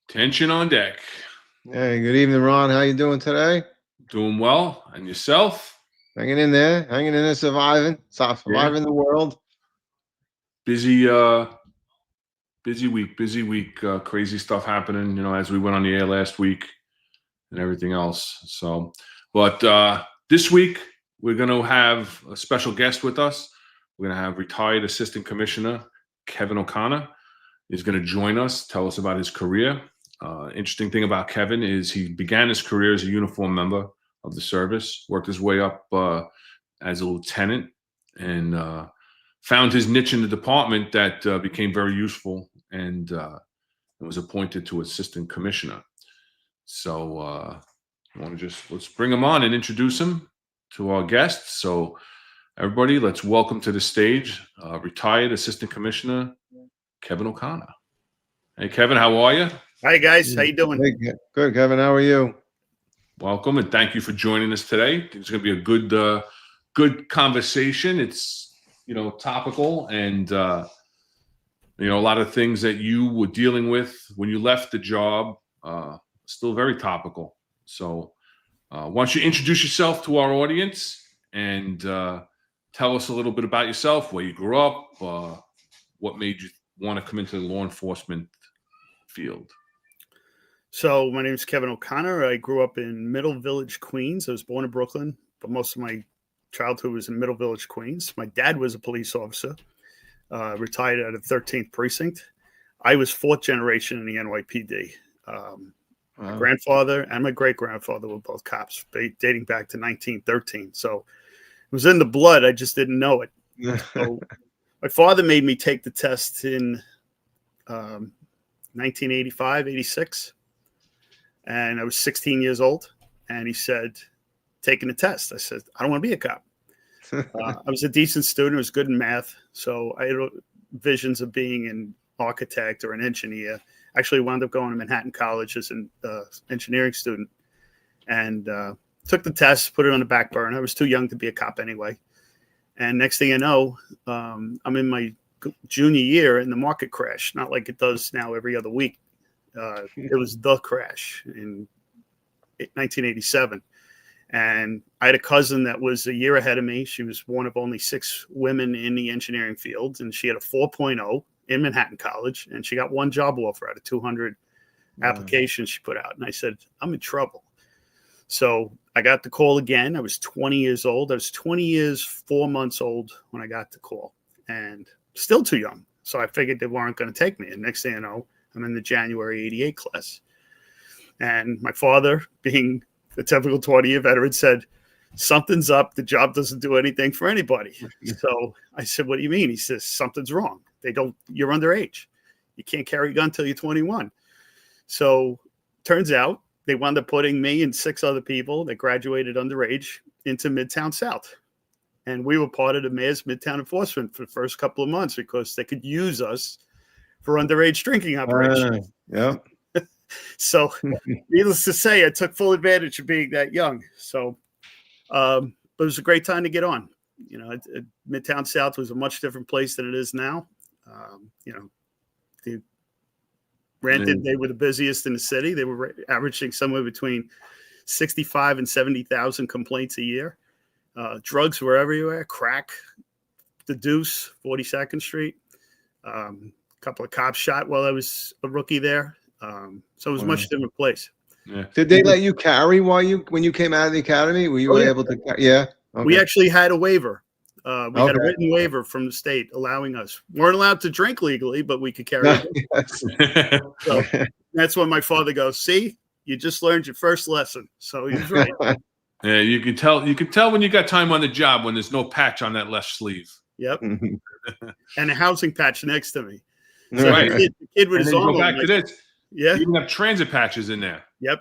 Tension on deck. Hey, good evening, Ron. How you doing today? Doing well. And yourself? Hanging in there, surviving the world. Busy week. Crazy stuff happening, as we went on the air last week and everything else. So, but this week we're going to have a special guest with us. We're going to have retired Assistant Commissioner Kevin O'Connor is going to join us, tell us about his career. Interesting thing about Kevin is he began his career as a uniformed member of the service, worked his way up as a lieutenant, and found his niche in the department that became very useful, and was appointed to assistant commissioner. So I want to let's bring him on and introduce him to our guests. So everybody, let's welcome to the stage retired Assistant Commissioner Kevin O'Connor. Hey, Kevin, how are you? Hi, guys. How you doing? Hey, good, Kevin. How are you? Welcome, and thank you for joining us today. It's going to be a good conversation. It's, topical, and, a lot of things that you were dealing with when you left the job, still very topical. So why don't you introduce yourself to our audience and tell us a little bit about yourself, where you grew up, what made you want to come into the law enforcement field? So my name is Kevin O'Connor. I grew up in Middle Village, Queens. I was born in Brooklyn, but most of my childhood was in Middle Village, Queens. My dad was a police officer, retired at the 13th Precinct. I was fourth generation in the NYPD. My grandfather and my great-grandfather were both cops, dating back to 1913. So it was in the blood. I just didn't know it. So my father made me take the test in 1985, 86. And I was 16 years old. And he said, taking the test. I said, I don't want to be a cop. I was a decent student. I was good in math. So I had visions of being an architect or an engineer. Actually wound up going to Manhattan College as an engineering student. And took the test, put it on the back burner. I was too young to be a cop anyway. And next thing I know, I'm in my junior year and the market crashed. Not like it does now every other week. It was the crash in 1987. And I had a cousin that was a year ahead of me. She was one of only 6 women in the engineering field. And she had a 4.0 in Manhattan College. And she got one job offer out of 200 applications she put out. And I said, I'm in trouble. So I got the call again. I was 20 years old. I was 20 years, 4 months old when I got the call. And still too young. So I figured they weren't going to take me. And next thing I know, I'm in the January 88 class. And my father, being the typical 20-year veteran, said, something's up. The job doesn't do anything for anybody. So I said, what do you mean? He says, something's wrong. You're underage. You can't carry a gun till you're 21. So turns out they wound up putting me and 6 other people that graduated underage into Midtown South. And we were part of the mayor's Midtown enforcement for the first couple of months because they could use us for underage drinking operations. Yeah. So needless to say, I took full advantage of being that young. So but it was a great time to get on. Midtown South was a much different place than it is now. Granted, they were the busiest in the city. They were averaging somewhere between 65 and 70,000 complaints a year. Drugs were everywhere. Crack, the Deuce, 42nd Street. A couple of cops shot while I was a rookie there. So it was a much different place. Yeah. Did they let you carry when you came out of the academy? Were you able to? Yeah. Okay. We actually had a waiver. We had a written waiver from the state allowing us. Weren't allowed to drink legally, but we could carry it. So that's when my father goes, see, you just learned your first lesson. So he was right. Yeah, you can tell. You can tell when you got time on the job when there's no patch on that left sleeve. Yep. And a housing patch next to me. So Right. the kid with And his then arm go back on, to like, this. yeah, You even have transit patches in there. yep.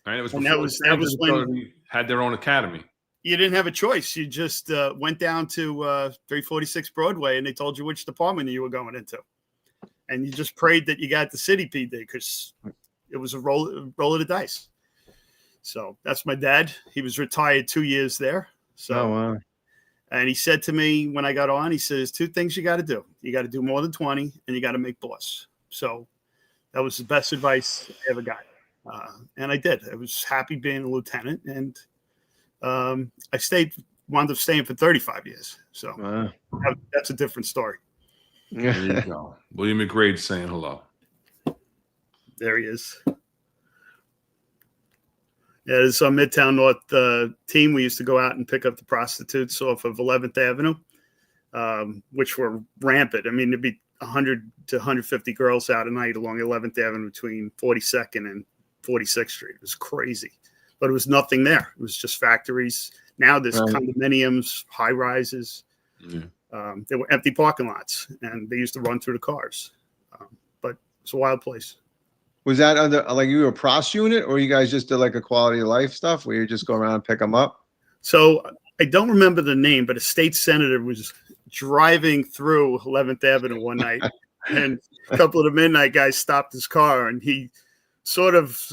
Right? It was And before that the was transit when authority had their own academy. you didn't have a choice. You just went down to 346 Broadway, and they told you which department you were going into, and you just prayed that you got the city PD because it was a roll of the dice. So that's my dad. He was retired 2 years there. So, Oh, wow. and he said to me when I got on, he says, 2 things you got to do. You got to do more than 20, and you got to make boss. So that was the best advice I ever got. And I did. I was happy being a lieutenant, and I wound up staying for 35 years. So Wow. that's a different story. There you go. William McGrade saying hello. There he is. Yeah, this is our Midtown North team. We used to go out and pick up the prostitutes off of 11th Avenue, which were rampant. I mean, there'd be 100 to 150 girls out a night along 11th Avenue between 42nd and 46th Street. It was crazy, but it was nothing there. It was just factories. Now there's condominiums, high rises. Yeah. There were empty parking lots, and they used to run through the cars. But it's a wild place. Was that under, like, you were a pros unit, or you guys just did like a quality of life stuff where you just go around and pick them up? So I don't remember the name, but a state senator was driving through 11th Avenue one night, and a couple of the midnight guys stopped his car, and he sort of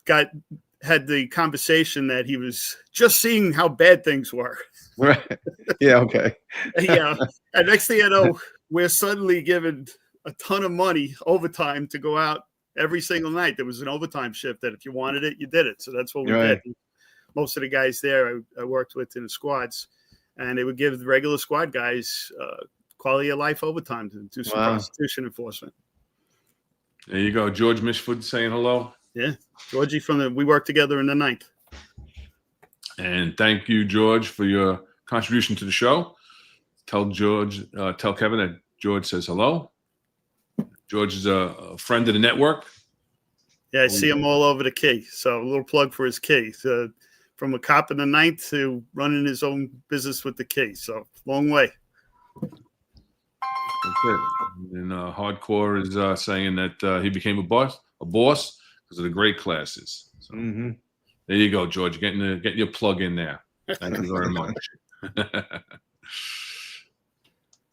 had the conversation that he was just seeing how bad things were. Right. Yeah. Okay. Yeah. And next thing you know, we're suddenly given a ton of money overtime to go out every single night. There was an overtime shift that if you wanted it, you did it. So that's what we did. Most of the guys there I worked with in the squads, and they would give the regular squad guys quality of life overtime to do some prostitution enforcement. There you go. George Mishford saying hello. Yeah. Georgie we worked together in the 9th. And thank you, George, for your contribution to the show. Tell Kevin that George says hello. George is a friend of the network. Yeah, I see him all over the key. So a little plug for his key. So from a cop in the 9th to running his own business with the key. So long way. That's it. And Hardcore is saying that he became a boss because of the great classes. So there you go, George. Getting your plug in there. Thank you very much.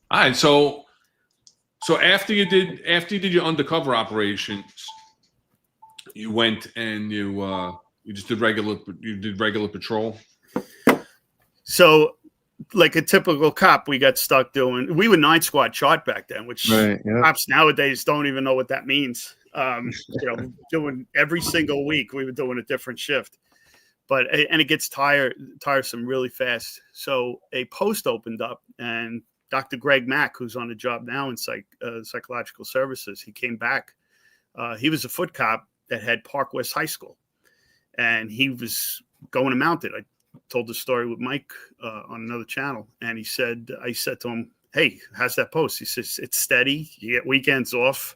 All right, so after you did your undercover operations, you went and you just did regular patrol. So, like a typical cop, we got stuck doing. We were 9 squad chart back then, which cops nowadays don't even know what that means. Doing every single week, we were doing a different shift. But it gets tiresome really fast. So a post opened up, and Dr. Greg Mack, who's on the job now in psychological services, he came back. He was a foot cop that had Park West High School, and he was going to mount it. I told the story with Mike on another channel, and I said to him, "Hey, how's that post?" He says, "It's steady. You get weekends off,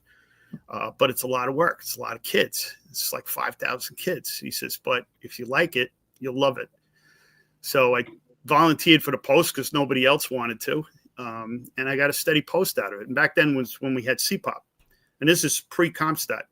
but it's a lot of work. It's a lot of kids. It's like 5,000 kids." He says, "But if you like it, you'll love it." So I volunteered for the post because nobody else wanted to, and I got a steady post out of it. And back then was when we had CPOP, and this is pre-Comstat.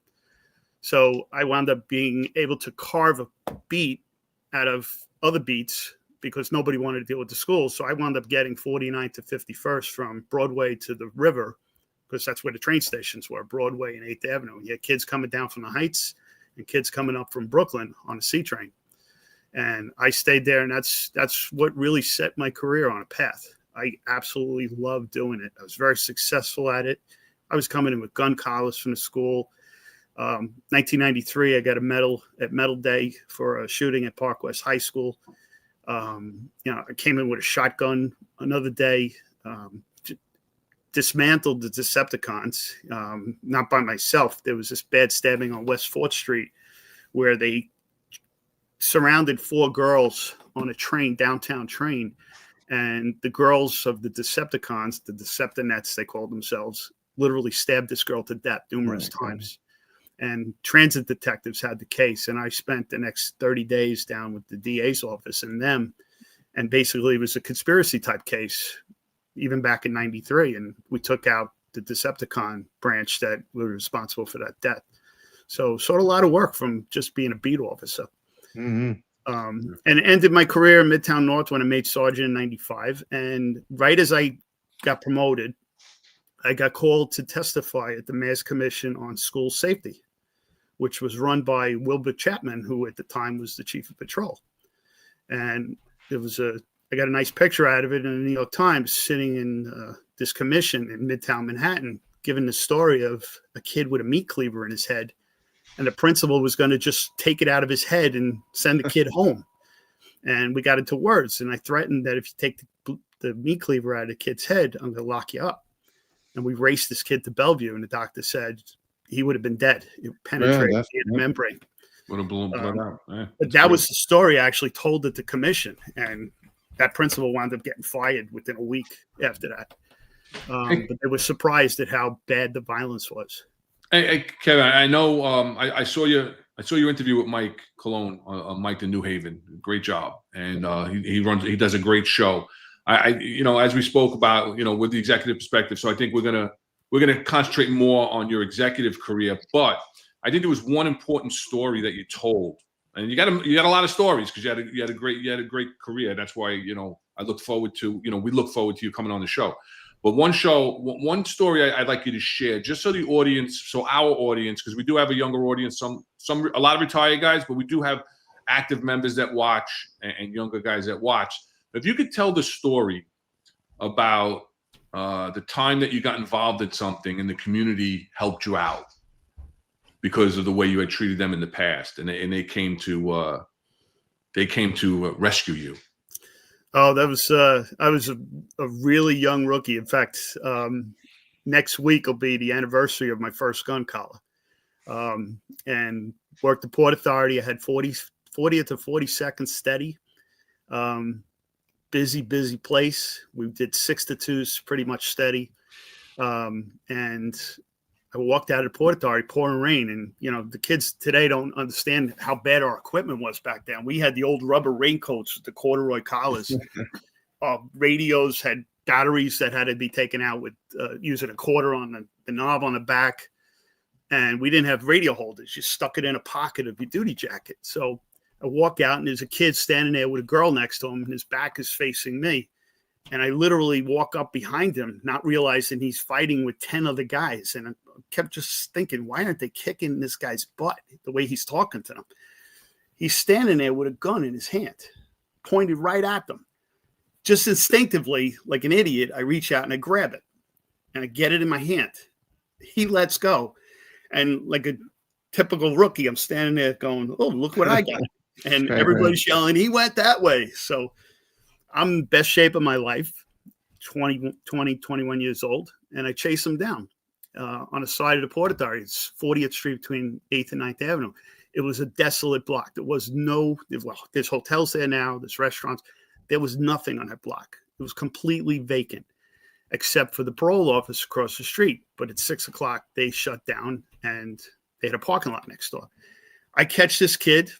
So I wound up being able to carve a beat out of other beats because nobody wanted to deal with the schools. So I wound up getting 49th to 51st from Broadway to the river, because that's where the train stations were, Broadway and 8th Avenue. You had kids coming down from the Heights and kids coming up from Brooklyn on a C train. And I stayed there, and that's what really set my career on a path. I absolutely loved doing it. I was very successful at it. I was coming in with gun collars from the school. 1993, I got a medal at Medal Day for a shooting at Park West High School. I came in with a shotgun another day, dismantled the Decepticons, not by myself. There was this bad stabbing on West 4th Street where they surrounded 4 girls on a train, downtown train. And the girls of the Decepticons, the Deceptinets, they called themselves, literally stabbed this girl to death numerous times. And transit detectives had the case. And I spent the next 30 days down with the DA's office and them. And basically it was a conspiracy type case, even back in 93. And we took out the Decepticon branch that were responsible for that death. So sort of a lot of work from just being a beat officer. Mhm. And ended my career in Midtown North when I made sergeant in 95. And right as I got promoted, I got called to testify at the Mayor's Commission on School Safety, which was run by Wilbur Chapman, who at the time was the chief of patrol. And it was I got a nice picture out of it in the New York Times, sitting in this commission in Midtown Manhattan, giving the story of a kid with a meat cleaver in his head. And the principal was going to just take it out of his head and send the kid home. And we got into words. And I threatened that if you take the meat cleaver out of the kid's head, I'm going to lock you up. And we raced this kid to Bellevue. And the doctor said he would have been dead. It penetrated the membrane. Would have blown blood out. But that was the story I actually told at the commission. And that principal wound up getting fired within a week after that. But they were surprised at how bad the violence was. Hey, Kevin, I know I saw your interview with Mike Cologne, Mike in New Haven. Great job, and he does a great show. As we spoke about, with the executive perspective. So I think we're gonna concentrate more on your executive career. But I think there was one important story that you told, and you got a lot of stories because you had a great career. That's why I look forward to we look forward to you coming on the show. But one story I'd like you to share, just so the audience, so our audience, because we do have a younger audience, a lot of retired guys, but we do have active members that watch and younger guys that watch. If you could tell the story about the time that you got involved in something and the community helped you out because of the way you had treated them in the past, and they came to rescue you. Oh, that was I was a really young rookie. In fact, next week will be the anniversary of my first gun collar. And worked the Port Authority. I had 40th to 42nd steady. Busy place. We did 6 to 2s pretty much steady. And I walked out of the Port Authority, pouring rain. And, the kids today don't understand how bad our equipment was back then. We had the old rubber raincoats with the corduroy collars. Radios had batteries that had to be taken out with using a quarter on the knob on the back. And we didn't have radio holders. You stuck it in a pocket of your duty jacket. So I walk out and there's a kid standing there with a girl next to him and his back is facing me. And I literally walk up behind him, not realizing he's fighting with 10 other guys. And I kept just thinking, why aren't they kicking this guy's butt the way he's talking to them? He's standing there with a gun in his hand, pointed right at them. Just instinctively, like an idiot, I reach out and I grab it. And I get it in my hand. He lets go. And like a typical rookie, I'm standing there going, oh, look what I got. And everybody's yelling, he went that way. So I'm in best shape of my life, 21 years old, and I chase him down on the side of the Port Authority. It's 40th Street between 8th and 9th Avenue. It was a desolate block. There was there's hotels there now, there's restaurants. There was nothing on that block. It was completely vacant, except for the parole office across the street. But at 6 o'clock, they shut down, and they had a parking lot next door. I catch this kid.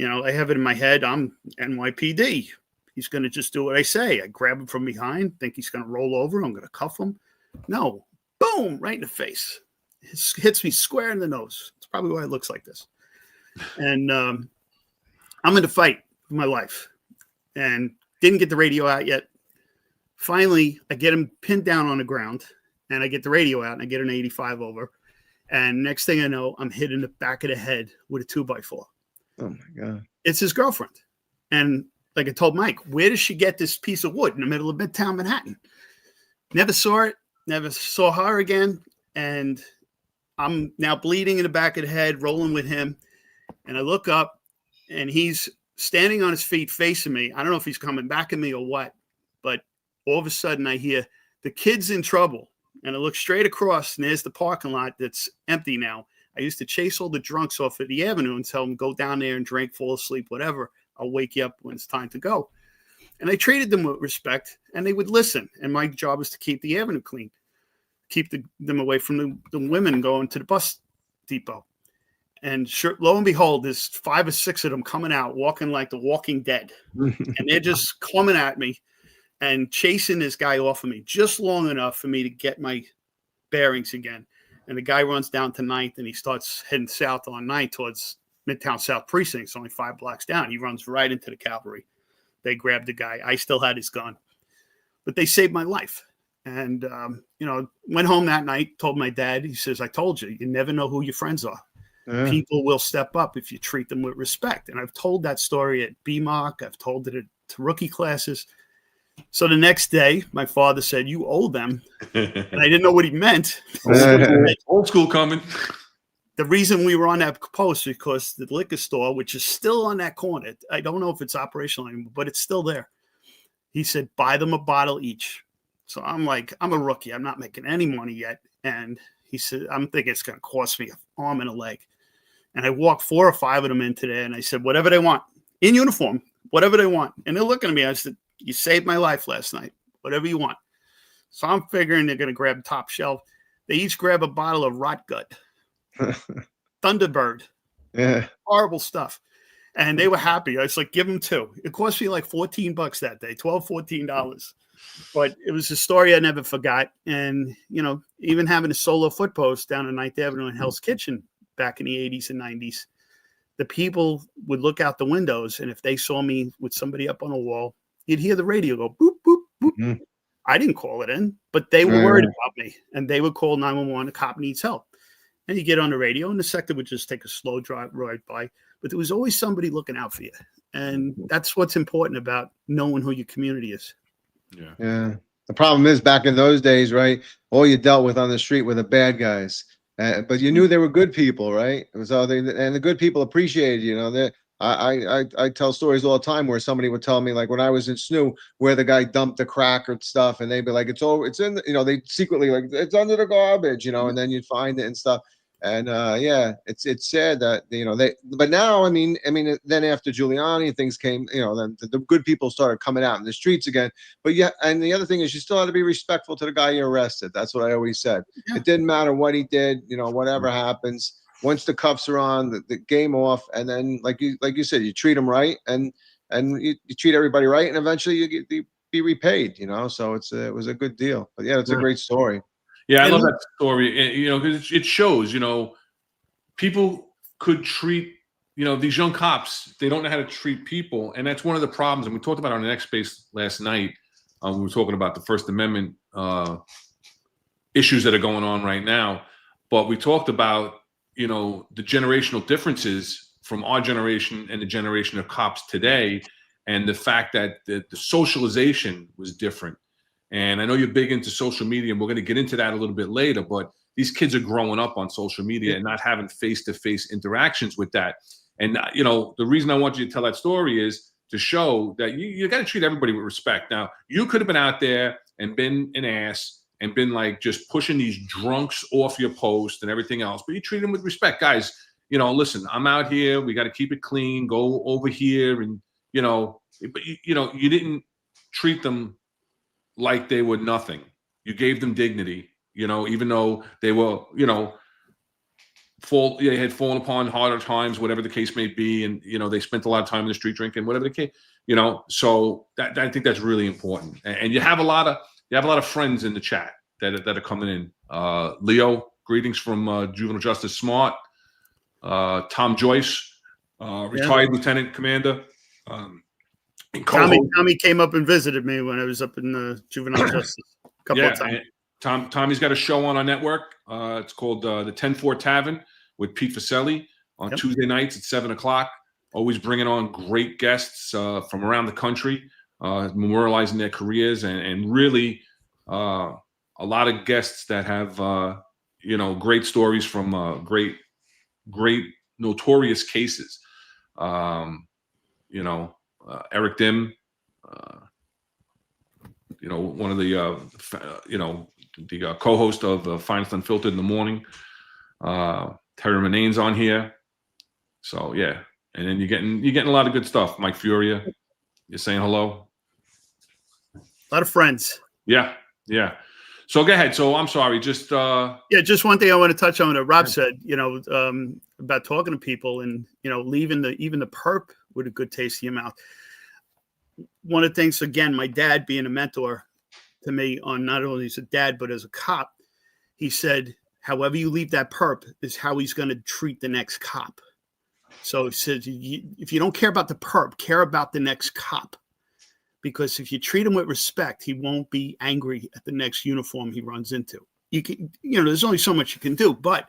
I have it in my head. I'm NYPD. He's going to just do what I say. I grab him from behind, think he's going to roll over. I'm going to cuff him. No. Boom, right in the face. It hits me square in the nose. It's probably why it looks like this. And I'm in a fight for my life and didn't get the radio out yet. Finally, I get him pinned down on the ground and I get the radio out and I get an 85 over. And next thing I know, I'm hit in the back of the head with a 2x4. Oh, my God. It's his girlfriend. And like I told Mike, where does she get this piece of wood in the middle of Midtown Manhattan? Never saw it, never saw her again. And I'm now bleeding in the back of the head, rolling with him. And I look up and he's standing on his feet facing me. I don't know if he's coming back at me or what, but all of a sudden I hear the kid's in trouble. And I look straight across and there's the parking lot that's empty now. I used to chase all the drunks off of the avenue and tell them, go down there and drink, fall asleep, whatever. I'll wake you up when it's time to go. And I treated them with respect and they would listen. And my job was to keep the avenue clean, keep them away from the women going to the bus depot. And sure, lo and behold, there's 5 or 6 of them coming out, walking like the Walking Dead. And they're just coming at me and chasing this guy off of me just long enough for me to get my bearings again. And the guy runs down to 9th and he starts heading south on 9th towards Midtown South precinct. It's only 5 blocks down. He runs right into the cavalry. They grabbed the guy. I still had his gun, but they saved my life. And, went home that night, told my dad, he says, I told you, you never know who your friends are. Yeah. People will step up if you treat them with respect. And I've told that story at BMOC. I've told it to rookie classes. So the next day, my father said, you owe them. And I didn't know what he meant. Old school coming. The reason we were on that post because the liquor store, which is still on that corner, I don't know if it's operational anymore, but it's still there. He said, buy them a bottle each. So I'm like, I'm a rookie. I'm not making any money yet. And he said, I'm thinking it's going to cost me an arm and a leg. And I walked 4 or 5 of them in today. And I said, whatever they want, in uniform, whatever they want. And they're looking at me. I said, you saved my life last night, whatever you want. So I'm figuring they're going to grab top shelf. They each grab a bottle of Rot Gut, Thunderbird. Yeah. Horrible stuff. And they were happy. I was like, give them 2. It cost me like $14 that day, $14. But it was a story I never forgot. And, even having a solo foot post down on 9th Avenue in Hell's Kitchen back in the 80s and 90s, the people would look out the windows. And if they saw me with somebody up on a wall, you'd hear the radio go boop, boop, boop. Mm-hmm. I didn't call it in, but they were worried about me. And they would call 911, a cop needs help. And you get on the radio and the sector would just take a slow drive right by. But there was always somebody looking out for you. And that's what's important about knowing who your community is. Yeah. The problem is back in those days, right? All you dealt with on the street were the bad guys, but you knew they were good people, right? It was all and the good people appreciated, I tell stories all the time where somebody would tell me, like when I was in SNU, where the guy dumped the crack or stuff, and they'd be like, it's in, they secretly like it's under the garbage, and then you'd find it and stuff. And it's sad that but now I mean then after Giuliani things came, then the good people started coming out in the streets again. But and the other thing is you still had to be respectful to the guy you arrested. That's what I always said. Yeah. It didn't matter what he did, whatever happens. Once the cuffs are on, the game off, and then like you said, you treat them right, and you treat everybody right, and eventually you be repaid. So it was a good deal. But yeah, it's a great story. Yeah, I love that story, because it shows, people could treat, these young cops, they don't know how to treat people. And that's one of the problems. And we talked about it on the next space last night. We were talking about the First Amendment issues that are going on right now. But we talked about, the generational differences from our generation and the generation of cops today, and the fact that the socialization was different. And I know you're big into social media, and we're going to get into that a little bit later, but these kids are growing up on social media and not having face-to-face interactions with that. And, the reason I want you to tell that story is to show that you got to treat everybody with respect. Now, you could have been out there and been an ass and been like just pushing these drunks off your post and everything else, but you treat them with respect. Guys, listen, I'm out here. We got to keep it clean. Go over here. And, but you didn't treat them like they were nothing. You gave them dignity, even though they were, they had fallen upon harder times, whatever the case may be. And, they spent a lot of time in the street drinking, whatever the case, so that I think that's really important. And you have a lot of friends in the chat that are coming in. Leo, greetings from Juvenile Justice Smart. Tom Joyce, retired Lieutenant Commander. Tommy came up and visited me when I was up in the Juvenile Justice a couple of times. Tommy's got a show on our network. It's called the 10-4 Tavern with Pete Faselli on Tuesday nights at 7:00. Always bringing on great guests from around the country, memorializing their careers, and really a lot of guests that have great stories from great notorious cases. Eric Dim, one of the co-host of Finest Unfiltered in the morning. Terry Renane's on here. So yeah, and then you're getting a lot of good stuff. Mike Furia, you're saying hello. A lot of friends. Yeah. So go ahead. So I'm sorry. Just just one thing I want to touch on what Rob said. About talking to people and leaving even the perp with a good taste in your mouth. One of the things, again, my dad being a mentor to me on not only as a dad but as a cop, he said, however you leave that perp is how he's going to treat the next cop. So he said, if you don't care about the perp, care about the next cop. Because if you treat him with respect, he won't be angry at the next uniform he runs into. There's only so much you can do, but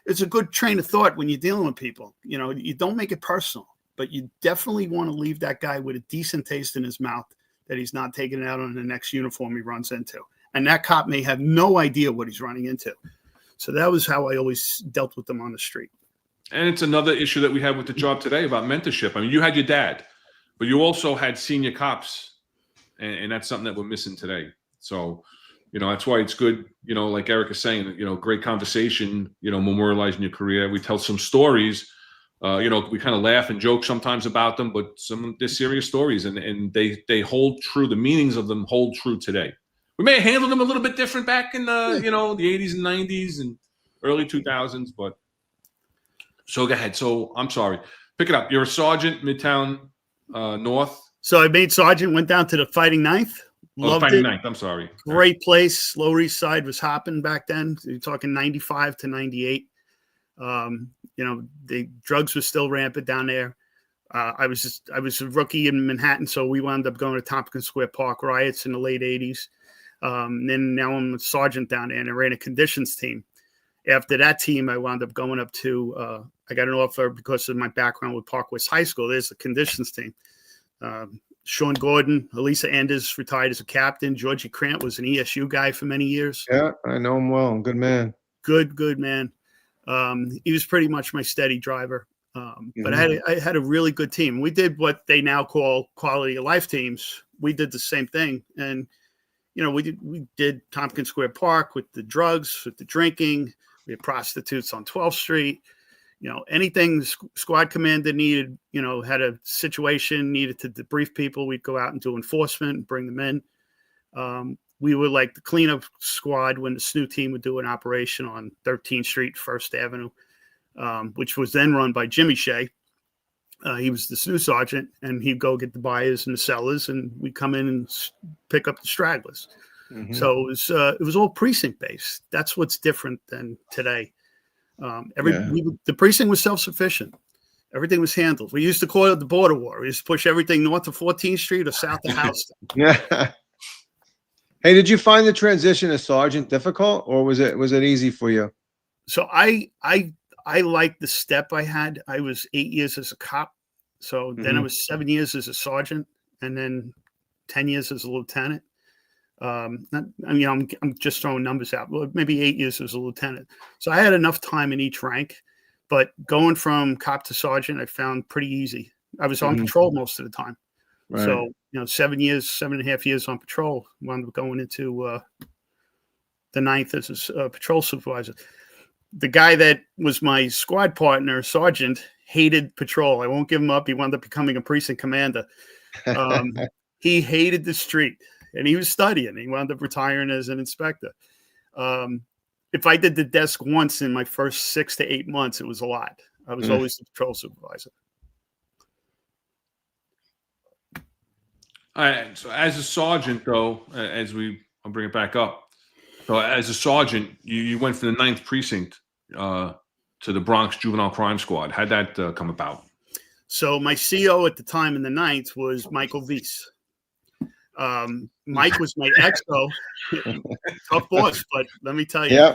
it's a good train of thought when you're dealing with people. You don't make it personal, but you definitely want to leave that guy with a decent taste in his mouth that he's not taking it out on the next uniform he runs into. And that cop may have no idea what he's running into. So that was how I always dealt with them on the street. And it's another issue that we have with the job today about mentorship. I mean, you had your dad, but you also had senior cops, and that's something that we're missing today. So, that's why it's good, like Eric is saying, great conversation, memorializing your career. We tell some stories, we kind of laugh and joke sometimes about them, but they're serious stories, and they hold true. The meanings of them hold true today. We may have handled them a little bit different back in the 80s and 90s and early 2000s, but so go ahead. So I'm sorry. Pick it up. You're a sergeant, Midtown North. So I made sergeant, went down to the Fighting Ninth. Loved Fighting it. Ninth. I'm sorry. Great place. Lower East Side was hopping back then. You're talking 95 to 98. The drugs were still rampant down there. I was a rookie in Manhattan, so we wound up going to Tompkins Square Park riots in the late 80s. Then now I'm a sergeant down there, and I ran a conditions team. After that team, I wound up going up to I got an offer because of my background with Park West High School. There's the conditions team. Sean Gordon, Elisa Anders retired as a captain. Georgie Krant was an ESU guy for many years. Yeah, I know him well. Good man. Good man. He was pretty much my steady driver. But I had a really good team. We did what they now call quality of life teams. We did the same thing. And, we did Tompkins Square Park with the drugs, with the drinking. We had prostitutes on 12th Street. Anything squad commander needed, had a situation, needed to debrief people, we'd go out and do enforcement and bring them in. We were like the cleanup squad when the SNU team would do an operation on 13th Street, 1st Avenue, which was then run by Jimmy Shea. He was the SNU sergeant, and he'd go get the buyers and the sellers, and we'd come in and pick up the stragglers. Mm-hmm. So it was all precinct based. That's what's different than today. The precinct was self-sufficient. Everything was handled. We used to call it the border war. We used to push everything north of 14th Street or south of Houston. Yeah. Hey, did you find the transition as sergeant difficult, or was it easy for you? So I liked the step I had. I was 8 years as a cop. So then I was 7 years as a sergeant, and then 10 years as a lieutenant. I'm just throwing numbers out. Well, maybe 8 years as a lieutenant. So I had enough time in each rank, but going from cop to sergeant, I found pretty easy. I was on patrol most of the time. Right. So, 7.5 years on patrol, wound up going into the 9th as a patrol supervisor. The guy that was my squad partner, sergeant, hated patrol. I won't give him up. He wound up becoming a precinct commander. He hated the street. And he was studying. He wound up retiring as an inspector. If I did the desk once in my first 6 to 8 months, it was a lot. I was always the patrol supervisor. All right. So as a sergeant, though, I'll bring it back up. So as a sergeant, you went from the 9th precinct to the Bronx Juvenile Crime Squad. How'd that come about? So my CO at the time in the 9th was Michael Weiss. Mike was my exo, tough boss, but let me tell you,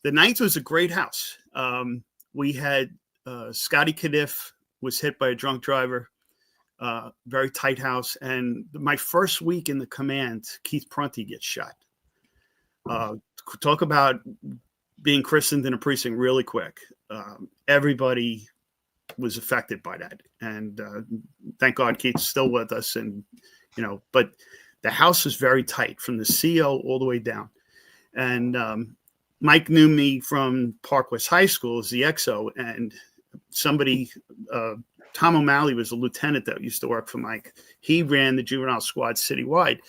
the 9th was a great house. We had Scotty Cadiff was hit by a drunk driver, very tight house. And my first week in the command, Keith Prunty gets shot. Talk about being christened in a precinct really quick. Everybody was affected by that. And thank God Keith's still with us. And, but the house was very tight from the CO all the way down. And Mike knew me from Park West High School as the XO, and somebody, Tom O'Malley was a lieutenant that used to work for Mike. He ran the juvenile squad citywide,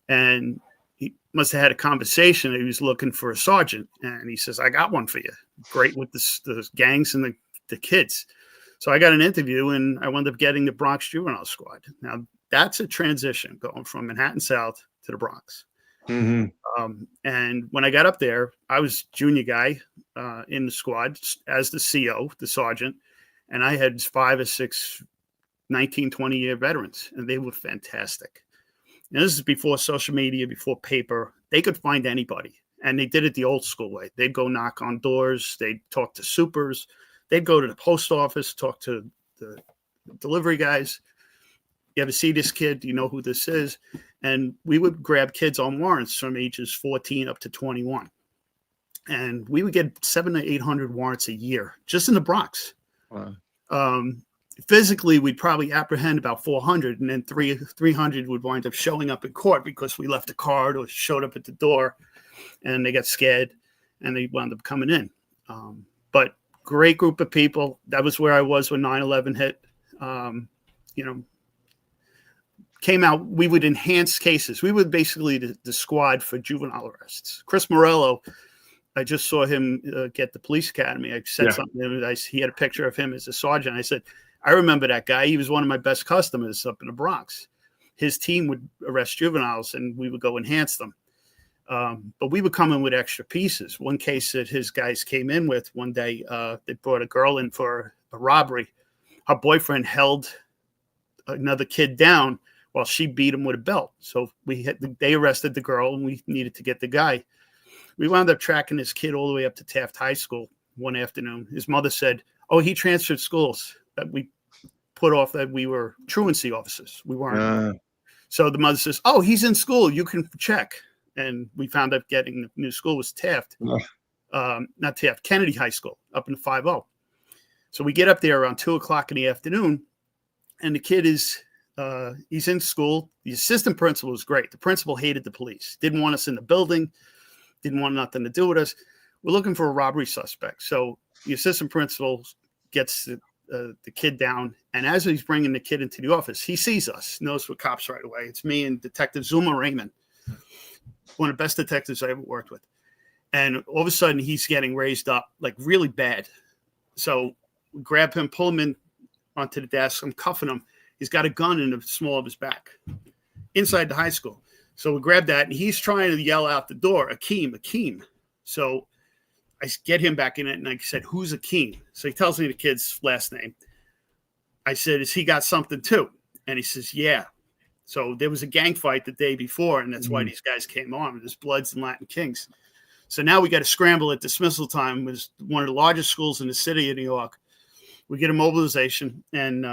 and he must have had a conversation. He was looking for a sergeant, and he says, I got one for you. Great with the gangs and the kids. So I got an interview, and I wound up getting the Bronx Juvenile Squad. Now, that's a transition going from Manhattan South to the Bronx. Hmm. And when I got up there, I was junior guy in the squad as the CO, the sergeant, and I had 5 or 6 19, 20-year veterans, and they were fantastic. And this is before social media, before paper. They could find anybody, and they did it the old school way. They'd go knock on doors. They'd talk to supers. They'd go to the post office, talk to the delivery guys. You ever see this kid? Do you know who this is? And we would grab kids on warrants from ages 14 up to 21. And we would get 700 to 800 warrants a year just in the Bronx. Wow. Physically, we'd probably apprehend about 400, and then 300 would wind up showing up in court because we left a card or showed up at the door, and they got scared, and they wound up coming in. But great group of people. That was where I was when 9/11 hit. Came out, we would enhance cases. We would basically the squad for juvenile arrests. Chris Morello, I just saw him get the police academy. I said something to him. He had a picture of him as a sergeant. I said, I remember that guy. He was one of my best customers up in the Bronx. His team would arrest juveniles, and we would go enhance them. But we would come in with extra pieces. One case that his guys came in with one day, they brought a girl in for a robbery. Her boyfriend held another kid down while she beat him with a belt. So they arrested the girl, and we needed to get the guy. We wound up tracking this kid all the way up to Taft High School one afternoon. His mother said, "Oh, he transferred schools." That we put off that we were truancy officers. We weren't. So the mother says, "Oh, he's in school. You can check." And we found out getting the new school was Taft. Not Taft, Kennedy High School up in the 50. So we get up there around 2:00 in the afternoon, and the kid is he's in school. The assistant principal was great. The principal hated the police, didn't want us in the building, didn't want nothing to do with us. We're looking for a robbery suspect. So the assistant principal gets the kid down, and as he's bringing the kid into the office, he sees us, knows we're cops right away. It's me and Detective Zuma Raymond, one of the best detectives I ever worked with. And all of a sudden, he's getting raised up, like really bad. So we grab him, pull him in onto the desk. I'm cuffing him. He's got a gun in the small of his back inside the high school. So we grab that, and he's trying to yell out the door, Akeem, Akeem. So I get him back in it, and I said, "Who's Akeem?" So he tells me the kid's last name. I said, "Has he got something too?" And he says, "Yeah." So there was a gang fight the day before, and that's why these guys came on. There's Bloods and Latin Kings. So now we got to scramble at dismissal time. It was one of the largest schools in the city of New York. We get a mobilization, and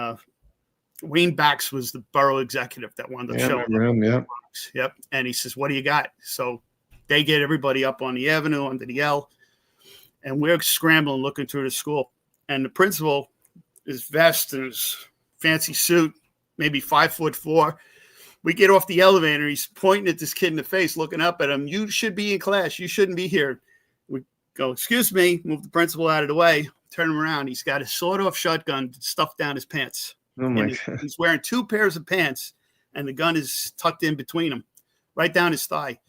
Wayne Bax was the borough executive that wound up showing up. Yep. And he says, "What do you got?" So they get everybody up on the avenue under the L, and we're scrambling, looking through the school. And the principal, his vest and his fancy suit, maybe 5'4". We get off the elevator. He's pointing at this kid in the face, looking up at him. "You should be in class. You shouldn't be here." We go, "Excuse me," move the principal out of the way, turn him around. He's got a sawed-off shotgun stuffed down his pants. Oh my God. He's wearing 2 pairs of pants, and the gun is tucked in between them, right down his thigh.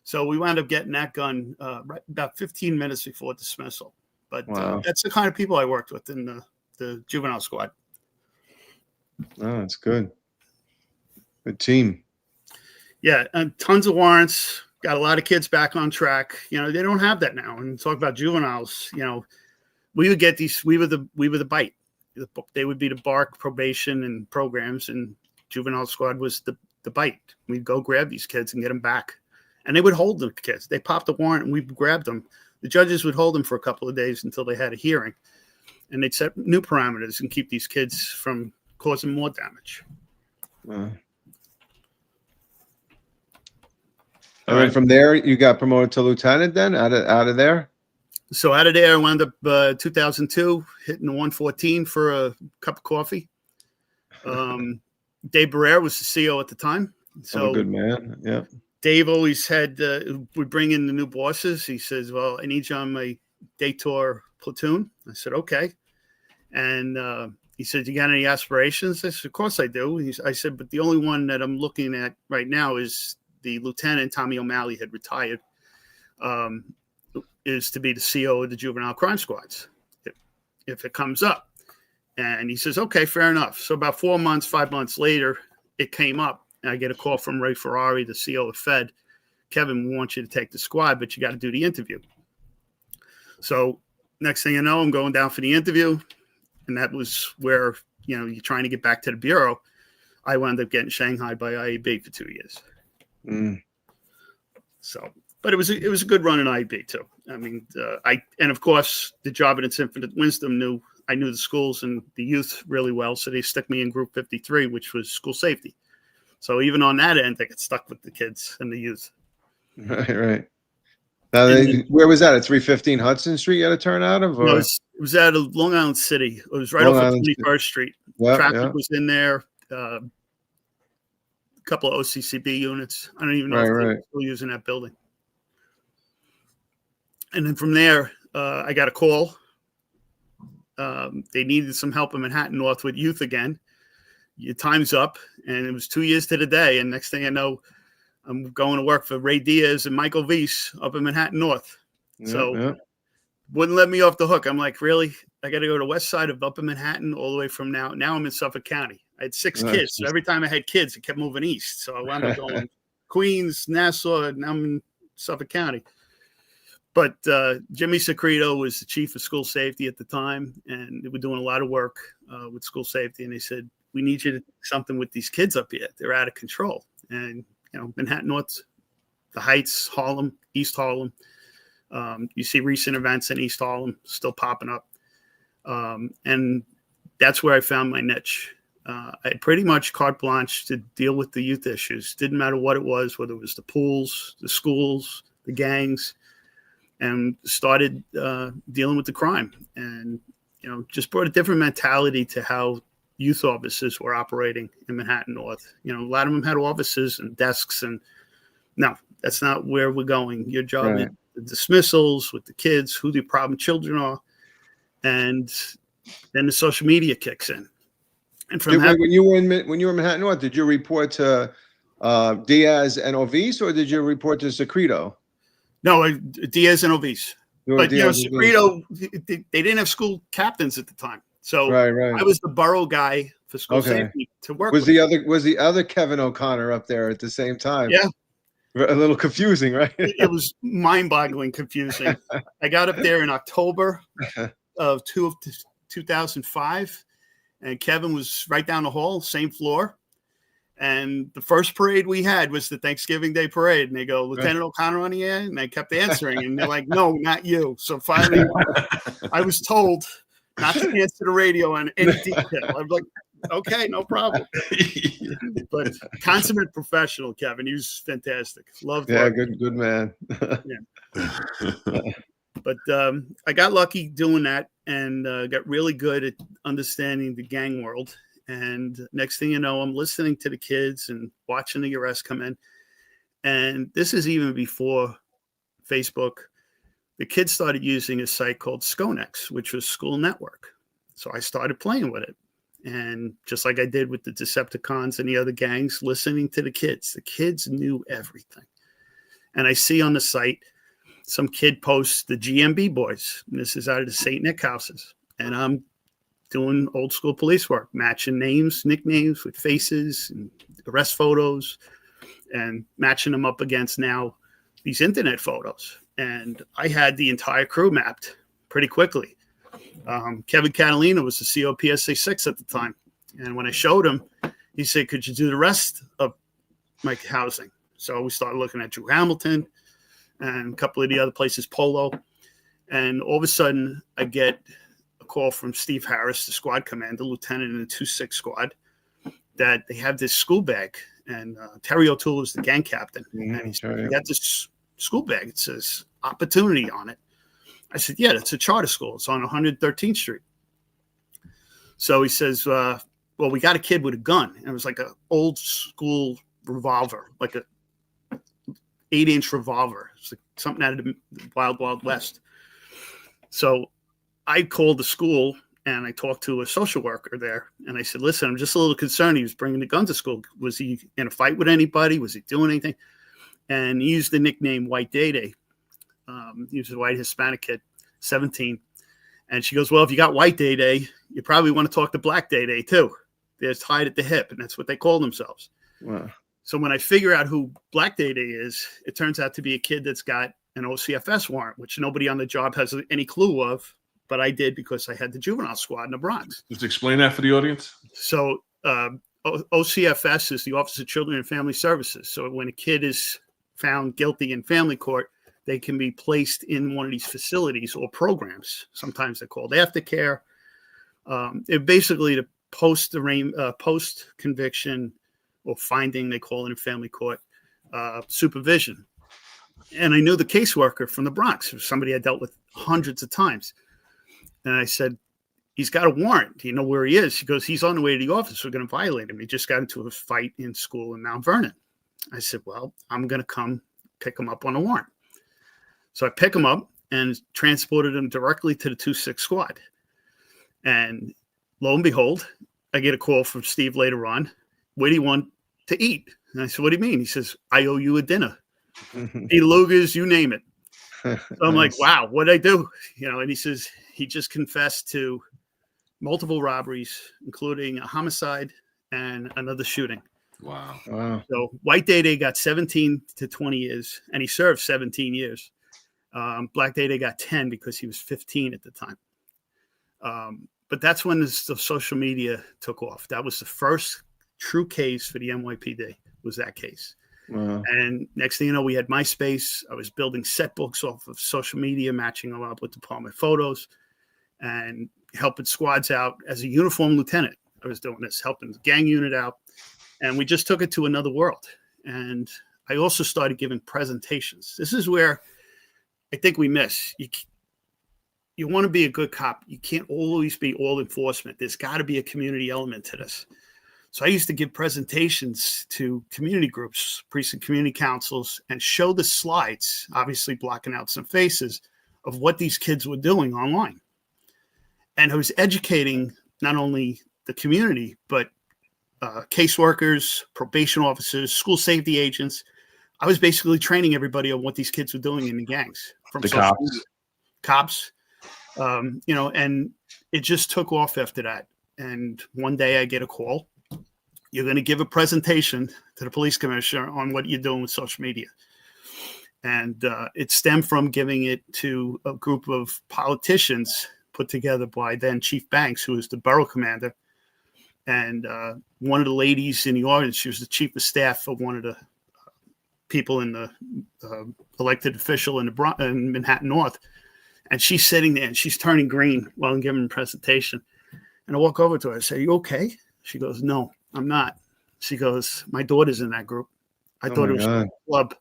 So we wound up getting that gun right about 15 minutes before dismissal. But that's the kind of people I worked with in the juvenile squad. Oh, that's good. Good team. Yeah, and tons of warrants. Got a lot of kids back on track. You know, they don't have that now. And talk about juveniles. You know, we would get these. We were the bite. They would be the BARC probation and programs, and juvenile squad was the bite. We'd go grab these kids and get them back, and they would hold the kids. They popped a warrant, and we grabbed them. The judges would hold them for a couple of days until they had a hearing, and they'd set new parameters and keep these kids from causing more damage. And then from there, you got promoted to lieutenant. Then out of there. So out of there, I wound up 2002 hitting the 114 for a cup of coffee. Dave Barrera was the CO at the time. So good man. Yeah. Dave always would bring in the new bosses. He says, "Well, I need you on my day tour platoon." I said, "Okay." And he said, "You got any aspirations?" I said, "Of course I do." I said, "But the only one that I'm looking at right now is the lieutenant, Tommy O'Malley, had retired, is to be the CO of the juvenile crime squads if it comes up." And he says, "Okay, fair enough." So about 5 months later, it came up. And I get a call from Ray Ferrari, the CO of Fed, Kevin, we want you to take the squad, but you got to do the interview. So next thing you know, I'm going down for the interview. And that was where, you're trying to get back to the Bureau. I wound up getting shanghaied by IAB for 2 years. Mm. So, but it was a good run in IAB too. I mean, and of course the job at Infinite Wisdom I knew the schools and the youth really well. So they stuck me in group 53, which was school safety. So even on that end, I got stuck with the kids and the youth. Right. Now, where was that? At 315 Hudson Street you had to turn out of? Or? No, it was at Long Island City. It was right Long off of Island 21st Street. Yeah, Traffic was in there. A couple of OCCB units. I don't even know if they're still using that building. And then from there, I got a call. They needed some help in Manhattan North with youth again. Your time's up, and it was 2 years to the day. And next thing I know, I'm going to work for Ray Diaz and Michael Weiss up in Manhattan North. Wouldn't let me off the hook. I'm like, really? I got to go to west side of up in Manhattan all the way from now. Now I'm in Suffolk County. I had 6 kids. So every time I had kids, it kept moving east. So I wound up going Queens, Nassau, and now I'm in Suffolk County. But Jimmy Secreto was the chief of school safety at the time, and they were doing a lot of work with school safety. And they said, we need you to do something with these kids up here. They're out of control. And, Manhattan North, the Heights, Harlem, East Harlem. You see recent events in East Harlem still popping up. And that's where I found my niche. I had pretty much carte blanche to deal with the youth issues. Didn't matter what it was, whether it was the pools, the schools, the gangs, and started dealing with the crime. And, just brought a different mentality to how youth offices were operating in Manhattan North. A lot of them had offices and desks, and no, that's not where we're going. Your job is the dismissals with the kids, who the problem children are, and then the social media kicks in. And from when you were in Manhattan North, did you report to Diaz and Ovis, or did you report to Secreto? No, Diaz and Ovis. But Secreto, they didn't have school captains at the time. So I was the borough guy for school safety to work with. Was the other Kevin O'Connor up there at the same time? Yeah. A little confusing, right? It was mind-boggling confusing. I got up there in October of 2005, and Kevin was right down the hall, same floor. And the first parade we had was the Thanksgiving Day parade. And they go, Lieutenant O'Connor on the air? And I kept answering. And they're like, no, not you. So finally, I was told not to answer the radio on any detail. I was like, okay, no problem. But consummate professional, Kevin. He was fantastic. Loved Yeah, working. good man. But I got lucky doing that and got really good at understanding the gang world. And next thing you know, I'm listening to the kids and watching the arrests come in. And this is even before Facebook. The kids started using a site called Skonex, which was School Network. So I started playing with it. And just like I did with the Decepticons and the other gangs, listening to the kids knew everything. And I see on the site, some kid posts the GMB boys. And this is out of the St. Nick houses. And I'm doing old school police work, matching names, nicknames with faces and arrest photos and matching them up against now these internet photos. And I had the entire crew mapped pretty quickly. Kevin Catalina was the COPSA 6 at the time. And when I showed him, he said, could you do the rest of my housing? So we started looking at Drew Hamilton and a couple of the other places, Polo. And all of a sudden I get a call from Steve Harris, the squad commander, lieutenant in the 2-6 squad, that they have this school bag. And Terry O'Toole is the gang captain. And he said, you got this school bag. It says opportunity on it. I said, yeah, that's a charter school. It's on 113th Street. So he says, well, we got a kid with a gun. And it was like an old school revolver, like a 8-inch revolver. It's like something out of the Wild Wild West. So I called the school and I talked to a social worker there. And I said, listen, I'm just a little concerned. He was bringing the gun to school. Was he in a fight with anybody? Was he doing anything? And he used the nickname White Day Day. He was a white Hispanic kid, 17. And she goes, well, if you got White Day Day, you probably want to talk to Black Day Day too. They're tied at the hip, and that's what they call themselves. Wow. So when I figure out who Black Day Day is, it turns out to be a kid that's got an OCFS warrant, which nobody on the job has any clue of, but I did because I had the juvenile squad in the Bronx. Just explain that for the audience. So OCFS is the Office of Children and Family Services. So when a kid is found guilty in family court, they can be placed in one of these facilities or programs. Sometimes they're called aftercare. It basically the post conviction or finding, they call it in family court, supervision. And I knew the caseworker from the Bronx, somebody I dealt with hundreds of times. And I said, he's got a warrant. Do you know where he is? He goes, he's on the way to the office. We're going to violate him. He just got into a fight in school in Mount Vernon. I said, well, I'm going to come pick him up on a warrant. So I pick him up and transported him directly to the 2-6 squad. And lo and behold, I get a call from Steve later on. Where do you want to eat? And I said, what do you mean? He says, I owe you a dinner. Eat Lugas, you name it. So I'm like, wow, what'd I do? And he says he just confessed to multiple robberies, including a homicide and another shooting. Wow. So White Day Day got 17 to 20 years, and he served 17 years. Black Day Day got 10 because he was 15 at the time. But that's when the social media took off. That was the first true case for the NYPD, was that case. Wow. And next thing you know, we had MySpace. I was building set books off of social media, matching them up with department photos and helping squads out as a uniform lieutenant. I was doing this, helping the gang unit out. And we just took it to another world. And I also started giving presentations. This is where I think we miss. You want to be a good cop. You can't always be all enforcement. There's got to be a community element to this. So I used to give presentations to community groups, precinct community councils, and show the slides, obviously blocking out some faces, of what these kids were doing online. And I was educating not only the community, but caseworkers, probation officers, school safety agents. I was basically training everybody on what these kids were doing in the gangs. From The cops, and it just took off after that. And one day I get a call. You're going to give a presentation to the police commissioner on what you're doing with social media. And it stemmed from giving it to a group of politicians put together by then Chief Banks, who was the borough commander. And one of the ladies in the audience, she was the chief of staff of one of the people in the elected official in Manhattan North. And she's sitting there and she's turning green while I'm giving a presentation. And I walk over to her. I say, "You okay?" She goes, "No, I'm not." She goes, "My daughter's in that group. I thought it was a club."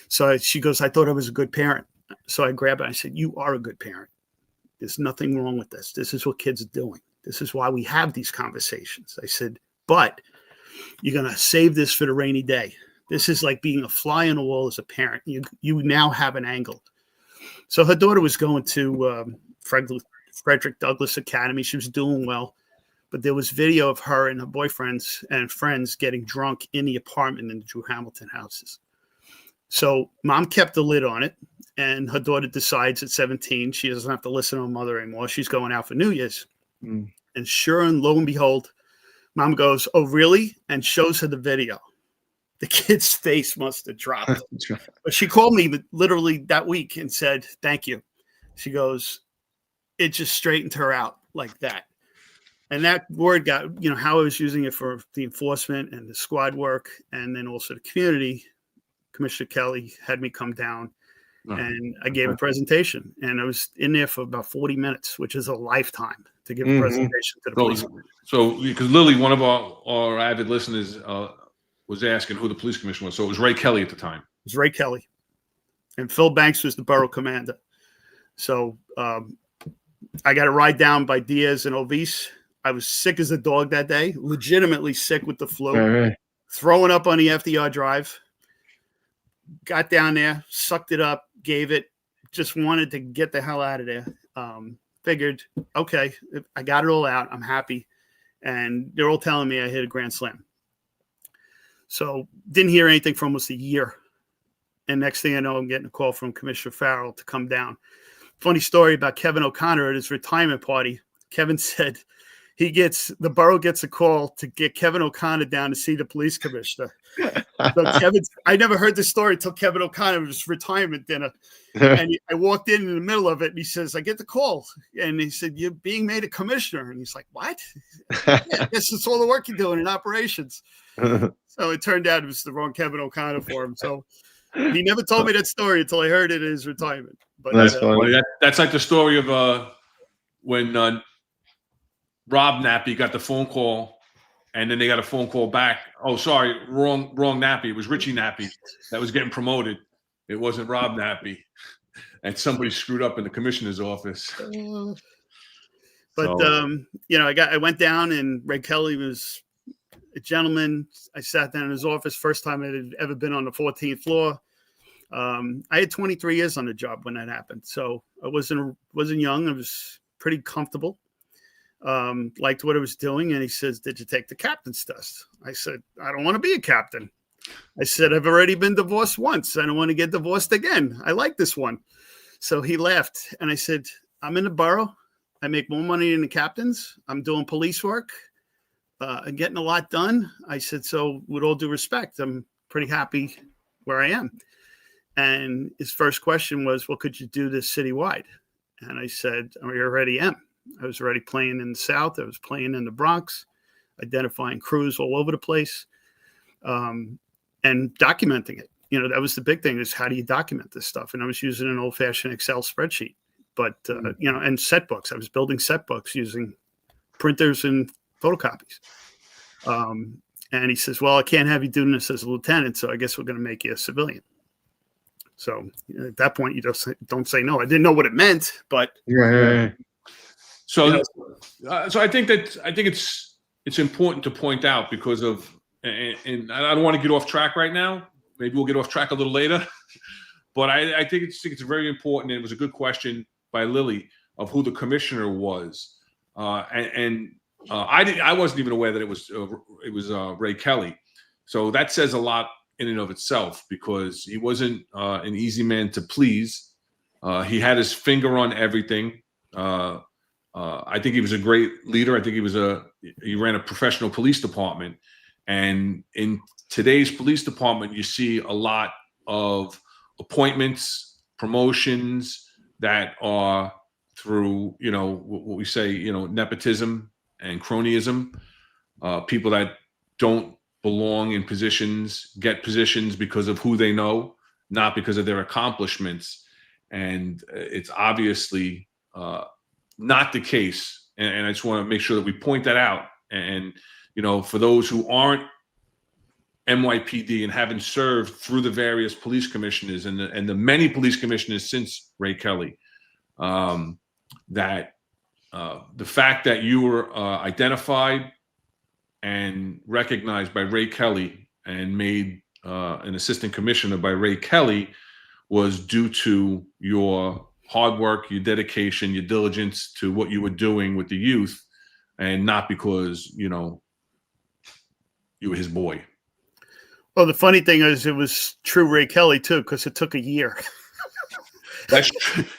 So she goes, "I thought I was a good parent." So I grabbed her. I said, "You are a good parent. There's nothing wrong with this. This is what kids are doing. This is why we have these conversations." I said, "But you're going to save this for the rainy day. This is like being a fly on the wall as a parent. You now have an angle." So her daughter was going to Frederick Douglass Academy. She was doing well. But there was video of her and her boyfriends and friends getting drunk in the apartment in the Drew Hamilton houses. So mom kept the lid on it. And her daughter decides at 17, she doesn't have to listen to her mother anymore. She's going out for New Year's. And sure and lo and behold, mom goes, "Oh, really?" And shows her the video. The kid's face must have dropped. But she called me literally that week and said, "Thank you." She goes, it just straightened her out like that. And that word got, how I was using it for the enforcement and the squad work. And then also the community. Commissioner Kelly had me come down and I gave a presentation. And I was in there for about 40 minutes, which is a lifetime to give a presentation to the police. So, because Lily, one of our avid listeners, was asking who the police commissioner was. So it was Ray Kelly at the time. It was Ray Kelly. And Phil Banks was the borough commander. So I got a ride down by Diaz and Ovis. I was sick as a dog that day, legitimately sick with the flu, throwing up on the FDR drive. Got down there, sucked it up, gave it, just wanted to get the hell out of there. Figured, okay, I got it all out. I'm happy. And they're all telling me I hit a grand slam. So didn't hear anything for almost a year. And next thing I know, I'm getting a call from Commissioner Farrell to come down. Funny story about Kevin O'Connor at his retirement party. Kevin said the borough gets a call to get Kevin O'Connor down to see the police commissioner. So I never heard this story until Kevin O'Connor was retirement dinner. And I walked in the middle of it, and he says, I get the call. And he said, you're being made a commissioner. And he's like, what? Yeah, I guess it's all the work you're doing in operations. So it turned out it was the wrong Kevin O'Connor for him. So he never told me that story until I heard it in his retirement. But That's funny. That's like the story of when Rob Nappy got the phone call, and then they got a phone call back. Oh, sorry, wrong Nappy. It was Richie Nappy that was getting promoted. It wasn't Rob Nappy, and somebody screwed up in the commissioner's office. But I went down, and Ray Kelly was a gentleman. I sat down in his office. First time I had ever been on the 14th floor. I had 23 years on the job when that happened, so I wasn't young. I was pretty comfortable. Liked what I was doing. And he says, did you take the captain's test? I said, I don't want to be a captain. I said, I've already been divorced once. I don't want to get divorced again. I like this one. So he laughed. And I said, I'm in the borough. I make more money than the captains. I'm doing police work. I'm getting a lot done. I said, so with all due respect, I'm pretty happy where I am. And his first question was, well, could you do this citywide? And I said, I already am. I was already playing in the South. I was playing in the Bronx, identifying crews all over the place, and documenting it. That was the big thing, is how do you document this stuff? And I was using an old-fashioned Excel spreadsheet, but, and set books. I was building set books using printers and photocopies. And he says, well, I can't have you doing this as a lieutenant, so I guess we're going to make you a civilian. So at that point, you just don't say no. I didn't know what it meant, but... Yeah. So I think it's important to point out because of, and I don't want to get off track right now. Maybe we'll get off track a little later, but I think it's very important. And it was a good question by Lily of who the commissioner was, I wasn't even aware that it was Ray Kelly. So that says a lot in and of itself, because he wasn't an easy man to please. He had his finger on everything. I think he was a great leader. I think he ran a professional police department. And in today's police department, you see a lot of appointments, promotions that are through, what we say, nepotism and cronyism. People that don't belong in positions get positions because of who they know, not because of their accomplishments. And it's obviously not the case, and I just want to make sure that we point that out. And for those who aren't NYPD and haven't served through the various police commissioners and the many police commissioners since Ray Kelly, that the fact that you were identified and recognized by Ray Kelly and made an assistant commissioner by Ray Kelly was due to your hard work, your dedication, your diligence to what you were doing with the youth, and not because, you were his boy. Well, the funny thing is, it was true Ray Kelly too, because it took a year.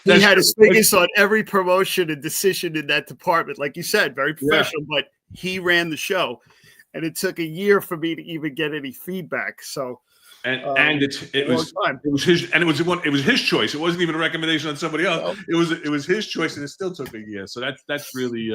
He had his fingers on every promotion and decision in that department. Like you said, very professional, but he ran the show. And it took a year for me to even get any feedback. So it was his choice. It wasn't even a recommendation on somebody else. No. It was his choice, and it still took a year. So that's really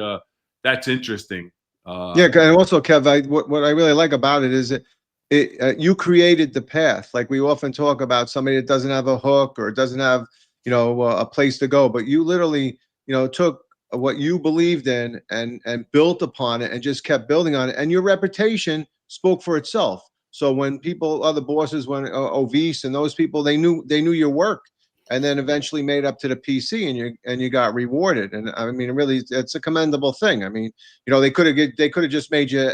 that's interesting. And also, Kev, what I really like about it is that you created the path. Like we often talk about somebody that doesn't have a hook or doesn't have a place to go, but you literally took what you believed in and built upon it and just kept building on it, and your reputation spoke for itself. So when other bosses, when Ovis and those people, they knew your work, and then eventually made up to the PC, and you got rewarded. And I mean, really, it's a commendable thing. I mean, they could have just made you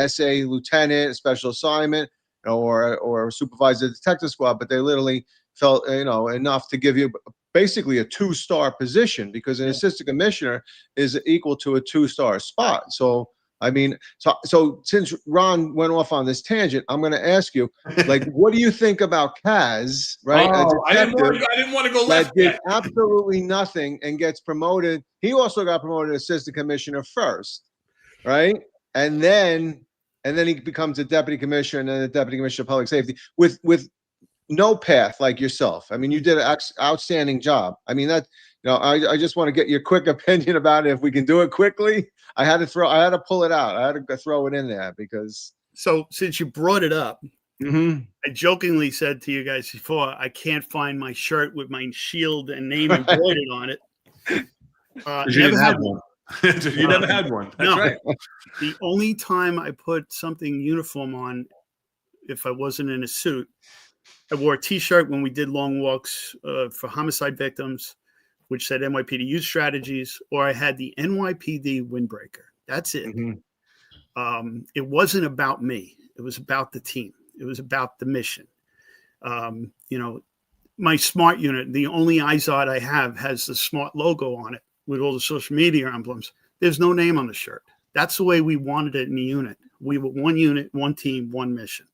SA lieutenant, special assignment, or supervisor detective squad, but they literally felt enough to give you basically a 2-star position, because an assistant commissioner is equal to a 2-star spot. So I mean, so since Ron went off on this tangent, I'm going to ask you, like, what do you think about Kaz, right? I didn't want to go left. That did absolutely nothing and gets promoted. He also got promoted to assistant commissioner first. right? And then he becomes a deputy commissioner and then a deputy commissioner of public safety with no path like yourself. I mean, you did an outstanding job. I mean, I just want to get your quick opinion about it. If we can do it quickly, I had to pull it out. I had to throw it in there because. So since you brought it up, Mm-hmm. I jokingly said to you guys before, I can't find my shirt with my shield and name embroidered on it. You didn't have one. You never had one. That's no. right. The only time I put something uniform on, if I wasn't in a suit, I wore a T-shirt when we did long walks for homicide victims, which said NYPD Youth Strategies, or I had the NYPD windbreaker. That's it. Mm-hmm. It wasn't about me. It was about the team. It was about the mission. My SMART unit, the only IZOD I have has the SMART logo on it with all the social media emblems. There's no name on the shirt. That's the way we wanted it in the unit. We were one unit, one team, one mission.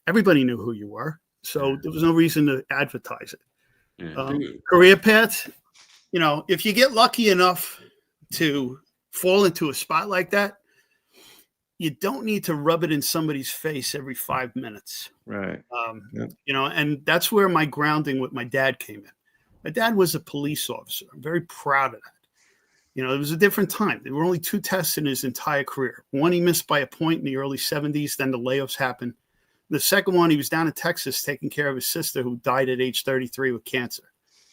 Everybody knew who you were, so there was no reason to advertise it. Yeah. Career path, if you get lucky enough to fall into a spot like that, you don't need to rub it in somebody's face every 5 minutes. Right. And that's where my grounding with my dad came in. My dad was a police officer. I'm very proud of that. It was a different time. There were only 2 tests in his entire career. One, he missed by a point in the early 70s. Then the layoffs happened. The second one, he was down in Texas taking care of his sister who died at age 33 with cancer.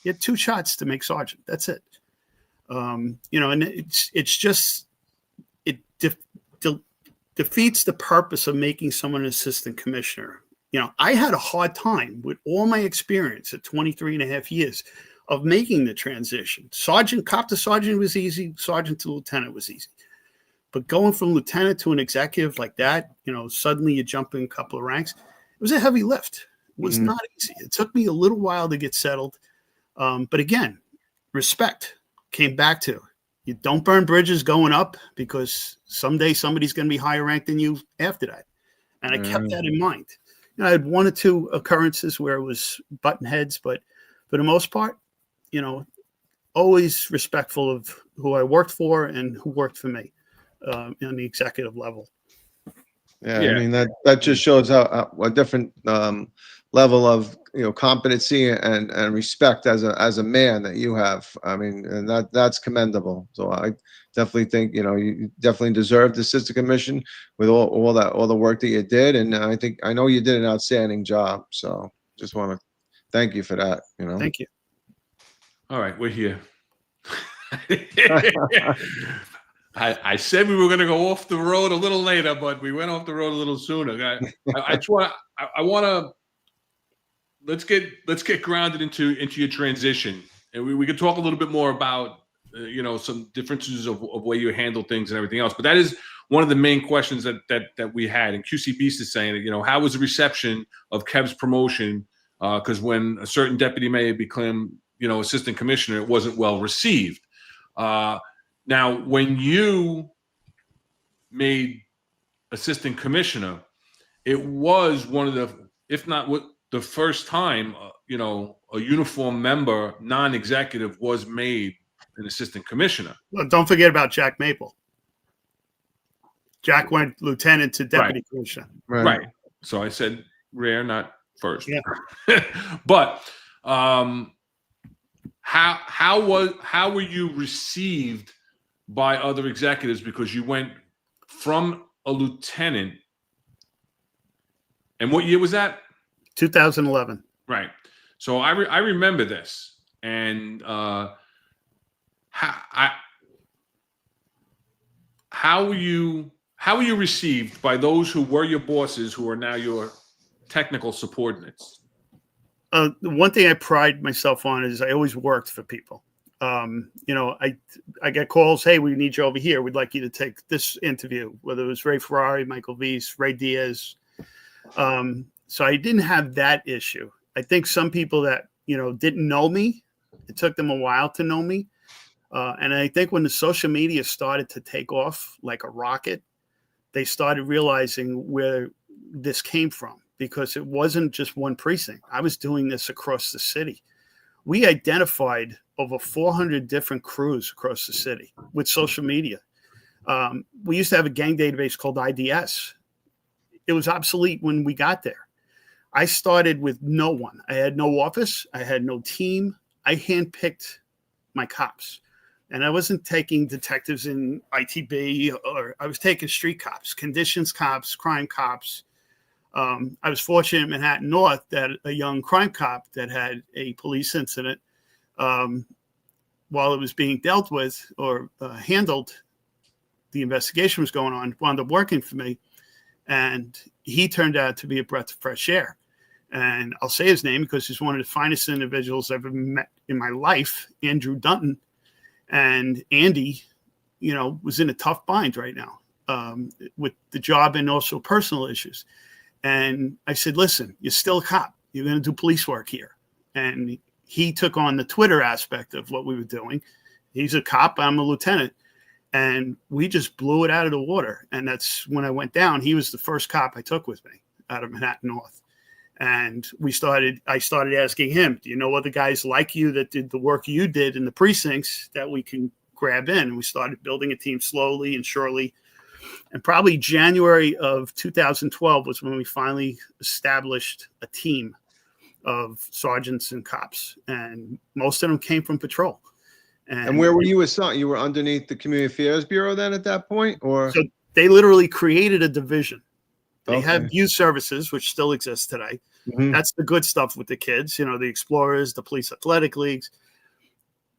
He had 2 shots to make sergeant. That's it. And it's just, it defeats the purpose of making someone an assistant commissioner. I had a hard time with all my experience at 23 and a half years of making the transition. Cop to sergeant was easy. Sergeant to lieutenant was easy. But going from lieutenant to an executive like that, suddenly you jump in a couple of ranks. It was a heavy lift. It was not easy. It took me a little while to get settled. But again, respect came back to. You don't burn bridges going up because someday somebody's going to be higher ranked than you after that. And I kept that in mind. I had 1 or 2 occurrences where it was button heads, but for the most part, always respectful of who I worked for and who worked for me on the executive level. Yeah, I mean that just shows a different level of competency and respect as a man that you have. I mean, and that's commendable. So I definitely think you definitely deserve the assistant commission with all the work that you did, and I know you did an outstanding job. So just want to thank you for that. Thank you. All right, we're here. I said we were going to go off the road a little later, but we went off the road a little sooner. I want to let's get grounded into your transition, and we could talk a little bit more about some differences of way you handle things and everything else. But that is one of the main questions that we had. And QC Beast is saying that how was the reception of Kev's promotion? Because when a certain deputy mayor became assistant commissioner, it wasn't well received. Now, when you made assistant commissioner, it was one of the, if not the first time, a uniform member, non-executive, was made an assistant commissioner. Well, don't forget about Jack Maple. Jack went lieutenant to deputy commissioner. Right. So I said rare, not first. Yeah. But how were you received by other executives, because you went from a lieutenant, and what year was that? 2011. Right. So I remember this, and how were you received by those who were your bosses, who are now your technical subordinates? The one thing I pride myself on is I always worked for people. I get calls, hey, we need you over here. We'd like you to take this interview, whether it was Ray Ferrari, Michael Weiss, Ray Diaz. So I didn't have that issue. I think some people that, didn't know me, it took them a while to know me. And I think when the social media started to take off like a rocket, they started realizing where this came from, because it wasn't just one precinct. I was doing this across the city. We identified over 400 different crews across the city with social media. We used to have a gang database called IDS. It was obsolete when we got there. I started with no one. I had no office. I had no team. I handpicked my cops. And I wasn't taking detectives in ITB, or I was taking street cops, conditions cops, crime cops. I was fortunate in Manhattan North that a young crime cop that had a police incident while it was being dealt with or handled, the investigation was going on, wound up working for me. And he turned out to be a breath of fresh air. And I'll say his name because he's one of the finest individuals I've ever met in my life, Andrew Dunton. And Andy, was in a tough bind right now with the job and also personal issues. And I said, listen, you're still a cop. You're going to do police work here. And he took on the Twitter aspect of what we were doing. He's a cop. I'm a lieutenant. And we just blew it out of the water. And that's when I went down. He was the first cop I took with me out of Manhattan North. And I started asking him, do you know other guys like you that did the work you did in the precincts that we can grab in? And we started building a team slowly and surely. And probably January of 2012 was when we finally established a team of sergeants and cops. And most of them came from patrol. And where were you assigned? You were underneath the Community Affairs Bureau then at that point? Or so they literally created a division. They Okay. have youth services, which still exists today. Mhm. That's the good stuff with the kids, the Explorers, the police athletic leagues.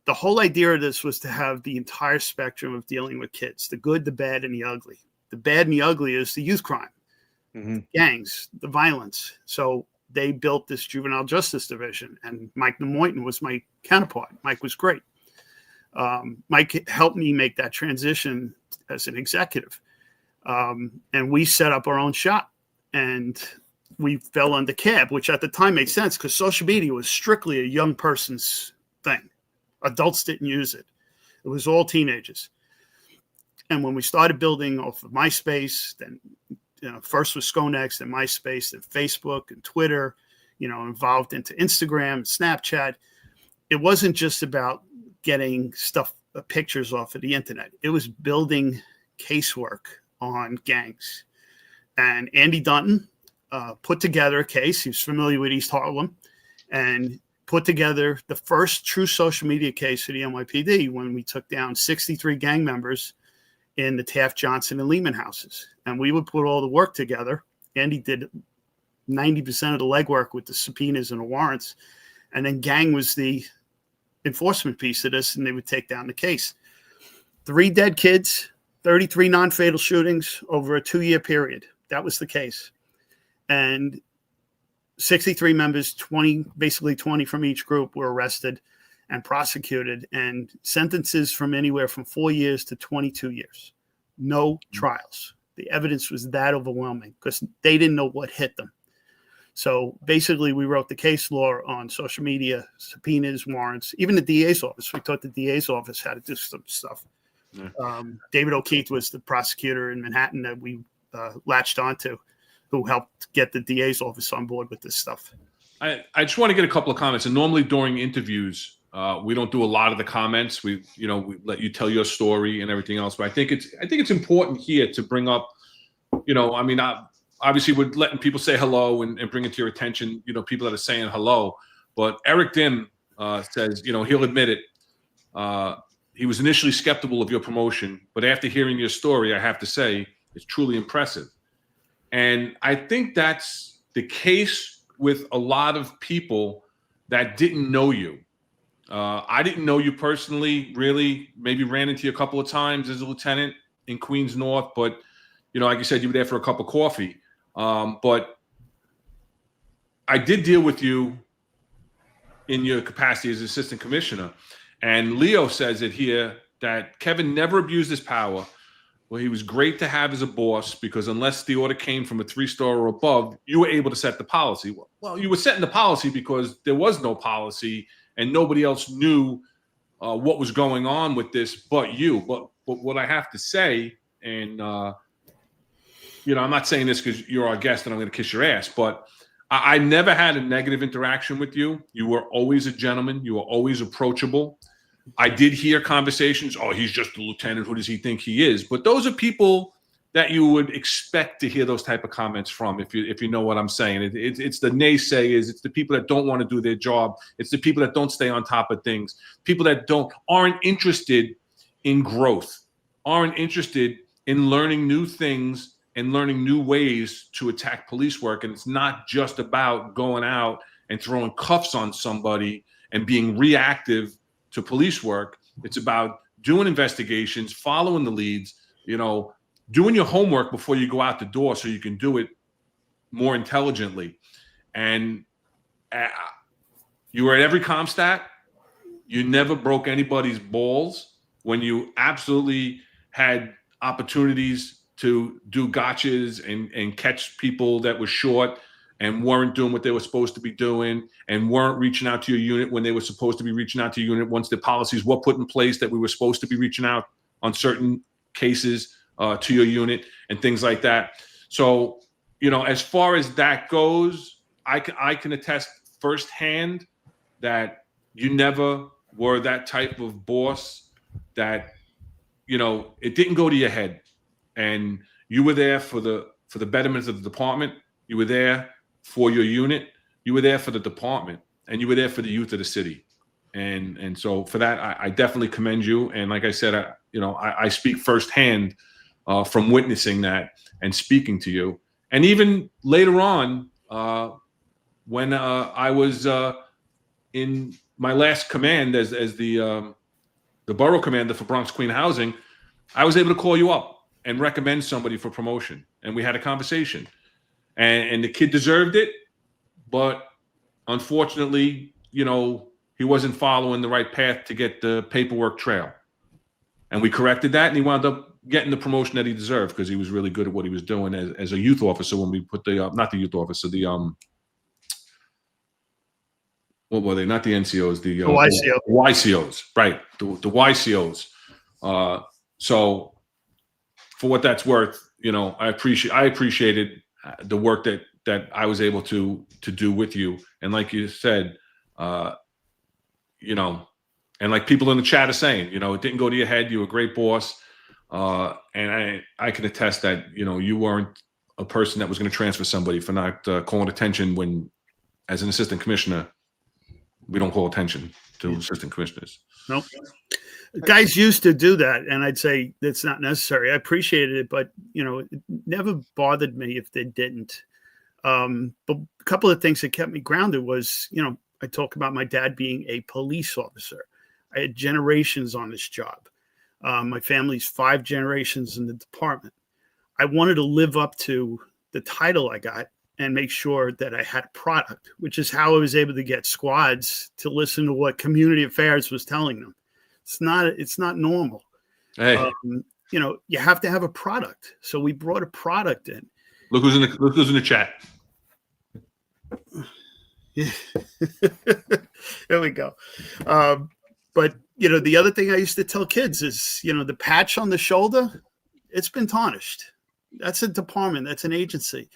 The whole idea of this was to have the entire spectrum of dealing with kids, the good, the bad, and the ugly. The bad and the ugly is the youth crime, gangs, the violence. So they built this juvenile justice division, and Mike Nemoyton was my counterpart. Mike was great. Mike helped me make that transition as an executive. And we set up our own shop, and we fell under CAB, which at the time made sense because social media was strictly a young person's thing. Adults didn't use it. It was all teenagers. And when we started building off of MySpace, then first was Skonex, then MySpace, then Facebook and Twitter, involved into Instagram and Snapchat. It wasn't just about getting pictures off of the internet. It was building casework on gangs. And Andy Dunton put together a case. He was familiar with East Harlem and put together the first true social media case for the NYPD when we took down 63 gang members in the Taft, Johnson, and Lehman houses. And we would put all the work together. Andy did 90% of the legwork with the subpoenas and the warrants. And then gang was the enforcement piece of this, and they would take down the case. 3 dead kids, 33 non-fatal shootings over a 2-year period. That was the case. And 63 members, basically 20 from each group were arrested and prosecuted, and sentences from anywhere from 4 years to 22 years. No trials. The evidence was that overwhelming because they didn't know what hit them. So basically, we wrote the case law on social media, subpoenas, warrants, even the DA's office. We taught the DA's office how to do some stuff. Yeah. David O'Keefe was the prosecutor in Manhattan that we latched onto, who helped get the DA's office on board with this stuff. I just want to get a couple of comments. And normally during interviews, we don't do a lot of the comments. We let you tell your story and everything else. But I think it's important here to bring up, obviously we're letting people say hello and bring it to your attention, people that are saying hello. But Eric Dim says, he'll admit it. He was initially skeptical of your promotion, but after hearing your story, I have to say it's truly impressive. And I think that's the case with a lot of people that didn't know you. I didn't know you personally, really, maybe ran into you a couple of times as a lieutenant in Queens North, but, like you said, you were there for a cup of coffee. But I did deal with you in your capacity as assistant commissioner. And Leo says it here that Kevin never abused his power. Well, he was great to have as a boss because unless the order came from a 3-star or above, you were able to set the policy. Well, you were setting the policy because there was no policy and nobody else knew what was going on with this but you. But what I have to say, and I'm not saying this because you're our guest and I'm going to kiss your ass, but I never had a negative interaction with you. You were always a gentleman. You were always approachable. I did hear conversations. Oh, he's just a lieutenant. Who does he think he is? But those are people that you would expect to hear those type of comments from, if you know what I'm saying. It's the naysayers. It's the people that don't want to do their job. It's the people that don't stay on top of things. People that aren't interested in growth, aren't interested in learning new things and learning new ways to attack police work. And it's not just about going out and throwing cuffs on somebody and being reactive to police work. It's about doing investigations, following the leads, doing your homework before you go out the door so you can do it more intelligently. And you were at every CompStat. You never broke anybody's balls when you absolutely had opportunities to do gotchas and catch people that were short and weren't doing what they were supposed to be doing and weren't reaching out to your unit when they were supposed to be reaching out to your unit once the policies were put in place that we were supposed to be reaching out on certain cases to your unit and things like that. So, as far as that goes, I can attest firsthand that you never were that type of boss that, it didn't go to your head, and you were there for the betterment of the department. You were there for your unit. You were there for the department, and you were there for the youth of the city. And so for that, I definitely commend you. And like I said, I speak firsthand from witnessing that and speaking to you. And even later on, when I was in my last command as the borough commander for Bronx Queen Housing, I was able to call you up and recommend somebody for promotion. And we had a conversation. And the kid deserved it, but unfortunately, he wasn't following the right path to get the paperwork trail. And we corrected that, and he wound up getting the promotion that he deserved because he was really good at what he was doing as a youth officer. When we put not the youth officer, what were they? Not the NCOs, the YCOs, right? The YCOs. So, for what that's worth, I appreciated the work that I was able to do with you. And like you said, and like people in the chat are saying, it didn't go to your head. You were a great boss. And I can attest that, you weren't a person that was going to transfer somebody for not calling attention when, as an assistant commissioner, we don't call attention to assistant commissioners. Nope. Guys used to do that, and I'd say that's not necessary. I appreciated it, but, it never bothered me if they didn't. But a couple of things that kept me grounded was, I talk about my dad being a police officer. I had generations on this job. My family's 5 generations in the department. I wanted to live up to the title I got and make sure that I had a product, which is how I was able to get squads to listen to what community affairs was telling them. It's not normal. Hey, you have to have a product. So we brought a product in. Look who's in the chat. There we go. But the other thing I used to tell kids is, the patch on the shoulder, it's been tarnished. That's a department. That's an agency.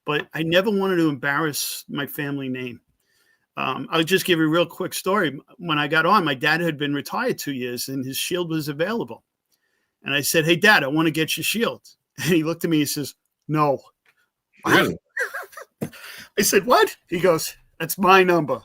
But I never wanted to embarrass my family name. I'll just give you a real quick story. When I got on, my dad had been retired 2 years and his shield was available. And I said, "Hey, Dad, I want to get your shield." And he looked at me and says, "No." Really? I said, "What?" He goes, "That's my number.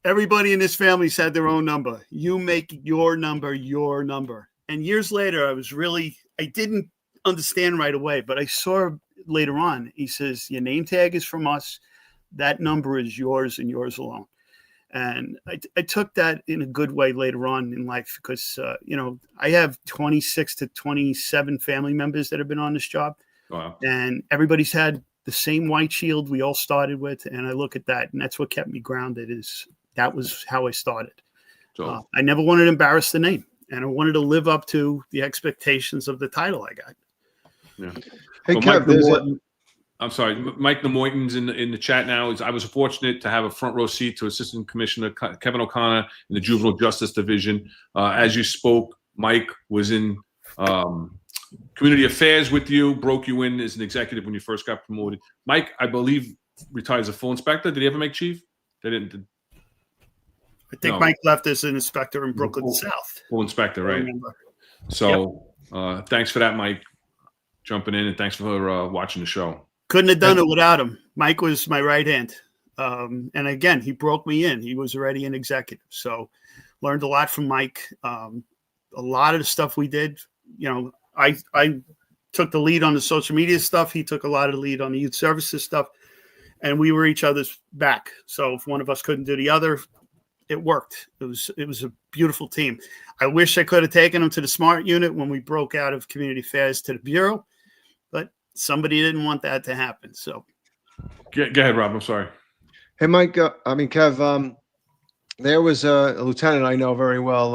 Everybody in this family's had their own number. You make your number your number." And years later, I didn't understand right away, but I saw later on, he says, "Your name tag is from us. That number is yours and yours alone." And I took that in a good way later on in life because, I have 26 to 27 family members that have been on this job. Wow. And everybody's had the same white shield we all started with. And I look at that, and that's what kept me grounded that was how I started. So I never wanted to embarrass the name, and I wanted to live up to the expectations of the title I got. Yeah. Hey, Well, Kev, I'm sorry, Mike Nemoyton's in the chat now. I was fortunate to have a front row seat to Assistant Commissioner Kevin O'Connor in the Juvenile Justice Division. As you spoke, Mike was in Community Affairs with you, broke you in as an executive when you first got promoted. Mike, I believe, retired as a full inspector. Did he ever make chief? They didn't. I think No. Mike left as an inspector in Brooklyn South. Full inspector, I right? remember. So thanks for that, Mike, jumping in, and thanks for watching the show. Couldn't have done it without him. Mike was my right hand. And again, he broke me in. He was already an executive. So learned a lot from Mike. A lot of the stuff we did, I took the lead on the social media stuff. He took a lot of the lead on the youth services stuff. And we were each other's back. So if one of us couldn't do the other, it worked. It was a beautiful team. I wish I could have taken him to the SMART unit when we broke out of community affairs to the Bureau, but somebody didn't want that to happen. So Go ahead, Rob. I'm sorry. Hey, Mike, Kev, there was a lieutenant I know very well,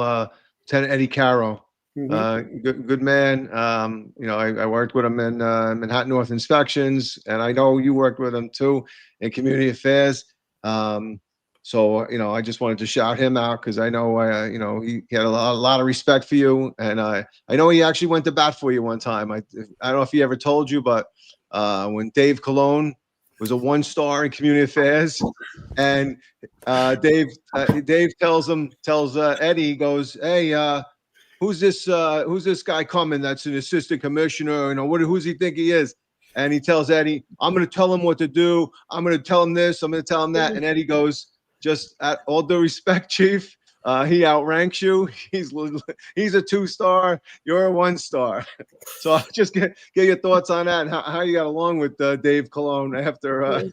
Lieutenant Eddie Caro. Good man. I worked with him in Manhattan North Inspections, and I know you worked with him too in community affairs. So, I just wanted to shout him out because I know, he had a lot of respect for you. And I know he actually went to bat for you one time. I don't know if he ever told you, but when Dave Colon was a 1-star in community affairs, and Dave tells Eddie, he goes, "Hey, who's this guy coming that's an assistant commissioner? Who's he think he is?" And he tells Eddie, "I'm going to tell him what to do. I'm going to tell him this. I'm going to tell him that." And Eddie goes, "Just at all due respect, Chief, he outranks you. He's a 2-star. You're a 1-star." So I'll just get your thoughts on that and how you got along with Dave Colon after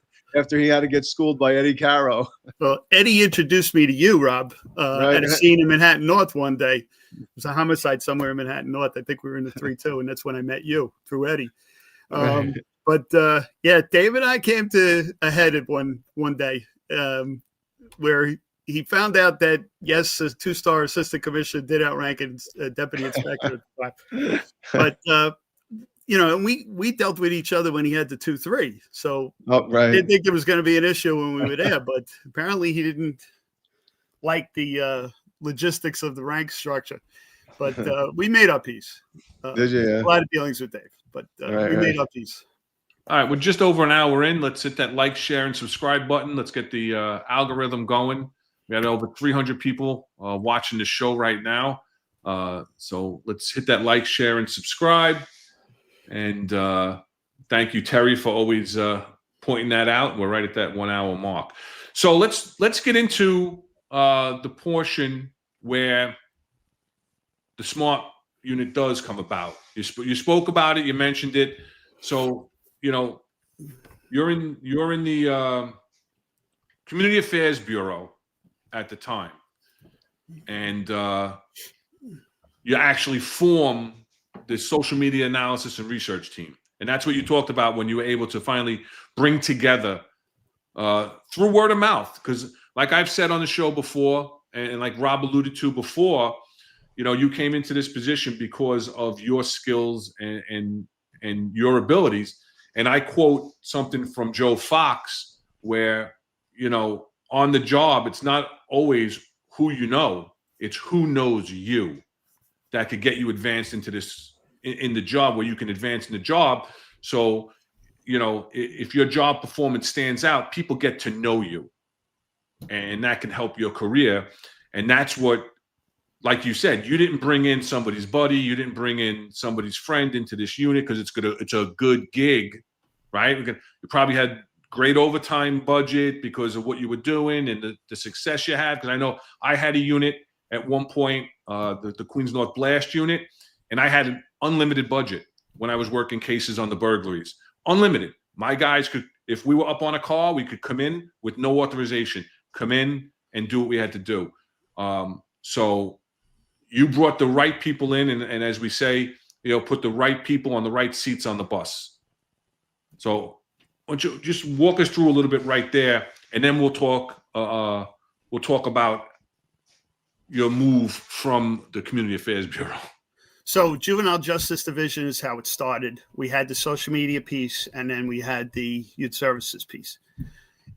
he had to get schooled by Eddie Caro. Well, Eddie introduced me to you, Rob, at a scene in Manhattan North one day. It was a homicide somewhere in Manhattan North. I think we were in the 3-2, and that's when I met you through Eddie. But Dave and I came to a head at one day where he found out that, yes, a 2-star assistant commissioner did outrank a deputy inspector. But, and we dealt with each other when he had the 2-3. So I didn't think there was going to be an issue when we were there, but apparently he didn't like the logistics of the rank structure. But we made up peace. Did you? Yeah. A lot of dealings with Dave, but we made up peace. All right, we're just over an hour in. Let's hit that like, share, and subscribe button. Let's get the algorithm going. We got over 300 people watching the show right now. So let's hit that like, share, and subscribe. And thank you, Terry, for always pointing that out. We're right at that 1 hour mark. So let's get into the portion where the SMART unit does come about. You spoke about it. You mentioned it. So you're in the Community Affairs Bureau at the time, and you actually form the social media analysis and research team, and that's what you talked about when you were able to finally bring together through word of mouth. Because, like I've said on the show before, and like Rob alluded to before, you came into this position because of your skills and your abilities. And I quote something from Joe Fox where, on the job, it's not always who you know, it's who knows you that could get you advanced into this in the job, where you can advance in the job. So, if your job performance stands out, people get to know you, and that can help your career. And that's what, like you said, you didn't bring in somebody's buddy, you didn't bring in somebody's friend into this unit because it's a good gig, right? You probably had great overtime budget because of what you were doing and the success you had. Because I know I had a unit at one point, the Queens North Blast unit, and I had an unlimited budget when I was working cases on the burglaries. Unlimited. My guys could, if we were up on a call, we could come in with no authorization, come in and do what we had to do. So you brought the right people in, and as we say, put the right people on the right seats on the bus. So why don't you just walk us through a little bit right there, and then we'll talk about your move from the Community Affairs Bureau. So Juvenile Justice Division is how it started. We had the social media piece, and then we had the youth services piece.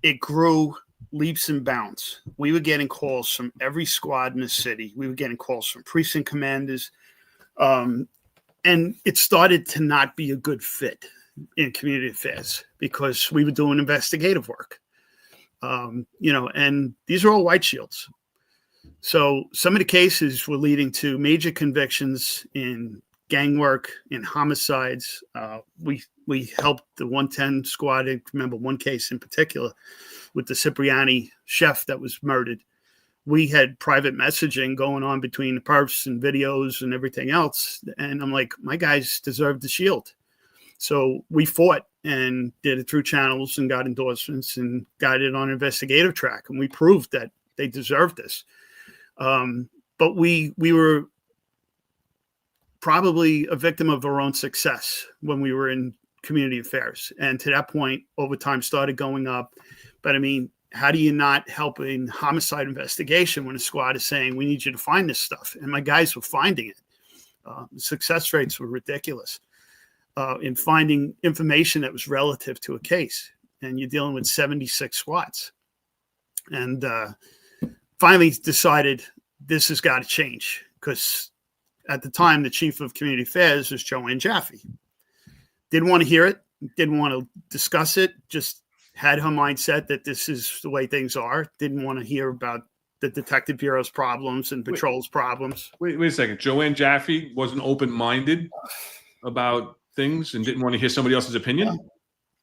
It grew leaps and bounds. We were getting calls from every squad in the city. We were getting calls from precinct commanders. And it started to not be a good fit in community affairs because we were doing investigative work. And these are all white shields. So some of the cases were leading to major convictions in gang work, in homicides. We helped the 110 squad. I remember one case in particular with the Cipriani chef that was murdered. We had private messaging going on between the perps and videos and everything else. And I'm like, my guys deserve the shield. So we fought and did it through channels and got endorsements and got it on investigative track. And we proved that they deserved this. But we were probably a victim of our own success when we were in community affairs. And to that point, overtime started going up. But I mean, how do you not help in homicide investigation when a squad is saying, we need you to find this stuff? And my guys were finding it. The success rates were ridiculous in finding information that was relative to a case. And you're dealing with 76 squads. And finally decided this has got to change, because at the time, the chief of community affairs was Joanne Jaffe. Didn't want to hear it, didn't want to discuss it, just had her mindset that this is the way things are. Didn't want to hear about the detective bureau's problems and patrol's problems. Wait a second. Joanne Jaffe wasn't open-minded about things and didn't want to hear somebody else's opinion? Yeah.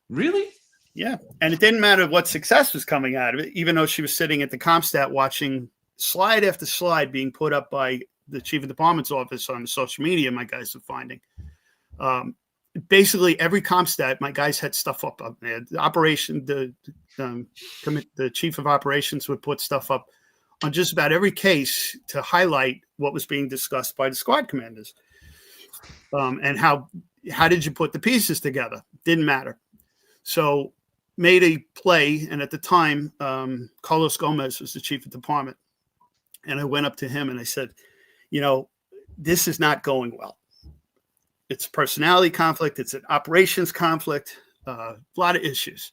Really? Yeah. And it didn't matter what success was coming out of it, even though she was sitting at the ComStat watching slide after slide being put up by the chief of department's office on social media. My guys were finding basically every ComStat, my guys had stuff up there. The operation, the chief of operations would put stuff up on just about every case to highlight what was being discussed by the squad commanders. And how did you put the pieces together? Didn't matter. So made a play. And at the time, Carlos Gomez was the chief of department. And I went up to him and I said, this is not going well. It's personality conflict. It's an operations conflict, a lot of issues.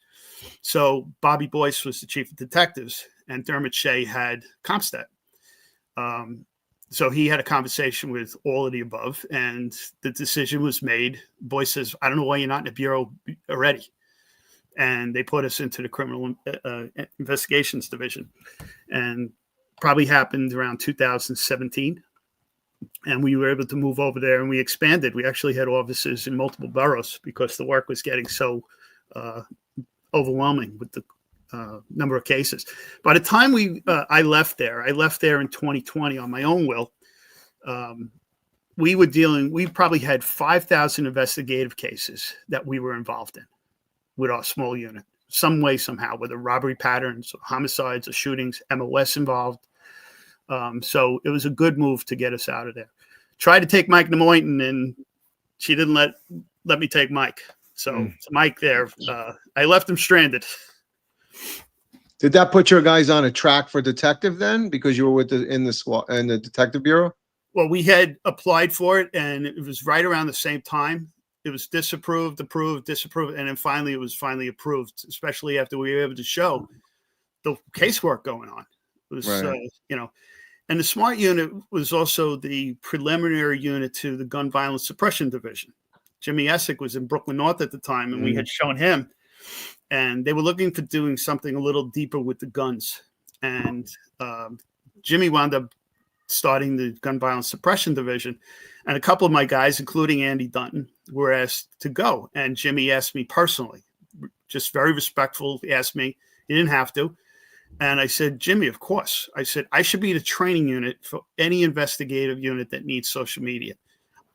So Bobby Boyce was the chief of detectives and Dermot Shea had ComStat. So he had a conversation with all of the above and the decision was made. Boyce says, I don't know why you're not in the bureau already. And they put us into the criminal investigations division, and probably happened around 2017. And we were able to move over there and we expanded. We actually had offices in multiple boroughs because the work was getting so overwhelming with the number of cases. By the time I left there in 2020 on my own will. We probably had 5,000 investigative cases that we were involved in with our small unit, some way, somehow, whether robbery patterns, or homicides, or shootings, MOS involved. So it was a good move to get us out of there. Tried to take Mike Nemoyton, and she didn't let me take Mike. So Mike there, I left him stranded. Did that put your guys on a track for detective then? Because you were in the detective bureau? Well, we had applied for it, and it was right around the same time. It was disapproved, approved, disapproved, and then finally it was finally approved, especially after we were able to show the casework going on. It was, right. And the SMART unit was also the preliminary unit to the gun violence suppression division. Jimmy Essick was in Brooklyn North at the time, and we had shown him, and they were looking for doing something a little deeper with the guns. And Jimmy wound up starting the gun violence suppression division. And a couple of my guys, including Andy Dunton, were asked to go. And Jimmy asked me personally, just very respectful, he asked me, he didn't have to. And I said, Jimmy, of course. I said, I should be the training unit for any investigative unit that needs social media.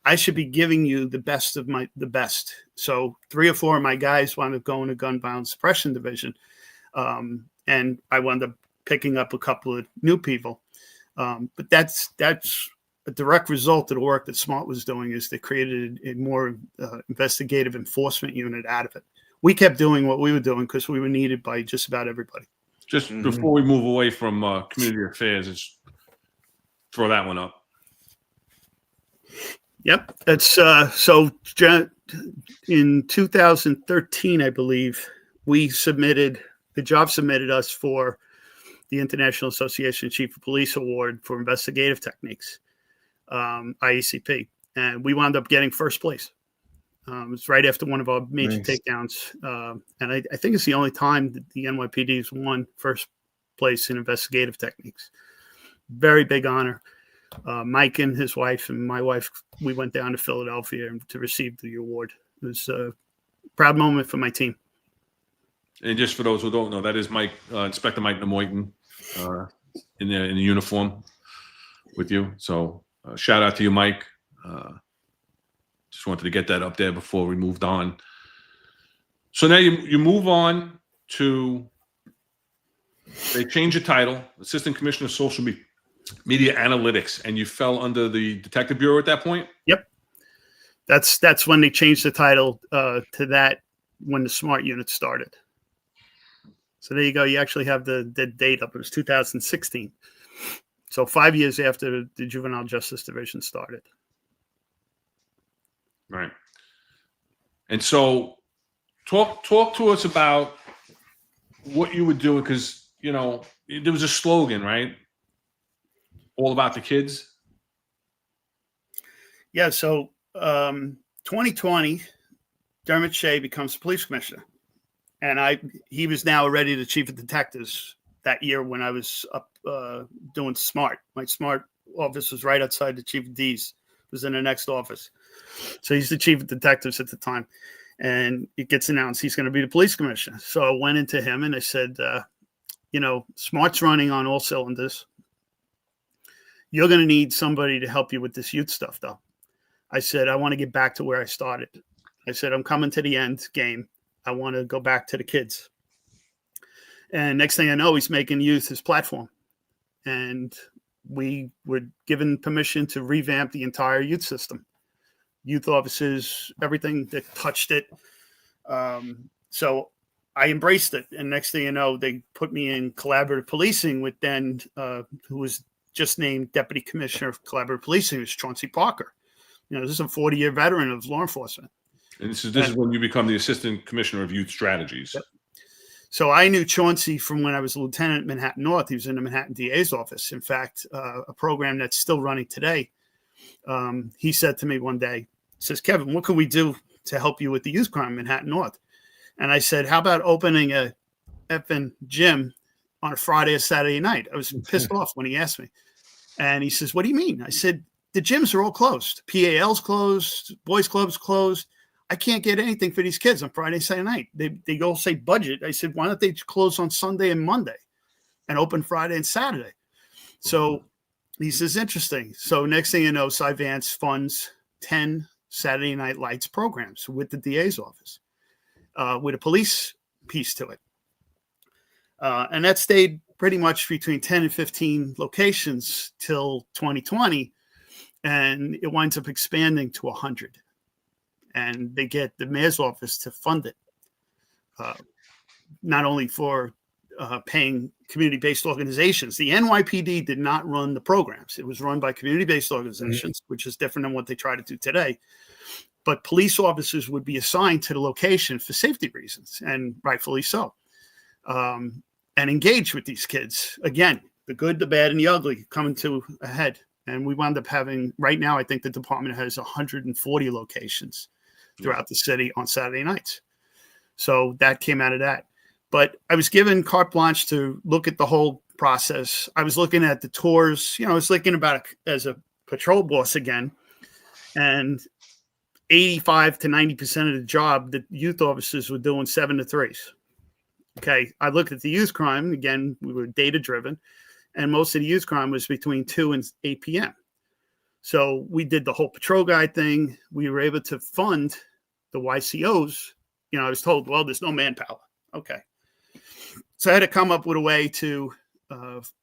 I should be giving you the best of the best. So 3 or 4 of my guys wound up going to gun violence suppression division. And I wound up picking up a couple of new people. But that's a direct result of the work that SMART was doing, is they created a more investigative enforcement unit out of it. We kept doing what we were doing because we were needed by just about everybody. Just before we move away from community affairs, let's throw that one up. Yep. That's so in 2013, I believe, the job submitted us for the International Association of Chief of Police Award for Investigative Techniques, IACP. And we wound up getting first place. It was right after one of our major takedowns. And I think it's the only time that the NYPD has won first place in investigative techniques. very big honor. Mike and his wife and my wife, we went down to Philadelphia to receive the award. It was a proud moment for my team. And just for those who don't know, that is Mike, Inspector Mike Nemoitin, in the uniform with you. So shout out to you, Mike. Just wanted to get that up there before we moved on. So now you move on to, they change your title, Assistant Commissioner of Social Media Analytics, and you fell under the Detective Bureau at that point? Yep. That's when they changed the title to that, when the SMART unit started. So there you go. You actually have the date up. It was 2016. So 5 years after the Juvenile Justice Division started. Right. And so talk to us about what you were doing, because, you know, there was a slogan, right? All about the kids. Yeah. So 2020, Dermot Shea becomes police commissioner. And he was now already the chief of detectives that year when I was up doing SMART. My SMART office was right outside the chief of D's. It was in the next office. So he's the chief of detectives at the time. And it gets announced he's going to be the police commissioner. So I went into him and I said, you know, SMART's running on all cylinders. You're going to need somebody to help you with this youth stuff, though. I said, I want to get back to where I started. I said, I'm coming to the end game. I want to go back to the kids. And next thing I know, he's making youth his platform. And we were given permission to revamp the entire youth system. Youth officers, everything that touched it. So I embraced it. And next thing you know, they put me in collaborative policing with then, who was just named Deputy Commissioner of Collaborative Policing, was Chauncey Parker. You know, this is a 40-year veteran of law enforcement. And this is when you become the Assistant Commissioner of Youth Strategies. Yep. So I knew Chauncey from when I was a lieutenant at Manhattan North. He was in the Manhattan DA's office. In fact, a program that's still running today. He said to me one day, says, Kevin, what can we do to help you with the youth crime in Manhattan North? And I said, how about opening a effing gym on a Friday or Saturday night? I was pissed off when he asked me. And he says, what do you mean? I said, the gyms are all closed. PAL's closed. Boys Club's closed. I can't get anything for these kids on Friday, Saturday night. They go say budget. I said, why don't they close on Sunday and Monday and open Friday and Saturday? So he says, interesting. So next thing you know, Cyvance funds 10 Saturday Night Lights programs with the DA's office, with a police piece to it. And that stayed pretty much between 10 and 15 locations till 2020. And it winds up expanding to 100. And they get the mayor's office to fund it, not only for paying community-based organizations. The NYPD did not run the programs. It was run by community-based organizations, which is different than what they try to do today. But police officers would be assigned to the location for safety reasons, and rightfully so, and engage with these kids. Again, the good, the bad, and the ugly coming to a head. And we wound up having, right now, I think the department has 140 locations throughout the city on Saturday nights. So that came out of that. But I was given carte blanche to look at the whole process. I was looking at the tours. You know, I was thinking about it as a patrol boss again. And 85 to 90% of the job, the youth officers were doing 7 to 3s. Okay. I looked at the youth crime. Again, we were data driven. And most of the youth crime was between 2 and 8 p.m. So we did the whole patrol guide thing. We were able to fund the YCOs. You know, I was told, well, there's no manpower. Okay. So I had to come up with a way to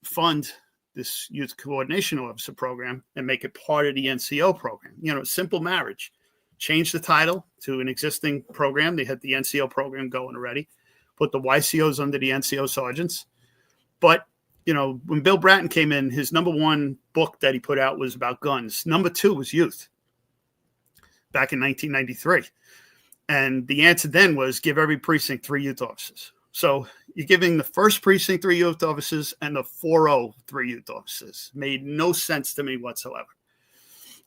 fund this youth coordination officer program and make it part of the NCO program. You know, simple marriage. Change the title to an existing program. They had the NCO program going already. Put the YCOs under the NCO sergeants. But you know, when Bill Bratton came in, his number one book that he put out was about guns. Number 2 was youth back in 1993. And the answer then was give every precinct 3 youth officers. So you're giving the first precinct 3 youth officers and the 4-0 3 youth officers. Made no sense to me whatsoever.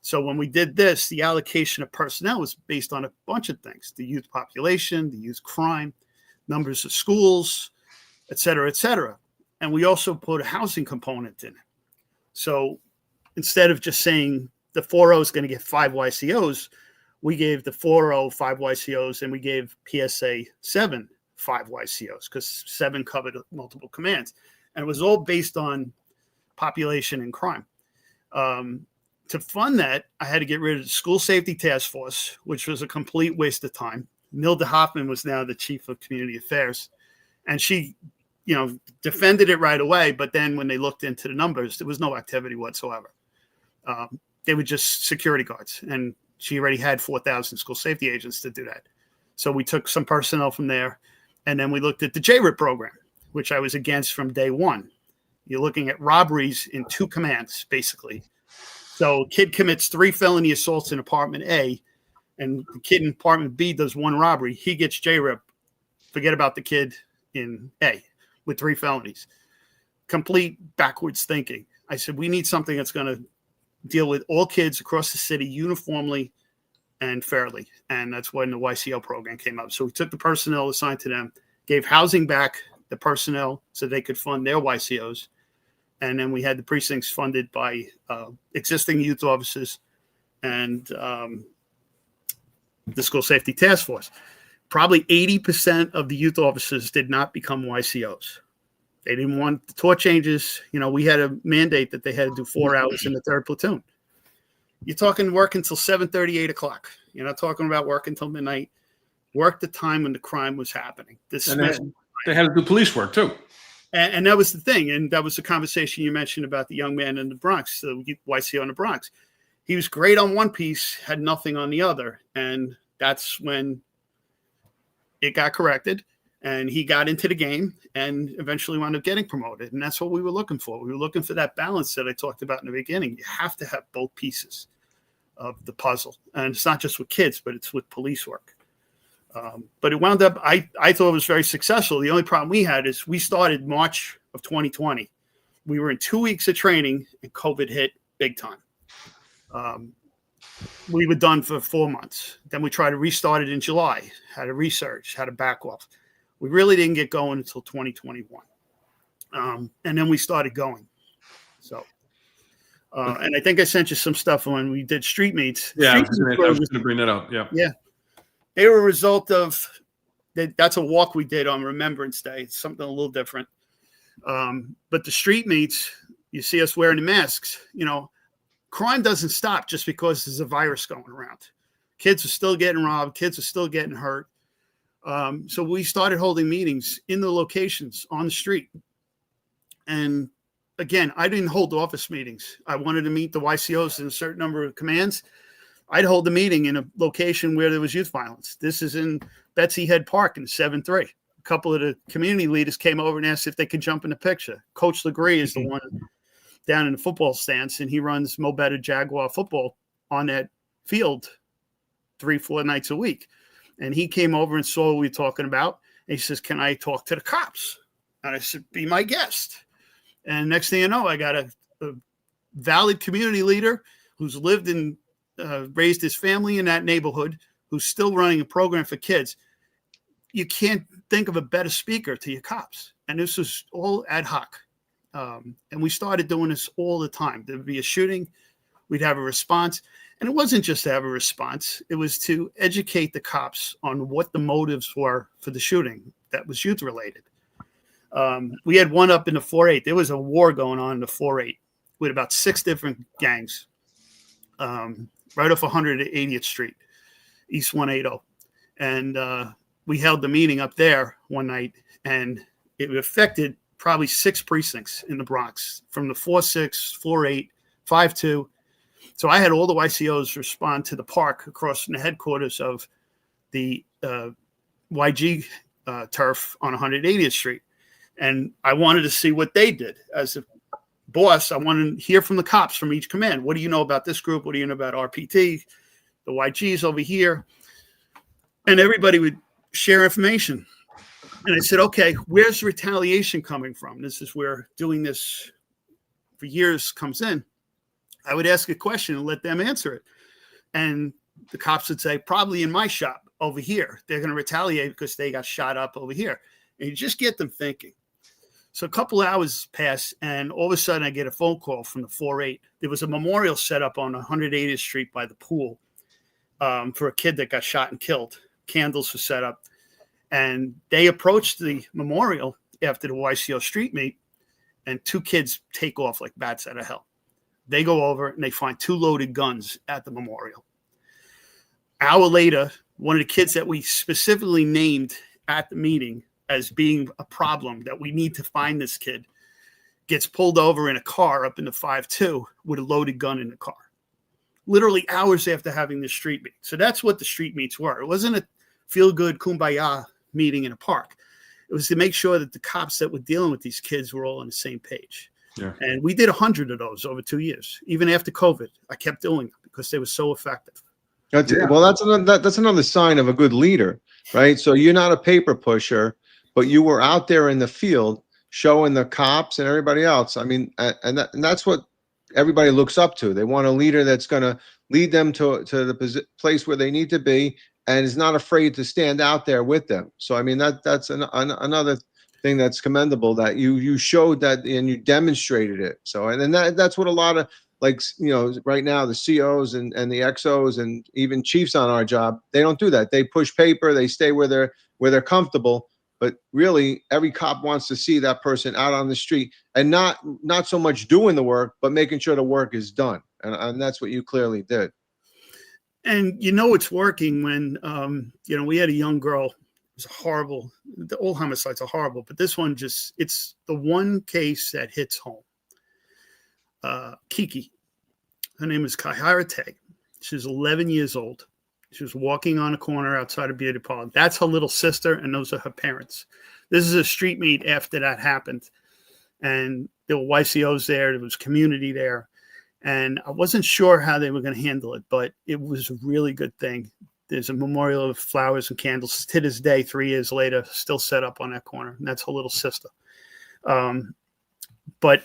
So when we did this, the allocation of personnel was based on a bunch of things: the youth population, the youth crime, numbers of schools, et cetera, et cetera. And we also put a housing component in it. So instead of just saying the 4.0 is going to get 5 YCOs, we gave the 4.0 5 YCOs, and we gave PSA 7 5 YCOs, because 7 covered multiple commands. And it was all based on population and crime. To fund that, I had to get rid of the School Safety Task Force, which was a complete waste of time. Nilda Hoffman was now the chief of community affairs, and she, defended it right away. But then when they looked into the numbers, there was no activity whatsoever. They were just security guards, and she already had 4,000 school safety agents to do that. So we took some personnel from there, and then we looked at the JRIP program, which I was against from day one. You're looking at robberies in 2 commands, basically. So a kid commits 3 felony assaults in apartment A, and the kid in apartment B does 1 robbery. He gets JRIP. Forget about the kid in A with 3 felonies. Complete backwards thinking. I said, we need something that's going to deal with all kids across the city uniformly and fairly. And that's when the YCO program came up. So we took the personnel assigned to them, gave housing back the personnel so they could fund their YCOs. And then we had the precincts funded by existing youth officers and the School Safety Task Force. Probably 80% of the youth officers did not become YCOs. They didn't want the tour changes. We had a mandate that they had to do 4 hours in the 3rd platoon. You're talking work until 7:30, 8 o'clock. You're not talking about work until midnight. Work the time when the crime was happening. And they had to do police work too. And that was the thing. And that was the conversation you mentioned about the young man in the Bronx, the YCO in the Bronx. He was great on one piece, had nothing on the other. And that's when it got corrected. And he got into the game and eventually wound up getting promoted. And that's what we were looking for. We were looking for that balance that I talked about in the beginning. You have to have both pieces of the puzzle. And it's not just with kids, but it's with police work. But it wound up, I thought it was very successful. The only problem we had is we started March of 2020. We were in 2 weeks of training and COVID hit big time. We were done for 4 months. Then we tried to restart it in July, had to research, had to back off. We really didn't get going until 2021. And then we started going. So, and I think I sent you some stuff when we did street meets. Yeah, I was going to bring that up. Yeah. Yeah. They were a result of that's a walk we did on Remembrance Day. It's something a little different. But the street meets, you see us wearing the masks. Crime doesn't stop just because there's a virus going around. Kids are still getting robbed. Kids are still getting hurt. So we started holding meetings in the locations on the street. And again, I didn't hold office meetings. I wanted to meet the YCOs in a certain number of commands. I'd hold a meeting in a location where there was youth violence. This is in Betsy Head Park in 7-3. A couple of the community leaders came over and asked if they could jump in the picture. Coach Legree is the one down in the football stance, and he runs Mo Better Jaguar football on that field 3-4 nights a week. And he came over and saw what we were talking about. And he says, can I talk to the cops? And I said, be my guest. And next thing you know, I got a valid community leader who's lived in raised his family in that neighborhood, who's still running a program for kids. You can't think of a better speaker to your cops. And this was all ad hoc. And we started doing this all the time. There'd be a shooting. We'd have a response. And it wasn't just to have a response. It was to educate the cops on what the motives were for the shooting that was youth related. We had one up in the 4-8. There was a war going on in the 4-8 with about 6 different gangs. Right off 180th Street, East 180. And we held the meeting up there one night, and it affected probably 6 precincts in the Bronx, from the 4-6, 4-8, 5-2. So I had all the YCOs respond to the park across from the headquarters of the YG turf on 180th Street. And I wanted to see what they did. As a boss, I wanted to hear from the cops from each command. What do you know about this group? What do you know about RPT? The YGs over here. And everybody would share information. And I said, okay, where's retaliation coming from? This is where doing this for years comes in. I would ask a question and let them answer it. And the cops would say, probably in my shop over here. They're going to retaliate because they got shot up over here. And you just get them thinking. So a couple hours pass, and all of a sudden I get a phone call from the 4-8. There was a memorial set up on 180th Street by the pool for a kid that got shot and killed. Candles were set up. And they approached the memorial after the YCO street meet, and 2 kids take off like bats out of hell. They go over and they find 2 loaded guns at the memorial. Hour later, one of the kids that we specifically named at the meeting as being a problem that we need to find this kid gets pulled over in a car up in the 5-2 with a loaded gun in the car. Literally hours after having the street meet. So that's what the street meets were. It wasn't a feel-good kumbaya meeting in a park. It was to make sure that the cops that were dealing with these kids were all on the same page. Yeah. And we did 100 of those over 2 years. Even after COVID, I kept doing them because they were so effective. Well, that's another sign of a good leader, right? So you're not a paper pusher, but you were out there in the field showing the cops and everybody else. I mean, and that's what everybody looks up to. They want a leader that's going to lead them to the place where they need to be, and is not afraid to stand out there with them. So, I mean, that's another thing that's commendable, that you showed that and you demonstrated it. So, and then that's what a lot of, like, you know, right now the COs and the XOs and even chiefs on our job, they don't do that. They push paper, they stay where they're comfortable. But really, every cop wants to see that person out on the street, and not so much doing the work, but making sure the work is done. And that's what you clearly did. And you know it's working when, you know, we had a young girl. It was horrible. All homicides are horrible, but this one it's the one case that hits home. Kiki, her name is Kaihara Teg. She's 11 years old. She was walking on a corner outside of Beauty Park. That's her little sister, and those are her parents. This is a street meet after that happened. And there were YCOs there. There was community there. And I wasn't sure how they were going to handle it, but it was a really good thing. There's a memorial of flowers and candles to this day, 3 years later, still set up on that corner. And that's her little sister. But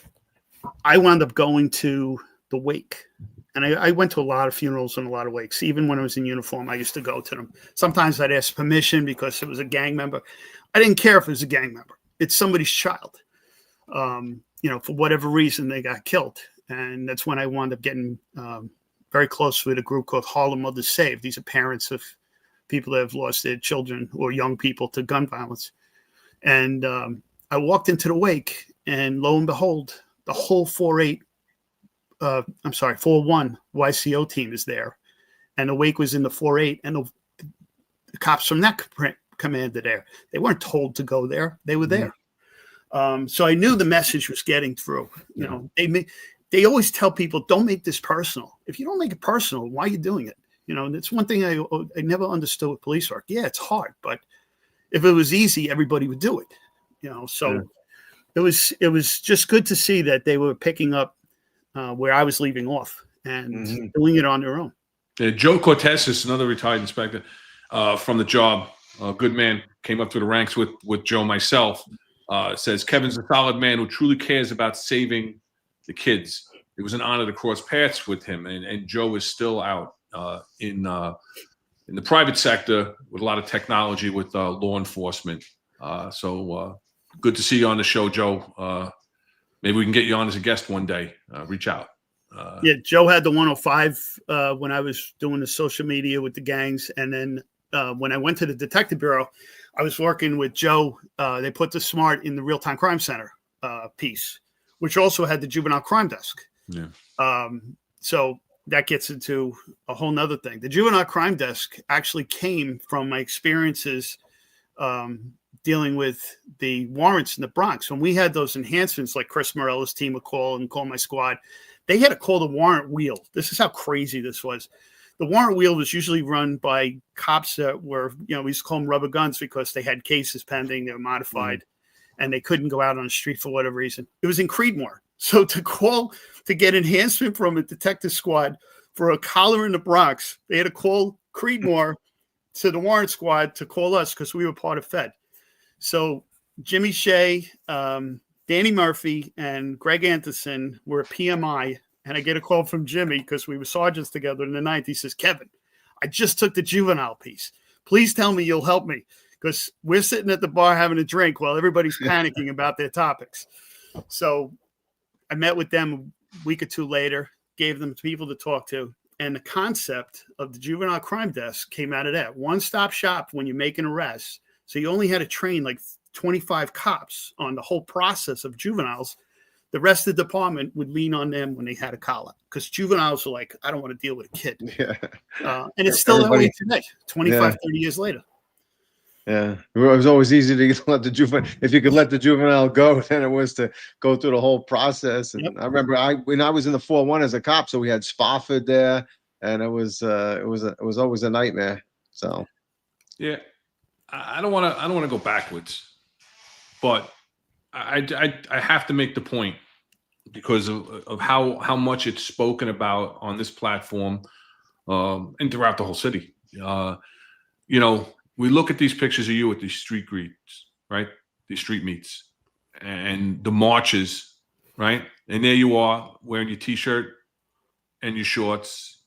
I wound up going to the wake. And I went to a lot of funerals and a lot of wakes. Even when I was in uniform, I used to go to them. Sometimes I'd ask permission because it was a gang member. I didn't care if it was a gang member. It's somebody's child. You know, for whatever reason, they got killed. And that's when I wound up getting very close with a group called Harlem Mothers Saved. These are parents of people that have lost their children or young people to gun violence. And I walked into the wake, and lo and behold, the whole 4-1 YCO team is there. And the wake was in the 4-8, and the cops from that command are there. They weren't told to go there. They were there. So I knew the message was getting through. You know, they always tell people, don't make this personal. If you don't make it personal, why are you doing it? You know, that's one thing I never understood with police work. Yeah, it's hard, but if it was easy, everybody would do it. You know, so it was just good to see that they were picking up where I was leaving off and doing it on their own. Yeah, Joe Cortez is another retired inspector from the job. A good man, came up through the ranks with Joe, myself. Says Kevin's a solid man who truly cares about saving the kids. It was an honor to cross paths with him, and Joe is still out in the private sector with a lot of technology with law enforcement. So good to see you on the show, Joe. Maybe we can get you on as a guest one day. Reach out. Yeah, Joe had the 105 when I was doing the social media with the gangs. And then when I went to the Detective Bureau, I was working with Joe. They put the SMART in the Real-Time Crime Center piece, which also had the Juvenile Crime Desk. Yeah. So that gets into a whole nother thing. The Juvenile Crime Desk actually came from my experiences dealing with the warrants in the Bronx. When we had those enhancements, like Chris Morella's team would call my squad, they had to call the warrant wheel. This is how crazy this was. The warrant wheel was usually run by cops that were, you know, we used to call them rubber guns because they had cases pending, they were modified, and they couldn't go out on the street for whatever reason. It was in Creedmoor. So to get enhancement from a detective squad for a collar in the Bronx, they had to call Creedmoor to the warrant squad to call us because we were part of Fed. So Jimmy Shea, Danny Murphy, and Greg Anderson were a PMI, and I get a call from Jimmy because we were sergeants together in the 9th. He says, Kevin, I just took the juvenile piece. Please tell me you'll help me. because we're sitting at the bar having a drink while everybody's panicking about their topics. So I met with them a week or two later, gave them people to talk to. And the concept of the juvenile crime desk came out of that. One-stop shop when you make an arrest. So you only had to train like 25 cops on the whole process of juveniles. The rest of the department would lean on them when they had a call-up, because juveniles are like, I don't want to deal with a kid. Yeah. And it's still that way today, 25, 30 years later. Yeah. It was always easy to let the juvenile, if you could let the juvenile go, then it was to go through the whole process. And Yep. I remember when I was in the 4-1 as a cop, so we had Spofford there, and it was always a nightmare. So Yeah, I don't want to go backwards, but I have to make the point because of how much it's spoken about on this platform and throughout the whole city. We look at these pictures of you at these street greets, right? These street meets and the marches, right? And there you are wearing your T-shirt and your shorts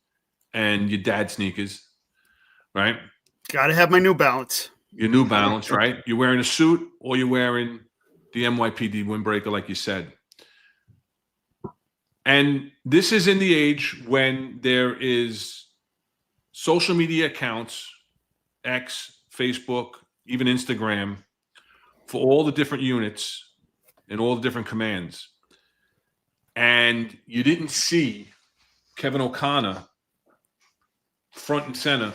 and your dad sneakers, right? Got to have my New Balance. Your New Balance, right? You're wearing a suit or you're wearing the NYPD windbreaker, like you said. And this is in the age when there is social media accounts, X, Facebook, even Instagram, for all the different units and all the different commands. And you didn't see Kevin O'Connor front and center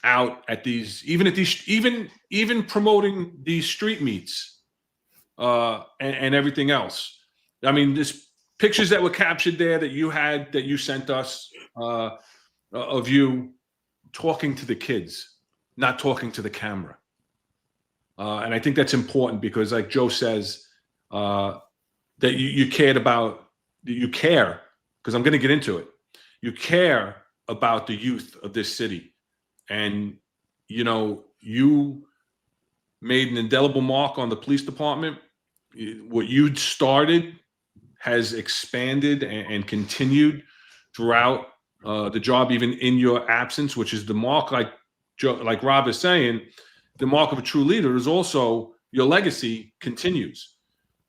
out at these, even promoting these street meets and everything else. I mean, this pictures that were captured there that you sent us of you talking to the kids, not talking to the camera. And I think that's important because, like Joe says, that you cared about, you care, because I'm going to get into it. You care about the youth of this city. And, you made an indelible mark on the police department. What you'd started has expanded and continued throughout the job, even in your absence, which is the mark, like Rob is saying, the mark of a true leader is also your legacy continues,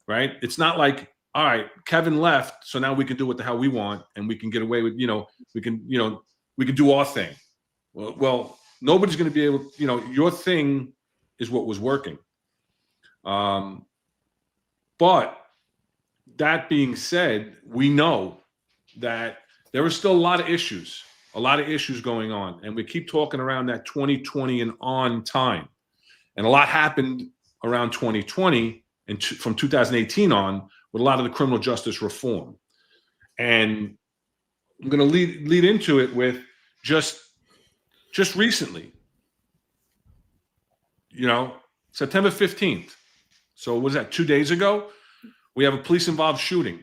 right? It's not like, all right, Kevin left, so now we can do what the hell we want and we can get away with, we can do our thing. Well, nobody's going to be able, your thing is what was working. But that being said, we know that there are still a lot of issues going on. And we keep talking around that 2020 and on time. And a lot happened around 2020 and from 2018 on with a lot of the criminal justice reform. And I'm going to lead into it with just recently, September 15th. So what was that, 2 days ago? We have a police-involved shooting,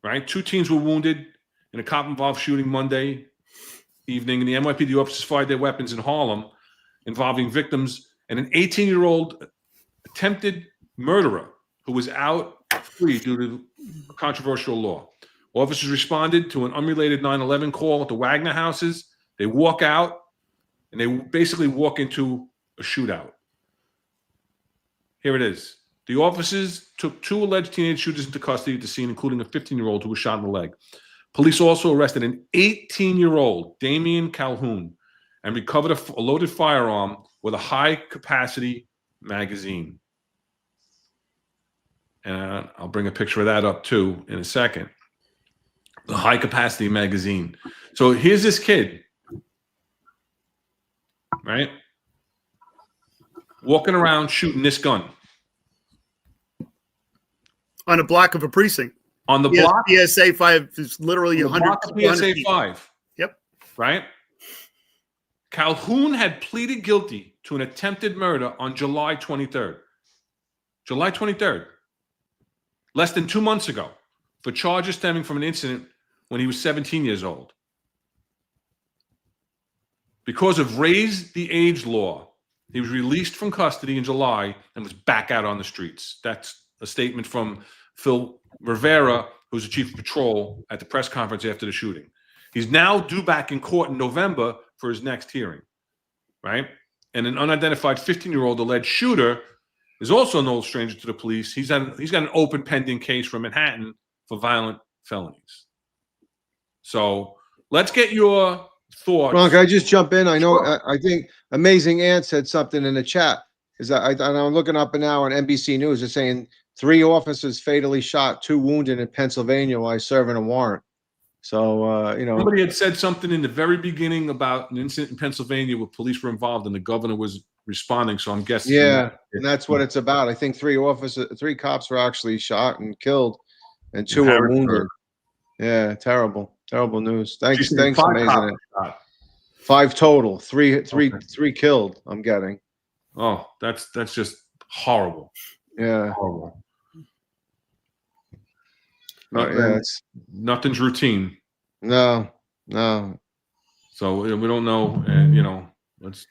right? 2 teens were wounded in a cop-involved shooting Monday evening, and the NYPD officers fired their weapons in Harlem, involving victims and an 18-year-old attempted murderer who was out free due to a controversial law. Officers responded to an unrelated 9/11 call at the Wagner houses. They walk out, and they basically walk into a shootout. Here it is. The officers took 2 alleged teenage shooters into custody at the scene, including a 15-year-old who was shot in the leg. Police also arrested an 18-year-old, Damian Calhoun, and recovered a loaded firearm with a high-capacity magazine. And I'll bring a picture of that up, too, in a second. The high-capacity magazine. So here's this kid, right, walking around shooting this gun. On a block of a precinct. On the block? PSA 5 is literally 100. PSA 5. Yep. Right? Calhoun had pleaded guilty to an attempted murder on July 23rd. July 23rd. Less than 2 months ago, for charges stemming from an incident when he was 17 years old. Because of raise the age law, he was released from custody in July and was back out on the streets. That's a statement from Phil Rivera, who's the chief of patrol, at the press conference after the shooting. He's now due back in court in November for his next hearing, right? and an unidentified 15-year-old alleged shooter is also no stranger to the police. He's got an open pending case from Manhattan for violent felonies. So let's get your thoughts. Ron, can I just jump in? I know, Sure. I think Amazing Ant said something in the chat. And I'm looking up now on NBC News. It's saying 3 officers fatally shot, 2 wounded in Pennsylvania while serving a warrant. So, Somebody had said something in the very beginning about an incident in Pennsylvania where police were involved and the governor was responding. So I'm guessing. yeah, and that's what it's about. I think 3 cops were actually shot and killed, and 2 were wounded. Yeah, terrible news. Thanks, Amazing Ant. 5 total, 3 killed. I'm getting. Oh, that's just horrible. Yeah. Horrible. Nothing's routine. No. So we don't know, and let's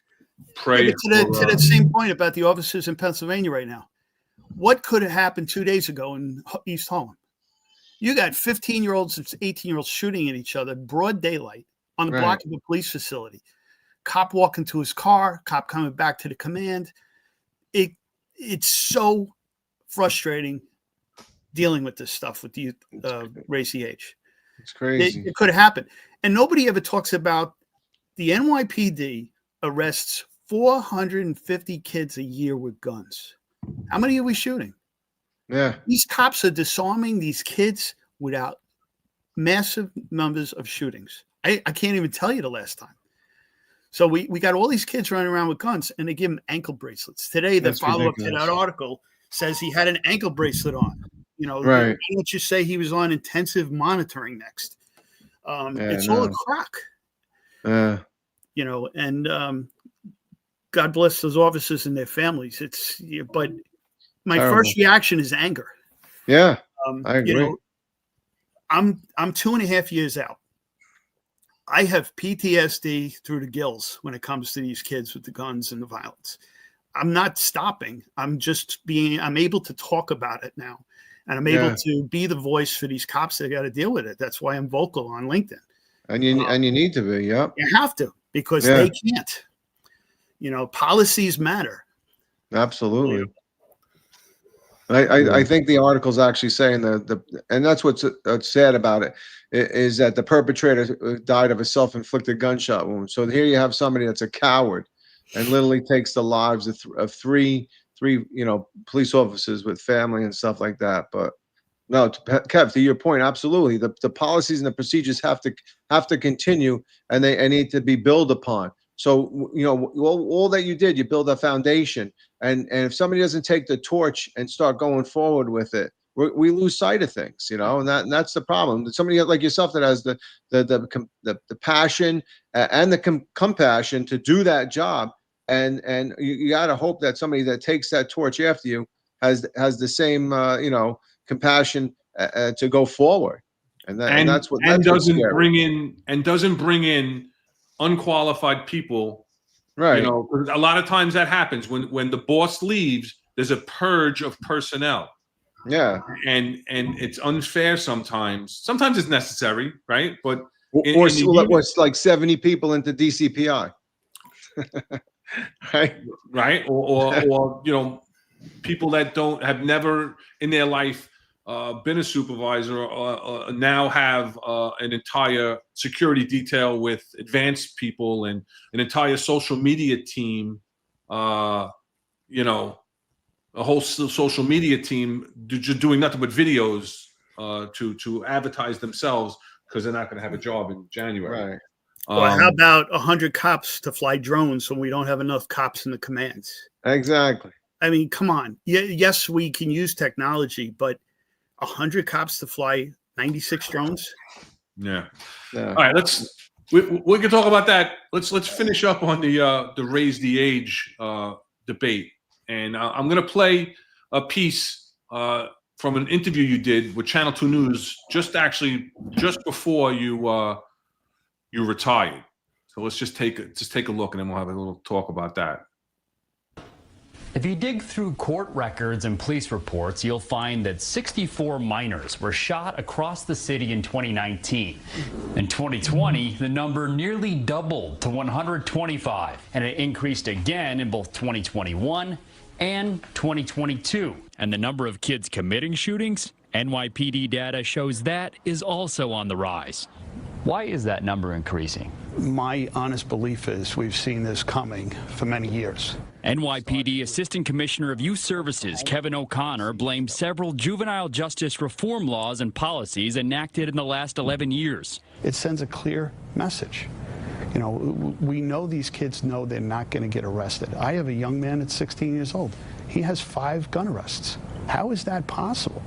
pray. Yeah, to that same point about the officers in Pennsylvania right now, what could have happened 2 days ago in East Harlem? You got 15-year-olds and 18-year-olds shooting at each other, broad daylight, on the block of a police facility. Cop walking to his car, cop coming back to the command. It's so frustrating dealing with this stuff with the race age. It's crazy. It could have happened. And nobody ever talks about the NYPD arrests 450 kids a year with guns. How many are we shooting? Yeah. These cops are disarming these kids without massive numbers of shootings. I can't even tell you the last time. So we got all these kids running around with guns, and they give them ankle bracelets. Today, the follow-up to that article says he had an ankle bracelet on. Why don't you say he was on intensive monitoring next? It's all a crock. And God bless those officers and their families. But my first reaction is anger. Yeah, I agree. I'm 2.5 years out. I have PTSD through the gills when it comes to these kids with the guns and the violence. I'm not stopping. I'm able to talk about it now. And I'm able to be the voice for these cops that got to deal with it. That's why I'm vocal on LinkedIn. And you need to be, yeah. You have to, because they can't. Policies matter. Absolutely. I think the article's actually saying and that's what's sad about it, is that the perpetrator died of a self-inflicted gunshot wound. So here you have somebody that's a coward and literally takes the lives of three police officers with family and stuff like that. But no, Kev, to your point, absolutely, the policies and the procedures have to continue, and they need to be built upon. So all that you did, you build a foundation, and if somebody doesn't take the torch and start going forward with it, we lose sight of things, and that's the problem. Somebody like yourself that has the passion and the compassion to do that job, and you got to hope that somebody that takes that torch after you has the same compassion to go forward, and doesn't bring in unqualified people, right? A lot of times that happens when the boss leaves. There's a purge of personnel. Yeah, and it's unfair sometimes. Sometimes it's necessary, right? But what's like 70 people into DCPI, right? Or people that have never in their life been a supervisor, or now have an entire security detail with advanced people and an entire social media team. A whole social media team just doing nothing but videos to advertise themselves, because they're not going to have a job in January. Right. Well, how about 100 cops to fly drones when we don't have enough cops in the commands? Exactly. I mean, come on. Yes, we can use technology, but 100 cops to fly 96 drones? Yeah. All right, we can talk about that. Let's finish up on the raise the age debate. And I'm going to play a piece from an interview you did with Channel 2 News just before you retired. So let's just take a look, and then we'll have a little talk about that. If you dig through court records and police reports, you'll find that 64 minors were shot across the city in 2019. In 2020, the number nearly doubled to 125, and it increased again in both 2021 and 2022. And the number of kids committing shootings, NYPD data shows that is also on the rise. Why is that number increasing? My honest belief is we've seen this coming for many years. NYPD Assistant Commissioner of Youth Services Kevin O'Connor blamed several juvenile justice reform laws and policies enacted in the last 11 years. It sends a clear message. You know, we know these kids know they're not going to get arrested. I have a young man that's 16 years old. He has 5 gun arrests. How is that possible?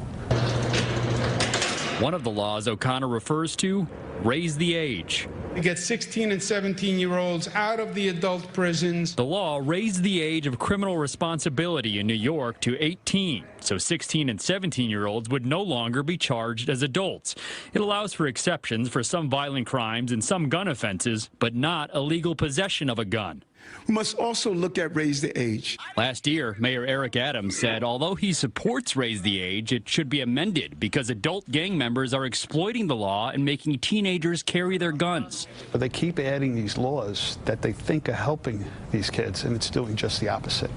One of the laws O'Connor refers to, raise the age. To get 16 and 17-year-olds out of the adult prisons. The law raised the age of criminal responsibility in New York to 18, so 16 and 17-year-olds would no longer be charged as adults. It allows for exceptions for some violent crimes and some gun offenses, but not illegal possession of a gun. We must also look at raise the age. Last year, Mayor Eric Adams said although he supports raise the age, it should be amended because adult gang members are exploiting the law and making teenagers carry their guns. But they keep adding these laws that they think are helping these kids, and it's doing just the opposite.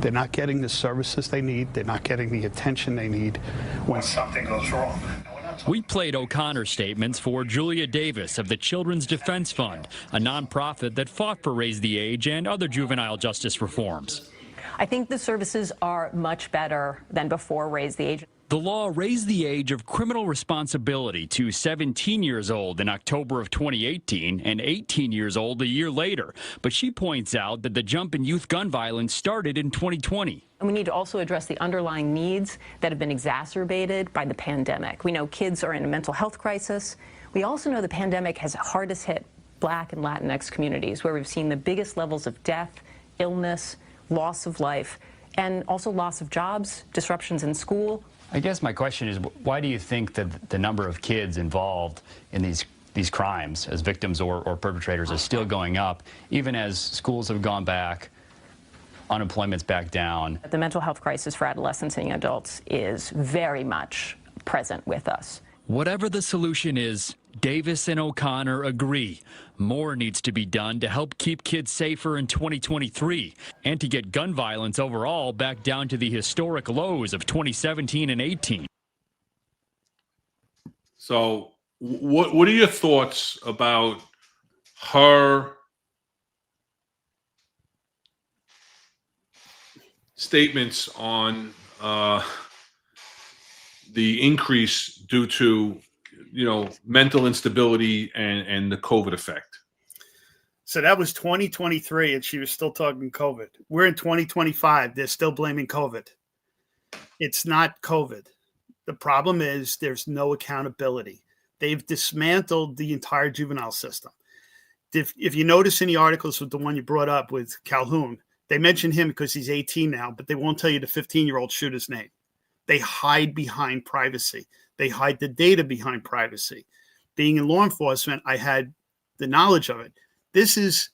They're not getting the services they need. They're not getting the attention they need when something goes wrong. We played O'Connor's statements for Julia Davis of the Children's Defense Fund, a nonprofit that fought for Raise the Age and other juvenile justice reforms. I think the services are much better than before Raise the Age. The law raised the age of criminal responsibility to 17 years old in October of 2018 and 18 years old a year later. But she points out that the jump in youth gun violence started in 2020. And we need to also address the underlying needs that have been exacerbated by the pandemic. We know kids are in a mental health crisis. We also know the pandemic has hardest hit Black and Latinx communities, where we've seen the biggest levels of death, illness, loss of life, and also loss of jobs, disruptions in school. I guess my question is, why do you think that the number of kids involved in these crimes as victims or perpetrators is still going up, even as schools have gone back, unemployment's back down? The mental health crisis for adolescents and young adults is very much present with us. Whatever the solution is, Davis and O'Connor agree. More needs to be done to help keep kids safer in 2023 and to get gun violence overall back down to the historic lows of 2017 and 18. So what are your thoughts about her statements on the increase due to, mental instability and the COVID effect? So that was 2023, and she was still talking COVID. We're in 2025. They're still blaming COVID. It's not COVID. The problem is there's no accountability. They've dismantled the entire juvenile system. If you notice in the articles with the one you brought up with Calhoun, they mention him because he's 18 now, but they won't tell you the 15-year-old shooter's name. They hide behind privacy. They hide the data behind privacy. Being in law enforcement, I had the knowledge of it. This is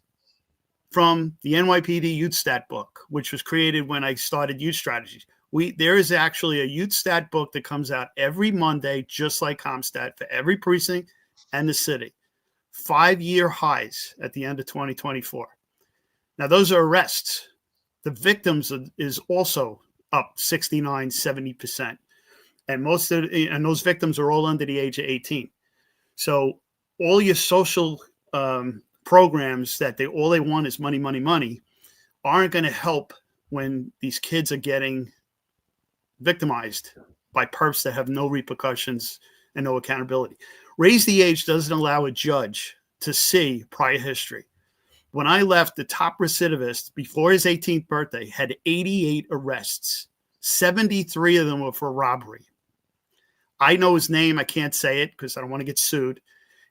from the NYPD Youth Stat book, which was created when I started Youth Strategies. There is actually a Youth Stat book that comes out every Monday, just like ComStat, for every precinct and the city. 5-year highs at the end of 2024. Now, those are arrests. The victims is also up 69, 70%. And those victims are all under the age of 18. So all your social programs that all they want is money, money, money aren't going to help when these kids are getting victimized by perps that have no repercussions and no accountability. Raise the Age doesn't allow a judge to see prior history. When I left, the top recidivist before his 18th birthday had 88 arrests. 73 of them were for robbery. I know his name. I can't say it because I don't want to get sued.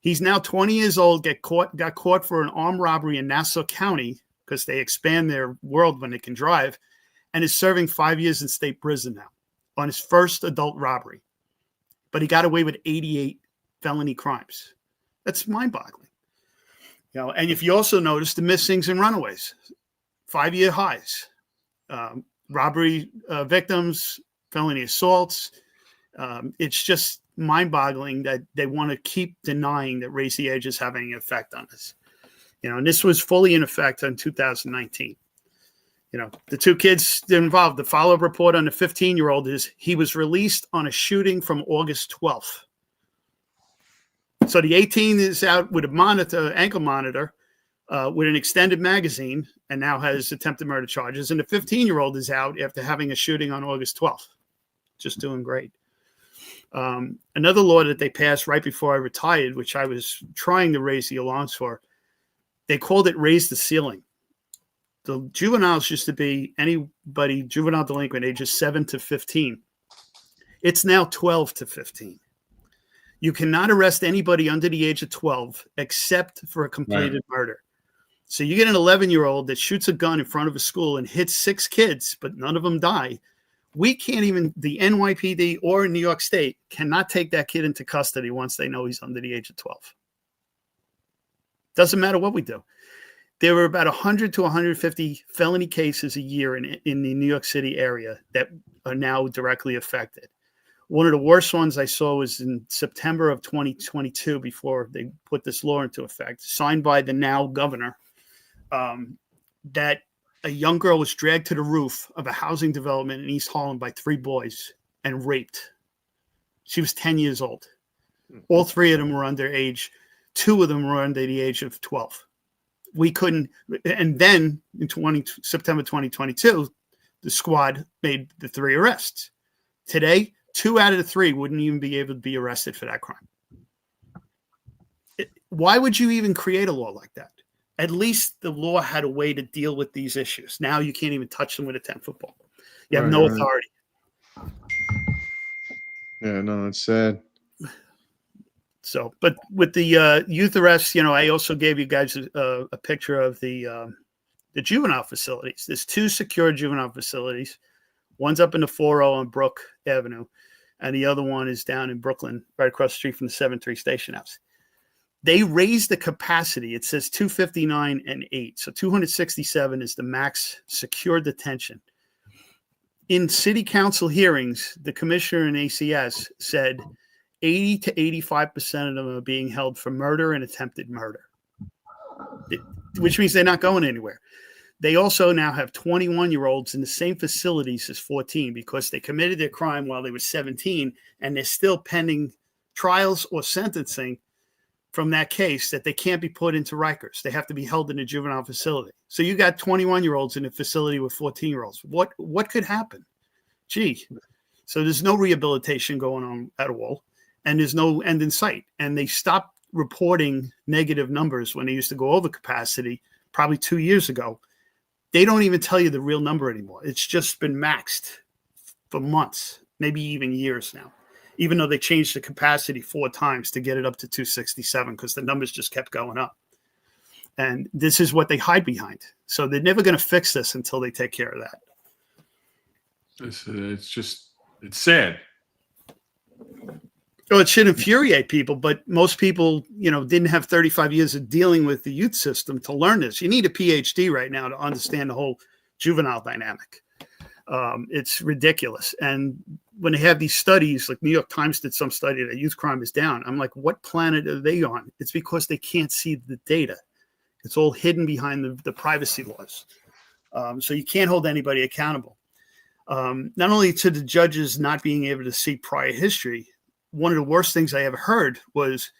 He's now 20 years old, got caught for an armed robbery in Nassau County because they expand their world when they can drive, and is serving 5 years in state prison now on his first adult robbery. But he got away with 88 felony crimes. That's mind-boggling. And if you also notice the missings and runaways, 5-year highs. robbery victims, felony assaults. It's just mind-boggling that they want to keep denying that raise the age is having an effect on us. And this was fully in effect in 2019. The two kids involved, the follow-up report on the 15-year-old is he was released on a shooting from August 12th. So the 18 is out with a ankle monitor, with an extended magazine, and now has attempted murder charges. And the 15-year-old is out after having a shooting on August 12th. Just doing great. Another law that they passed right before I retired, which I was trying to raise the alarms for, they called it raise the ceiling. The juveniles used to be anybody, juvenile delinquent, ages 7 to 15. It's now 12 to 15. You cannot arrest anybody under the age of 12 except for a completed murder. So you get an 11-year-old that shoots a gun in front of a school and hits 6 kids, but none of them die. We can't even, the NYPD or New York State cannot take that kid into custody once they know he's under the age of 12. Doesn't matter what we do. There were about 100 to 150 felony cases a year in the New York City area that are now directly affected. One of the worst ones I saw was in September of 2022, before they put this law into effect, signed by the now governor, that a young girl was dragged to the roof of a housing development in East Harlem by 3 boys and raped. She was 10 years old. All 3 of them were underage. 2 of them were under the age of 12. We couldn't, and then in September 2022, the squad made the 3 arrests. Today, 2 out of the 3 wouldn't even be able to be arrested for that crime. Why would you even create a law like that? At least the law had a way to deal with these issues. Now you can't even touch them with a 10-foot pole. You have no authority. Yeah, no, it's sad. So, but with the youth arrests, I also gave you guys a picture of the juvenile facilities. There's 2 secure juvenile facilities. One's up in the 4-0 on Brook Avenue, and the other one is down in Brooklyn, right across the street from the 7-3 Station House. They raised the capacity. It says 259 and 8. So 267 is the max secure detention. In city council hearings, the commissioner in ACS said 80 to 85% of them are being held for murder and attempted murder, which means they're not going anywhere. They also now have 21-year-olds in the same facilities as 14 because they committed their crime while they were 17, and they're still pending trials or sentencing from that case that they can't be put into Rikers. They have to be held in a juvenile facility. So you got 21-year-olds in a facility with 14-year-olds. What could happen? Gee. So there's no rehabilitation going on at all, and there's no end in sight. And they stopped reporting negative numbers when they used to go over capacity probably 2 years ago. They don't even tell you the real number anymore. It's just been maxed for months, maybe even years now, even though they changed the capacity 4 times to get it up to 267 because the numbers just kept going up. And this is what they hide behind. So they're never going to fix this until they take care of that. It's sad. Well, it should infuriate people, but most people, didn't have 35 years of dealing with the youth system to learn this. You need a PhD right now to understand the whole juvenile dynamic. It's ridiculous. And when they have these studies, like New York Times did some study that youth crime is down, I'm like, what planet are they on? It's because they can't see the data. It's all hidden behind the privacy laws. So you can't hold anybody accountable. Not only to the judges not being able to see prior history, one of the worst things I ever heard was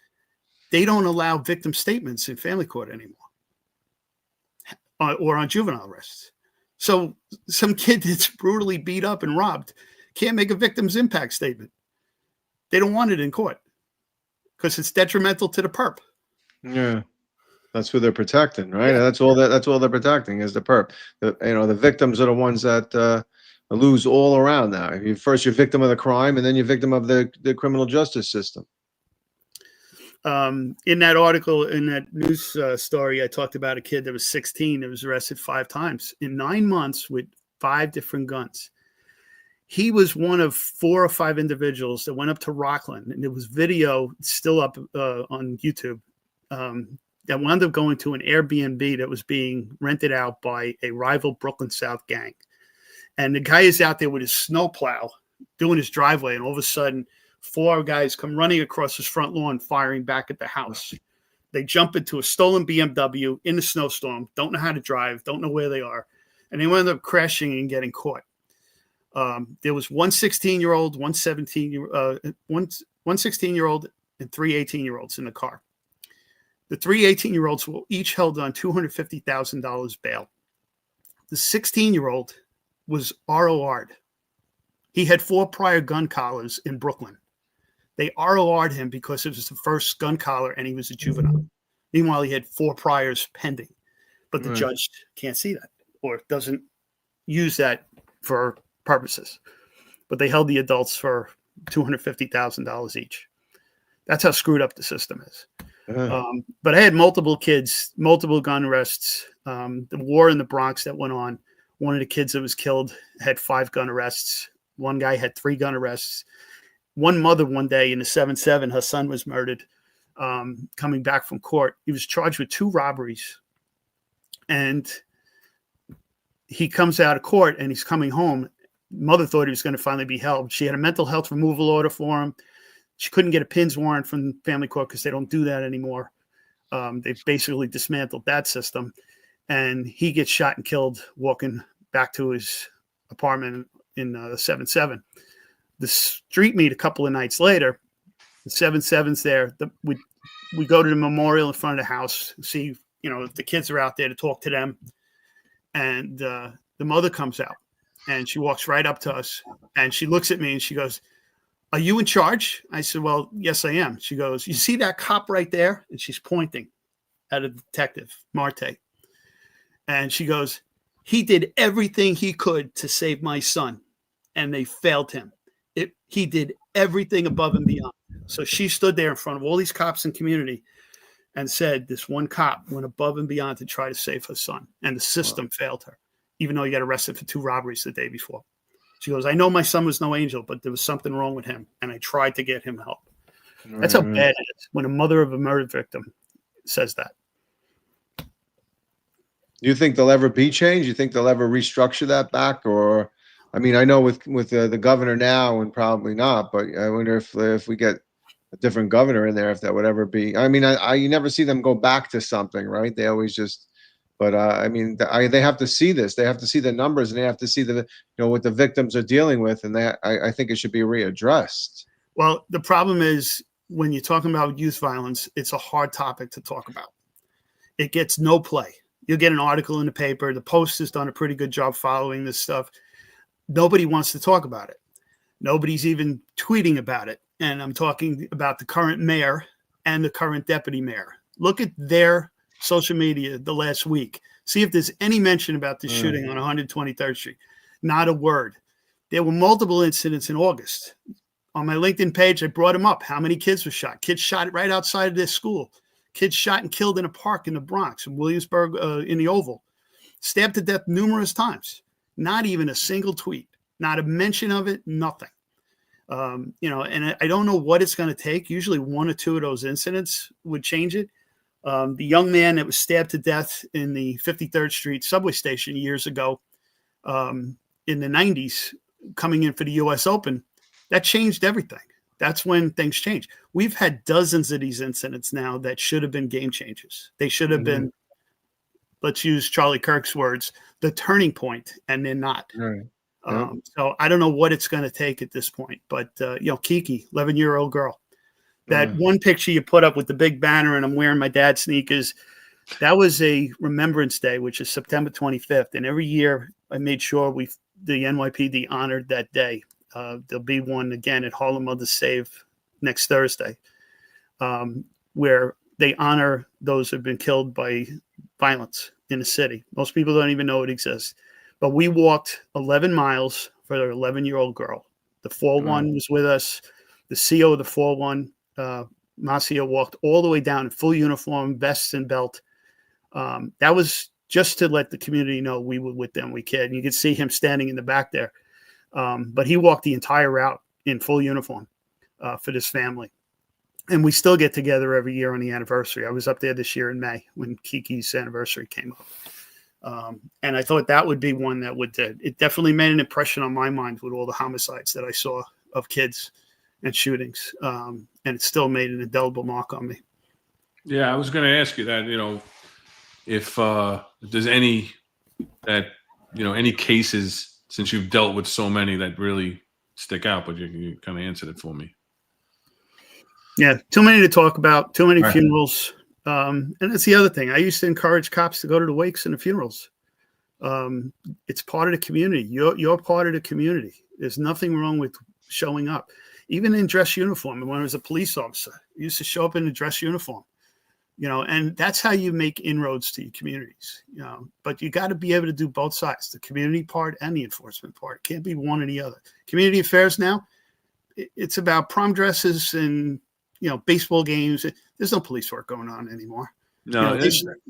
they don't allow victim statements in family court anymore or on juvenile arrests. So some kid that's brutally beat up and robbed can't make a victim's impact statement. They don't want it in court because it's detrimental to the perp. Yeah. That's who they're protecting, right? Yeah. That's all they're protecting is the perp. The victims are the ones that lose all around now. First you're victim of the crime, and then you're victim of the criminal justice system. In that article, in that news story, I talked about a kid that was 16 that was arrested 5 times in 9 months with 5 different guns. He was one of 4 or 5 individuals that went up to Rockland, and there was video still up on YouTube that wound up going to an Airbnb that was being rented out by a rival Brooklyn South gang. And the guy is out there with his snowplow doing his driveway. And all of a sudden, 4 guys come running across his front lawn, firing back at the house. They jump into a stolen BMW in the snowstorm, don't know how to drive, don't know where they are. And they wind up crashing and getting caught. There was one 16-year-old, one 16-year-old, and 3 18-year-olds in the car. The 3 18-year-olds were each held on $250,000 bail. The 16-year-old was ROR'd. He had 4 prior gun collars in Brooklyn. They ROR'd him because it was the first gun collar and he was a juvenile. Meanwhile, he had 4 priors pending. But the judge can't see that or doesn't use that for purposes. But they held the adults for $250,000 each. That's how screwed up the system is. But I had multiple kids, multiple gun arrests. The war in the Bronx that went on, one of the kids that was killed had 5 gun arrests. One guy had 3 gun arrests. One mother one day in the 7-7, her son was murdered coming back from court. He was charged with 2 robberies. And he comes out of court and he's coming home. Mother thought he was going to finally be held. She had a mental health removal order for him. She couldn't get a PINS warrant from family court because they don't do that anymore. They've basically dismantled that system. And he gets shot and killed walking back to his apartment in the 7-7. The street meet a couple of nights later, the 7-7's there. We go to the memorial in front of the house, see, if the kids are out there to talk to them. And the mother comes out and she walks right up to us and she looks at me and she goes, "Are you in charge?" I said, "Well, yes, I am." She goes, "You see that cop right there?" And she's pointing at a detective, Marte. And she goes, "He did everything he could to save my son, and they failed him. He did everything above and beyond." So she stood there in front of all these cops in community and said this one cop went above and beyond to try to save her son, and the system failed her, even though he got arrested for 2 robberies the day before. She goes, "I know my son was no angel, but there was something wrong with him, and I tried to get him help." That's how bad it is when a mother of a murder victim says that. Do you think there'll ever be change? You think they'll ever restructure that back? Or, I mean, I know with the governor now and probably not, but I wonder if we get a different governor in there, if that would ever be. I mean, you never see them go back to something, right? They always just. But I mean, they have to see this. They have to see the numbers, and they have to see what the victims are dealing with, and I think it should be readdressed. Well, the problem is when you're talking about youth violence, it's a hard topic to talk about. It gets no play. You'll get an article in the paper. The Post has done a pretty good job following this stuff. Nobody wants to talk about it. Nobody's even tweeting about it. And I'm talking about the current mayor and the current deputy mayor. Look at their social media the last week. See if there's any mention about this shooting on 123rd Street. Not a word. There were multiple incidents in August. On my LinkedIn page, I brought them up. How many kids were shot? Kids shot right outside of their school. Kids shot and killed in a park in the Bronx, in Williamsburg, in the Oval. Stabbed to death numerous times. Not even a single tweet. Not a mention of it. Nothing. And I don't know what it's going to take. Usually 1 or 2 of those incidents would change it. The young man that was stabbed to death in the 53rd Street subway station years ago in the 90s, coming in for the U.S. Open, that changed everything. That's when things change. We've had dozens of these incidents now that should have been game changers. They should have been, let's use Charlie Kirk's words, the turning point, and they're not. Right. So I don't know what it's going to take at this point. But, Kiki, 11-year-old girl. That one picture you put up with the big banner and I'm wearing my dad's sneakers, that was a Remembrance Day, which is September 25th. And every year I made sure the NYPD honored that day. There'll be one again at Harlem Mothers Save next Thursday, where they honor those who have been killed by violence in the city. Most people don't even know it exists. But we walked 11 miles for an 11-year-old girl. The 4-1 was with us. The CO of the 4-1, Masio, walked all the way down in full uniform, vest and belt. That was just to let the community know we were with them. We cared. And you could see him standing in the back there. But he walked the entire route in full uniform for this family. And we still get together every year on the anniversary. I was up there this year in May when Kiki's anniversary came up. And I thought that would be one that would, it definitely made an impression on my mind with all the homicides that I saw of kids and shootings. And it still made an indelible mark on me. Yeah, I was going to ask you that, if there's any cases, since you've dealt with so many, that really stick out, but you kind of answered it for me. Yeah, too many to talk about, too many Right. funerals. And that's the other thing. I used to encourage cops to go to the wakes and the funerals. It's part of the community. You're part of the community. There's nothing wrong with showing up. Even in dress uniform, when I was a police officer, I used to show up in a dress uniform. And that's how you make inroads to your communities, but you got to be able to do both sides, the community part and the enforcement part. It can't be one or the other. Community affairs now, it's about prom dresses and, baseball games. There's no police work going on anymore. No,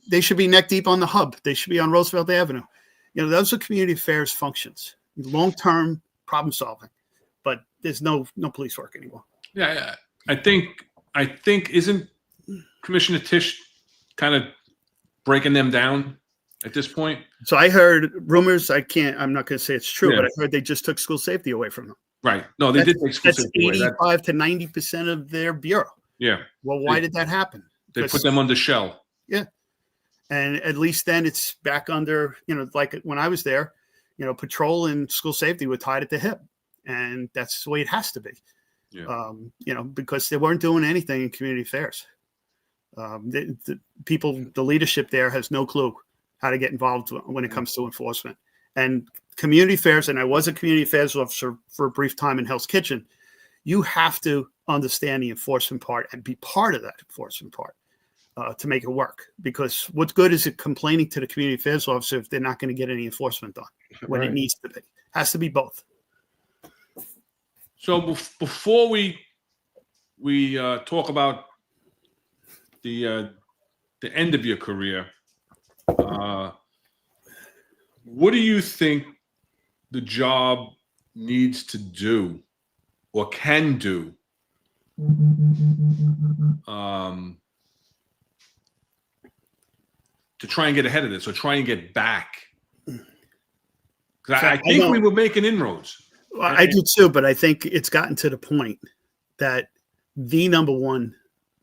they should be neck deep on the hub. They should be on Roosevelt Avenue. Those are community affairs functions, long-term problem solving, but there's no police work anymore. yeah, I think isn't Commissioner Tisch kind of breaking them down at this point? So I heard rumors. I'm not going to say it's true, Yeah. but I heard they just took school safety away from them. Right. No, they did take school That's safety away. 85 to 90% of their bureau. Yeah. Well, why did that happen? They put them under shell. Yeah. And at least then it's back under, like when I was there, patrol and school safety were tied at the hip. And that's the way it has to be. Yeah. Because they weren't doing anything in community affairs. The leadership there has no clue how to get involved when it comes to enforcement. And community affairs, and I was a community affairs officer for a brief time in Hell's Kitchen, you have to understand the enforcement part and be part of that enforcement part to make it work. Because what's good is it complaining to the community affairs officer if they're not going to get any enforcement done when it needs to be. Has to be both. So before we talk about the end of your career, what do you think the job needs to do or can do to try and get ahead of this or try and get back? Because I think we were making inroads. Well, I do too, but I think it's gotten to the point that the number one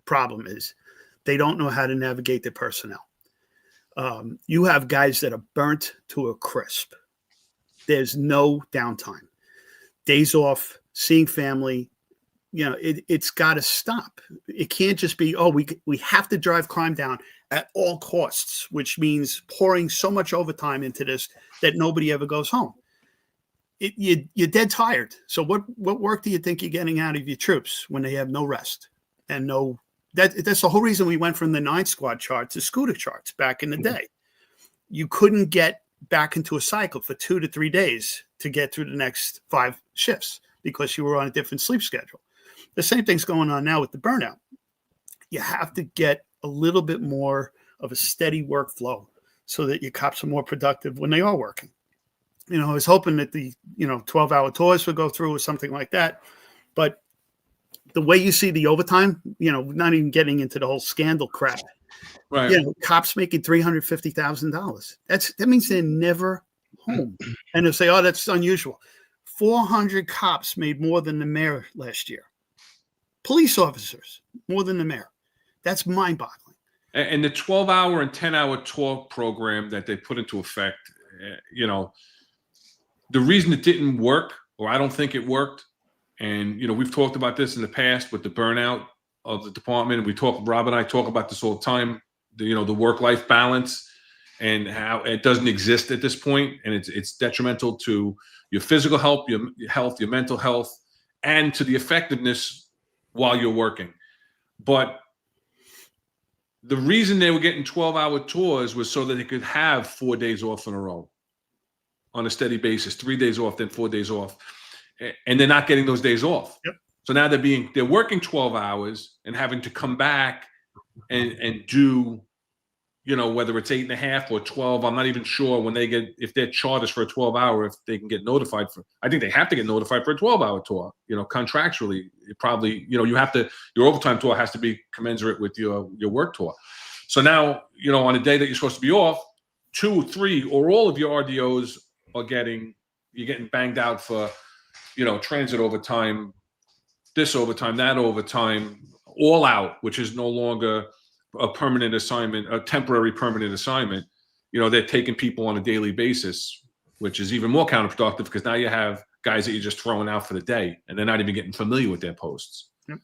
problem is they don't know how to navigate their personnel. You have guys that are burnt to a crisp. There's no downtime. Days off, seeing family, it's got to stop. It can't just be, we have to drive crime down at all costs, which means pouring so much overtime into this that nobody ever goes home. You're dead tired. So what work do you think you're getting out of your troops when they have no rest and no? That's the whole reason we went from the 9 squad chart to scooter charts back in the day. You couldn't get back into a cycle for 2 to 3 days to get through the next 5 shifts because you were on a different sleep schedule. The same thing's going on now with the burnout. You have to get a little bit more of a steady workflow so that your cops are more productive when they are working. I was hoping that the 12-hour tours would go through or something like that, but the way you see the overtime, not even getting into the whole scandal crap. Right. Cops making $350,000. That means they're never home. And they'll say, that's unusual. 400 cops made more than the mayor last year. Police officers, more than the mayor. That's mind-boggling. And the 12-hour and 10-hour tour program that they put into effect, the reason it didn't work, or I don't think it worked, and we've talked about this in the past with the burnout of the department. Rob and I talk about this all the time. The work-life balance and how it doesn't exist at this point, and it's detrimental to your physical health, your mental health, and to the effectiveness while you're working. But the reason they were getting 12-hour tours was so that they could have 4 days off in a row on a steady basis, 3 days off, then 4 days off. And they're not getting those days off. Yep. So now they're working 12 hours and having to come back and do, whether it's 8.5 or 12. I'm not even sure if they're charters for a 12-hour, if they can get notified I think they have to get notified for a 12-hour tour, contractually. It probably, your overtime tour has to be commensurate with your work tour. So now, on a day that you're supposed to be off, 2, 3, or all of your RDOs are you're getting banged out for, transit overtime, this overtime, that overtime, all out, which is no longer a permanent assignment, a temporary permanent assignment. They're taking people on a daily basis, which is even more counterproductive because now you have guys that you're just throwing out for the day and they're not even getting familiar with their posts. Yep.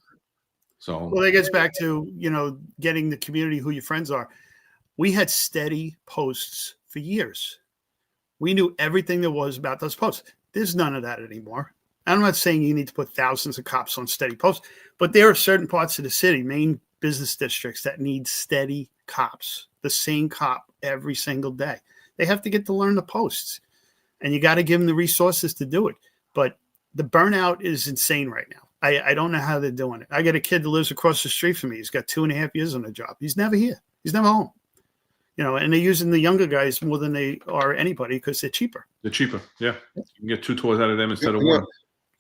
So, well, that gets back to, getting the community who your friends are. We had steady posts for years. We knew everything there was about those posts. There's none of that anymore. I'm not saying you need to put thousands of cops on steady posts, but there are certain parts of the city, main business districts, that need steady cops, the same cop every single day. They have to get to learn the posts, and you got to give them the resources to do it. But the burnout is insane right now. I don't know how they're doing it. I got a kid that lives across the street from me. He's got 2.5 years on the job. He's never here. He's never home. And they're using the younger guys more than they are anybody because they're cheaper. They're cheaper. Yeah. You can get 2 tours out of them instead of one.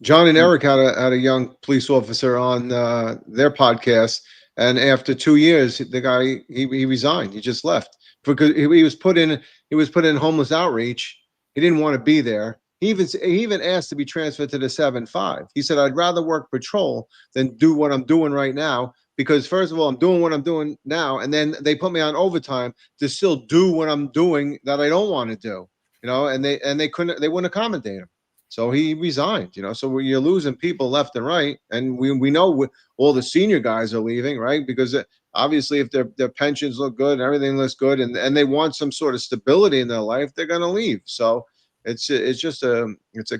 John and Eric had a young police officer on their podcast, and after 2 years, the guy he resigned. He just left because he was put in homeless outreach. He didn't want to be there. He even asked to be transferred to the 7-5. He said, "I'd rather work patrol than do what I'm doing right now because first of all, I'm doing what I'm doing now, and then they put me on overtime to still do what I'm doing that I don't want to do." And they wouldn't accommodate him. So he resigned, so you're losing people left and right. And we know all the senior guys are leaving, right? Because obviously if their pensions look good and everything looks good and they want some sort of stability in their life, they're going to leave. So it's just a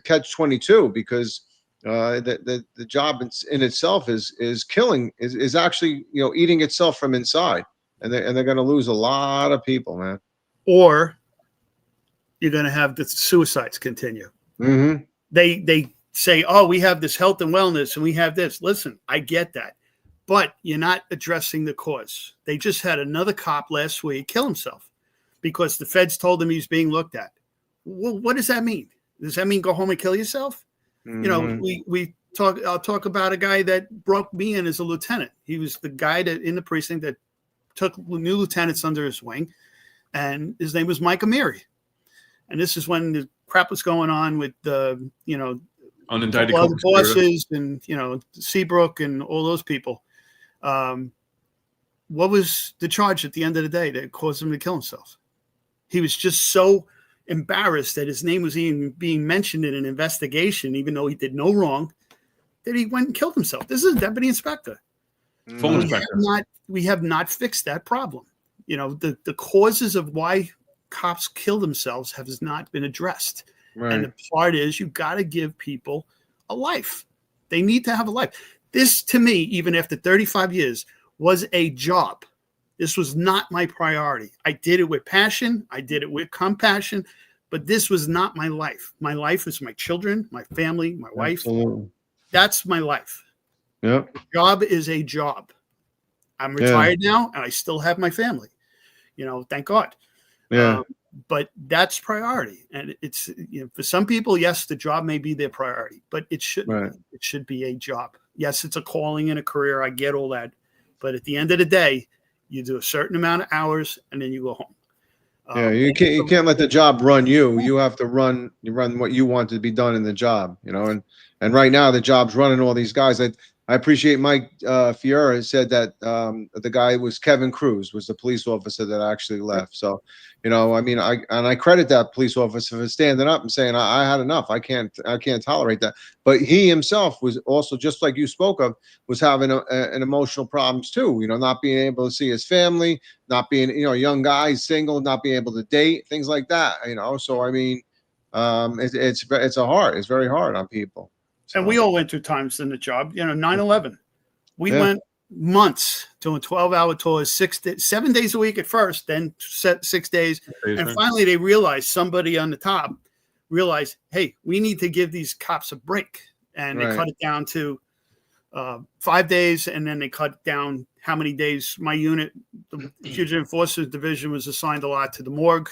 catch-22 because the job in itself is killing, is actually, eating itself from inside. And they're going to lose a lot of people, man. Or you're going to have the suicides continue. Mm-hmm. They say, "Oh, we have this health and wellness and we have this." Listen, I get that, but you're not addressing the cause. They just had another cop last week kill himself because the feds told him he's being looked at. Well, what does that mean? Does that mean go home and kill yourself? Mm-hmm. I'll talk about a guy that broke me in as a lieutenant. He was the guy in the precinct that took new lieutenants under his wing, and his name was Mike Amiri. And this is when the crap was going on with the, unindicted bosses and, Seabrook and all those people. What was the charge at the end of the day that caused him to kill himself? He was just so embarrassed that his name was even being mentioned in an investigation, even though he did no wrong, that he went and killed himself. This is a deputy inspector. Full inspector. We have not fixed that problem. The causes of why cops kill themselves has not been addressed. Right. And the part is you got to give people a life. They need to have a life. This, to me, even after 35 years, was a job. This was not my priority. I did it with passion. I did it with compassion, but this was not my life. My life is my children, my family, my wife. Absolutely. That's my life. Yep. The job is a job. I'm retired now, and I still have my family. Thank God. Yeah. But that's priority. And it's, for some people, yes, the job may be their priority, but it shouldn't. Right. It should be a job. Yes, it's a calling and a career. I get all that. But at the end of the day, you do a certain amount of hours and then you go home. You can't let the job run you. You have to run what you want to be done in the job, and right now the job's running all these guys. I appreciate Mike Fiora said that the guy was Kevin Cruz was the police officer that actually left. So, I credit that police officer for standing up and saying, I had enough. I can't tolerate that. But he himself was also, just like you spoke of, was having an emotional problems too, not being able to see his family, not being, a young guy, single, not being able to date, things like that, So, it's very hard on people. So. And we all went through times in the job, 9/11. We went months doing 12-hour tours, 7 days a week at first, then 6 days. And finally they realized, somebody on the top realized, hey, we need to give these cops a break. And they cut it down to 5 days. And then they cut down how many days my unit, the Fugitive Enforcement Division, was assigned a lot to the morgue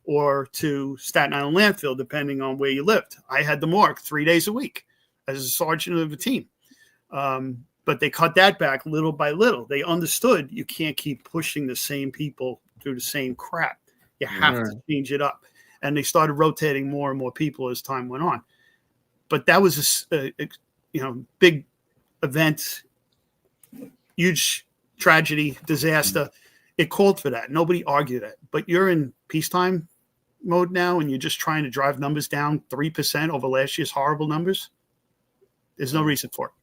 or to Staten Island landfill, depending on where you lived. I had the morgue 3 days a week as a sergeant of a team. But they cut that back little by little. They understood you can't keep pushing the same people through the same crap. You have Right. to change it up. And they started rotating more and more people as time went on. But that was a big event, huge tragedy, disaster. It called for that. Nobody argued it. But you're in peacetime mode now, and you're just trying to drive numbers down 3% over last year's horrible numbers. There's no reason for it.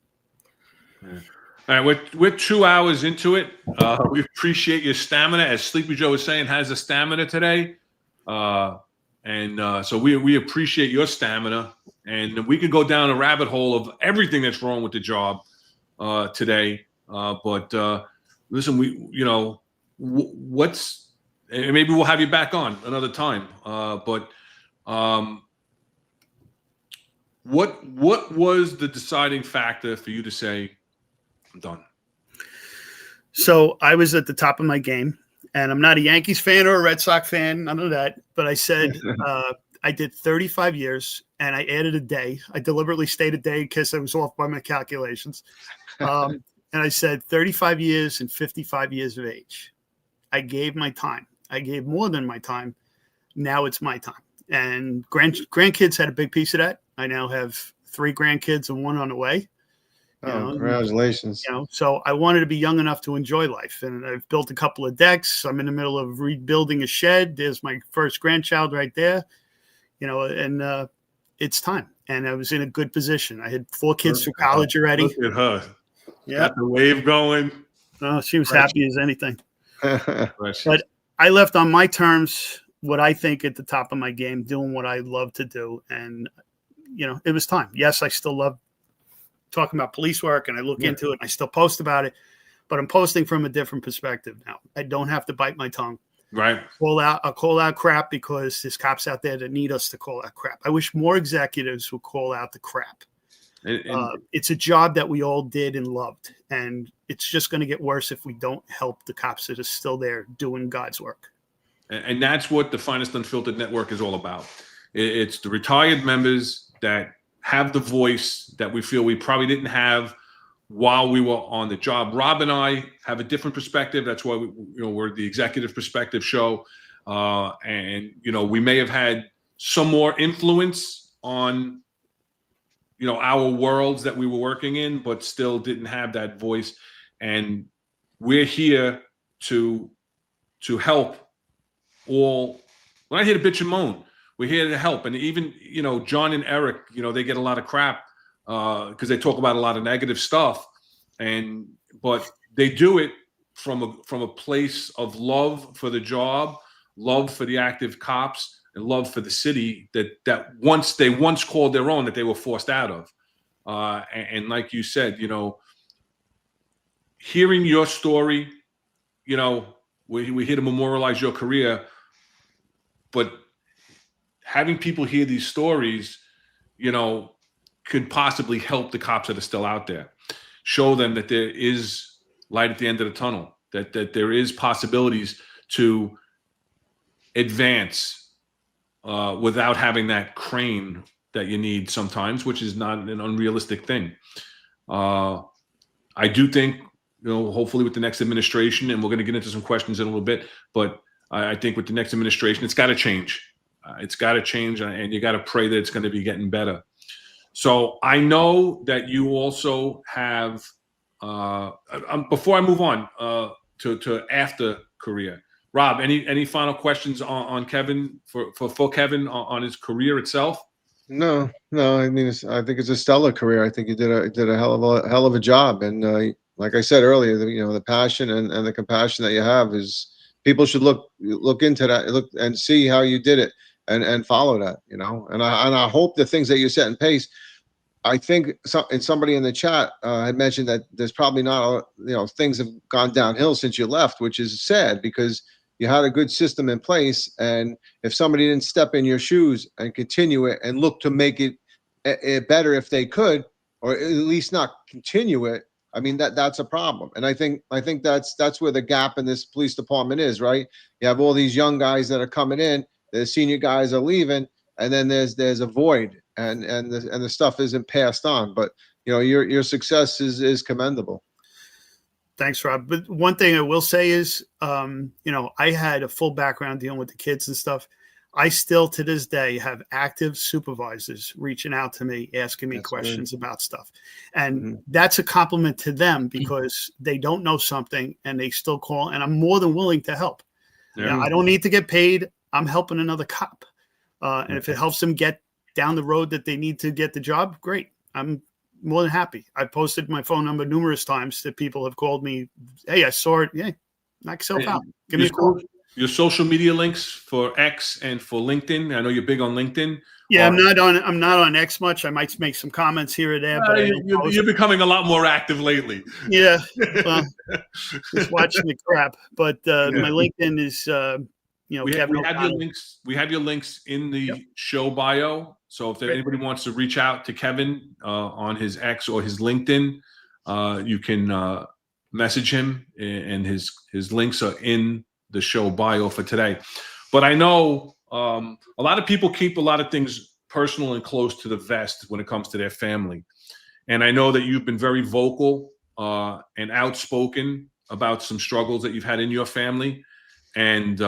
All right, we're 2 hours into it. We appreciate your stamina. As Sleepy Joe was saying, has the stamina today. So we appreciate your stamina. And we could go down a rabbit hole of everything that's wrong with the job today. But listen, and maybe we'll have you back on another time. But what was the deciding factor for you to say, I'm done? So I was at the top of my game, and I'm not a Yankees fan or a Red Sox fan, none of that. But I said I did 35 years, and I added a day. I deliberately stayed a day because I was off by my calculations. And I said 35 years and 55 years of age. I gave my time. I gave more than my time. Now it's my time. And grandkids had a big piece of that. I now have 3 grandkids and 1 on the way. Congratulations. So I wanted to be young enough to enjoy life. And I've built a couple of decks. I'm in the middle of rebuilding a shed. There's my first grandchild right there. And it's time. And I was in a good position. I had 4 kids through college already. Look at her. Yeah. Got the wave going. Oh, she was happy as anything. Precious. But I left on my terms, what I think at the top of my game, doing what I love to do. And, it was time. Yes, I still love talking about police work, and I look into it, and I still post about it, but I'm posting from a different perspective now. I don't have to bite my tongue. Right. I'll call out crap because there's cops out there that need us to call out crap. I wish more executives would call out the crap. It's a job that we all did and loved, and it's just going to get worse if we don't help the cops that are still there doing God's work. And that's what the Finest Unfiltered Network is all about. It's the retired members that have the voice that we feel we probably didn't have while we were on the job. Rob and I have a different perspective. That's why we're the executive perspective show. We may have had some more influence on our worlds that we were working in, but still didn't have that voice. And we're here to help all. We're not here to bitch and moan. We're here to help. And even, John and Eric, they get a lot of crap because they talk about a lot of negative stuff. But they do it from a place of love for the job, love for the active cops, and love for the city that once called their own, that they were forced out of. And like you said, hearing your story, we're here to memorialize your career, but having people hear these stories, could possibly help the cops that are still out there, show them that there is light at the end of the tunnel, that there is possibilities to advance without having that crane that you need sometimes, which is not an unrealistic thing. I do think, hopefully with the next administration, and we're going to get into some questions in a little bit, but I think with the next administration, it's got to change. It's got to change, and you got to pray that it's going to be getting better. So I know that you also have, before I move on to after career, Rob, any final questions on Kevin for Kevin on his career itself? No. I mean, I think it's a stellar career. I think you did a hell of a job. And like I said earlier, the passion and the compassion that you have is, people should look into that, look and see how you did it and follow that. And I hope the things that you set in pace. I think somebody in the chat had mentioned that there's probably not, things have gone downhill since you left, which is sad because you had a good system in place. And if somebody didn't step in your shoes and continue it and look to make it better if they could, or at least not continue it, I mean, that's a problem. And I think that's where the gap in this police department is, right? You have all these young guys that are coming in, the senior guys are leaving, and then there's a void, and the stuff isn't passed on. But your success is commendable. Thanks, Rob. But one thing I will say is, I had a full background dealing with the kids and stuff. I still, to this day, have active supervisors reaching out to me, asking me questions about stuff. And that's a compliment to them because they don't know something and they still call. And I'm more than willing to help. Yeah. I don't need to get paid. I'm helping another cop. And if it helps them get down the road that they need to get the job, great. I'm more than happy. I posted my phone number numerous times that people have called me. Hey, I saw it. Yeah, knock yourself out. Give me a call. Your social media links for X and for LinkedIn. I know you're big on LinkedIn. Yeah, I'm not on X much. I might make some comments here or there, but you're becoming a lot more active lately. Yeah, well, just watching the crap. But my LinkedIn is, we have your links. We have your links in the show bio. So if anybody wants to reach out to Kevin on his X or his LinkedIn, you can message him, and his links are in the show bio for today. But I know a lot of people keep a lot of things personal and close to the vest when it comes to their family. And I know that you've been very vocal and outspoken about some struggles that you've had in your family, and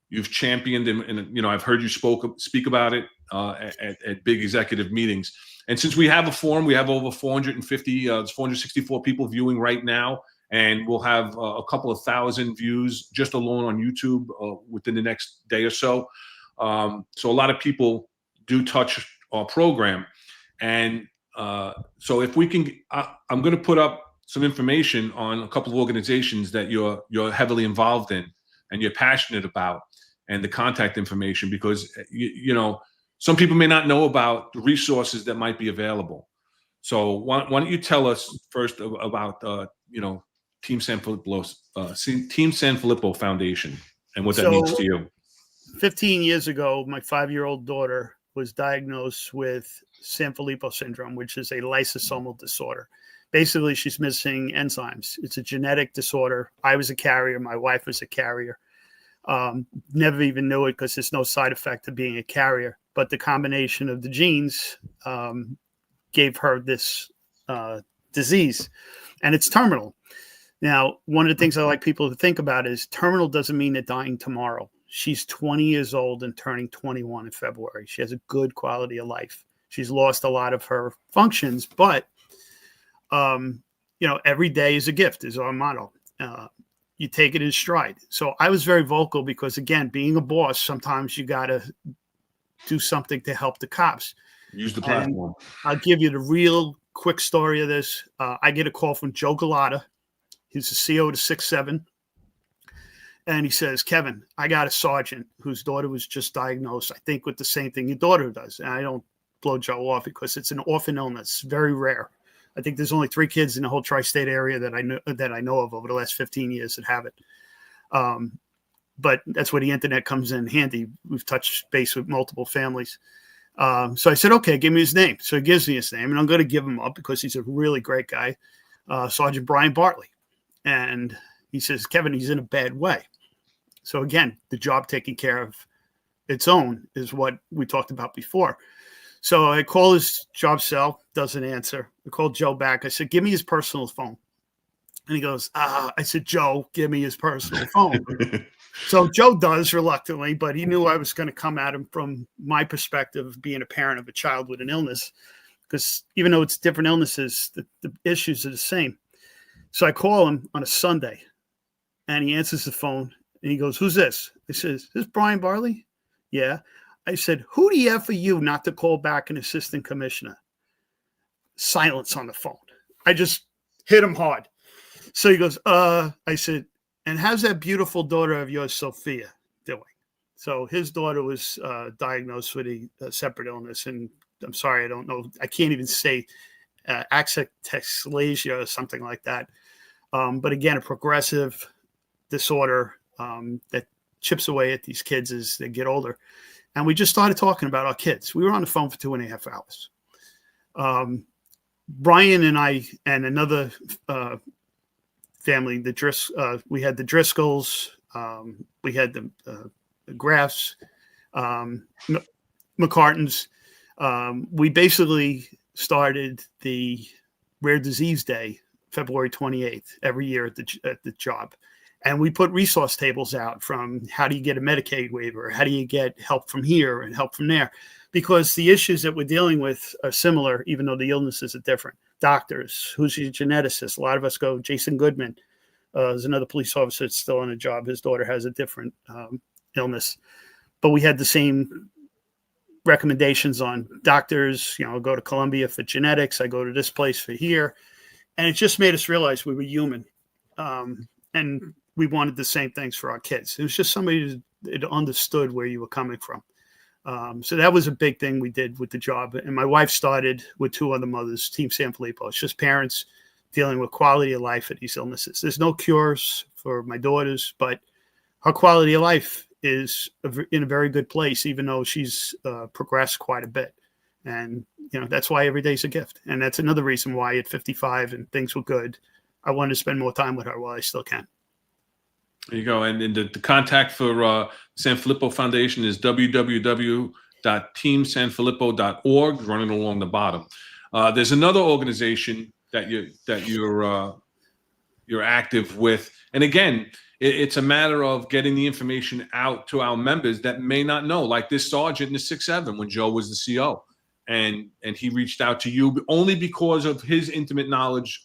you've championed and I've heard you speak about it at big executive meetings. And since we have a forum, we have over 464 people viewing right now. And we'll have a couple of thousand views just alone on YouTube within the next day or so. So a lot of people do touch our program. And so if we can, I'm going to put up some information on a couple of organizations that you're heavily involved in and you're passionate about, and the contact information, because, some people may not know about the resources that might be available. So why don't you tell us first about, Team Sanfilippo Foundation and what that means to you. 15 years ago, my 5-year-old daughter was diagnosed with Sanfilippo syndrome, which is a lysosomal disorder. Basically, she's missing enzymes. It's a genetic disorder. I was a carrier. My wife was a carrier. Never even knew it because there's no side effect of being a carrier. But the combination of the genes gave her this disease, and it's terminal. Now, one of the things I like people to think about is terminal doesn't mean they're dying tomorrow. She's 20 years old and turning 21 in February. She has a good quality of life. She's lost a lot of her functions, but, every day is a gift is our motto. You take it in stride. So I was very vocal because, again, being a boss, sometimes you got to do something to help the cops. Use the platform. And I'll give you the real quick story of this. I get a call from Joe Galata. He's the CO to 6-7. And he says, Kevin, I got a sergeant whose daughter was just diagnosed, I think, with the same thing your daughter does. And I don't blow Joe off because it's an orphan illness, very rare. I think there's only 3 kids in the whole tri-state area that I know of over the last 15 years that have it. But that's where the internet comes in handy. We've touched base with multiple families. So I said, okay, give me his name. So he gives me his name, and I'm going to give him up because he's a really great guy, Sergeant Brian Bartley. And he says, Kevin, he's in a bad way. So again, the job taking care of its own is what we talked about before. So I call his job cell, doesn't answer. I called Joe back. I said, give me his personal phone. And he goes, I said, Joe, give me his personal phone. So Joe does reluctantly, but he knew I was going to come at him from my perspective, being a parent of a child with an illness, because even though it's different illnesses, the issues are the same. So I call him on a Sunday, and he answers the phone, and he goes, who's this? I says, is this Brian Bartley? Yeah. I said, who do you have for you not to call back an assistant commissioner? Silence on the phone. I just hit him hard. So he goes, I said, and how's that beautiful daughter of yours, Sophia, doing? So his daughter was diagnosed with a separate illness, and I'm sorry, I don't know. I can't even say acanthaslasia or something like that. But again, a progressive disorder that chips away at these kids as they get older. And we just started talking about our kids. We were on the phone for 2.5 hours. Brian and I and another family, we had the Driscolls, we had the Graffs, McCartans. We basically started the Rare Disease Day February 28th, every year at the job. And we put resource tables out from how do you get a Medicaid waiver? How do you get help from here and help from there? Because the issues that we're dealing with are similar, even though the illnesses are different. Doctors, who's your geneticist? A lot of us go, Jason Goodman is another police officer that's still on a job. His daughter has a different illness. But we had the same recommendations on doctors. You know, I'll go to Columbia for genetics. I go to this place for here. And it just made us realize we were human. And we wanted the same things for our kids. It was just somebody that understood where you were coming from. So that was a big thing we did with the job. And my wife started with 2 other mothers, Team Sanfilippo. It's just parents dealing with quality of life for these illnesses. There's no cures for my daughters, but her quality of life is in a very good place, even though she's progressed quite a bit. And, you know, that's why every day's a gift. And that's another reason why at 55 and things were good, I wanted to spend more time with her while I still can. There you go. And the contact for Sanfilippo Foundation is www.teamsanfilippo.org, running along the bottom. There's another organization that you're active with. And again, it's a matter of getting the information out to our members that may not know, like this sergeant in the 6-7 when Joe was the CO. And he reached out to you only because of his intimate knowledge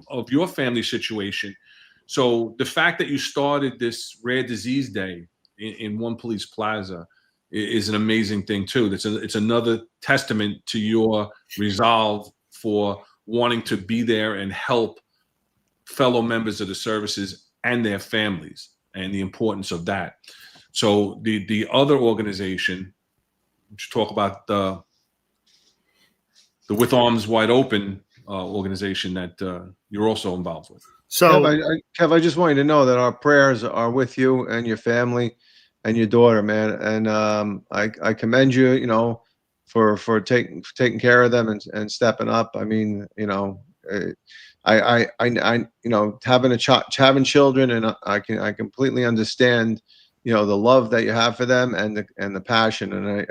of your family situation. So the fact that you started this Rare Disease Day in One Police Plaza is an amazing thing too. It's another testament to your resolve for wanting to be there and help fellow members of the services and their families, and the importance of that. So the other organization, which talk about the With Arms Wide Open organization that you're also involved with. So, Kev, I just want you to know that our prayers are with you and your family and your daughter, man. And I commend you, you know, for taking care of them and stepping up. I mean, you know, I you know, having children, and I completely understand, you know, the love that you have for them and the passion,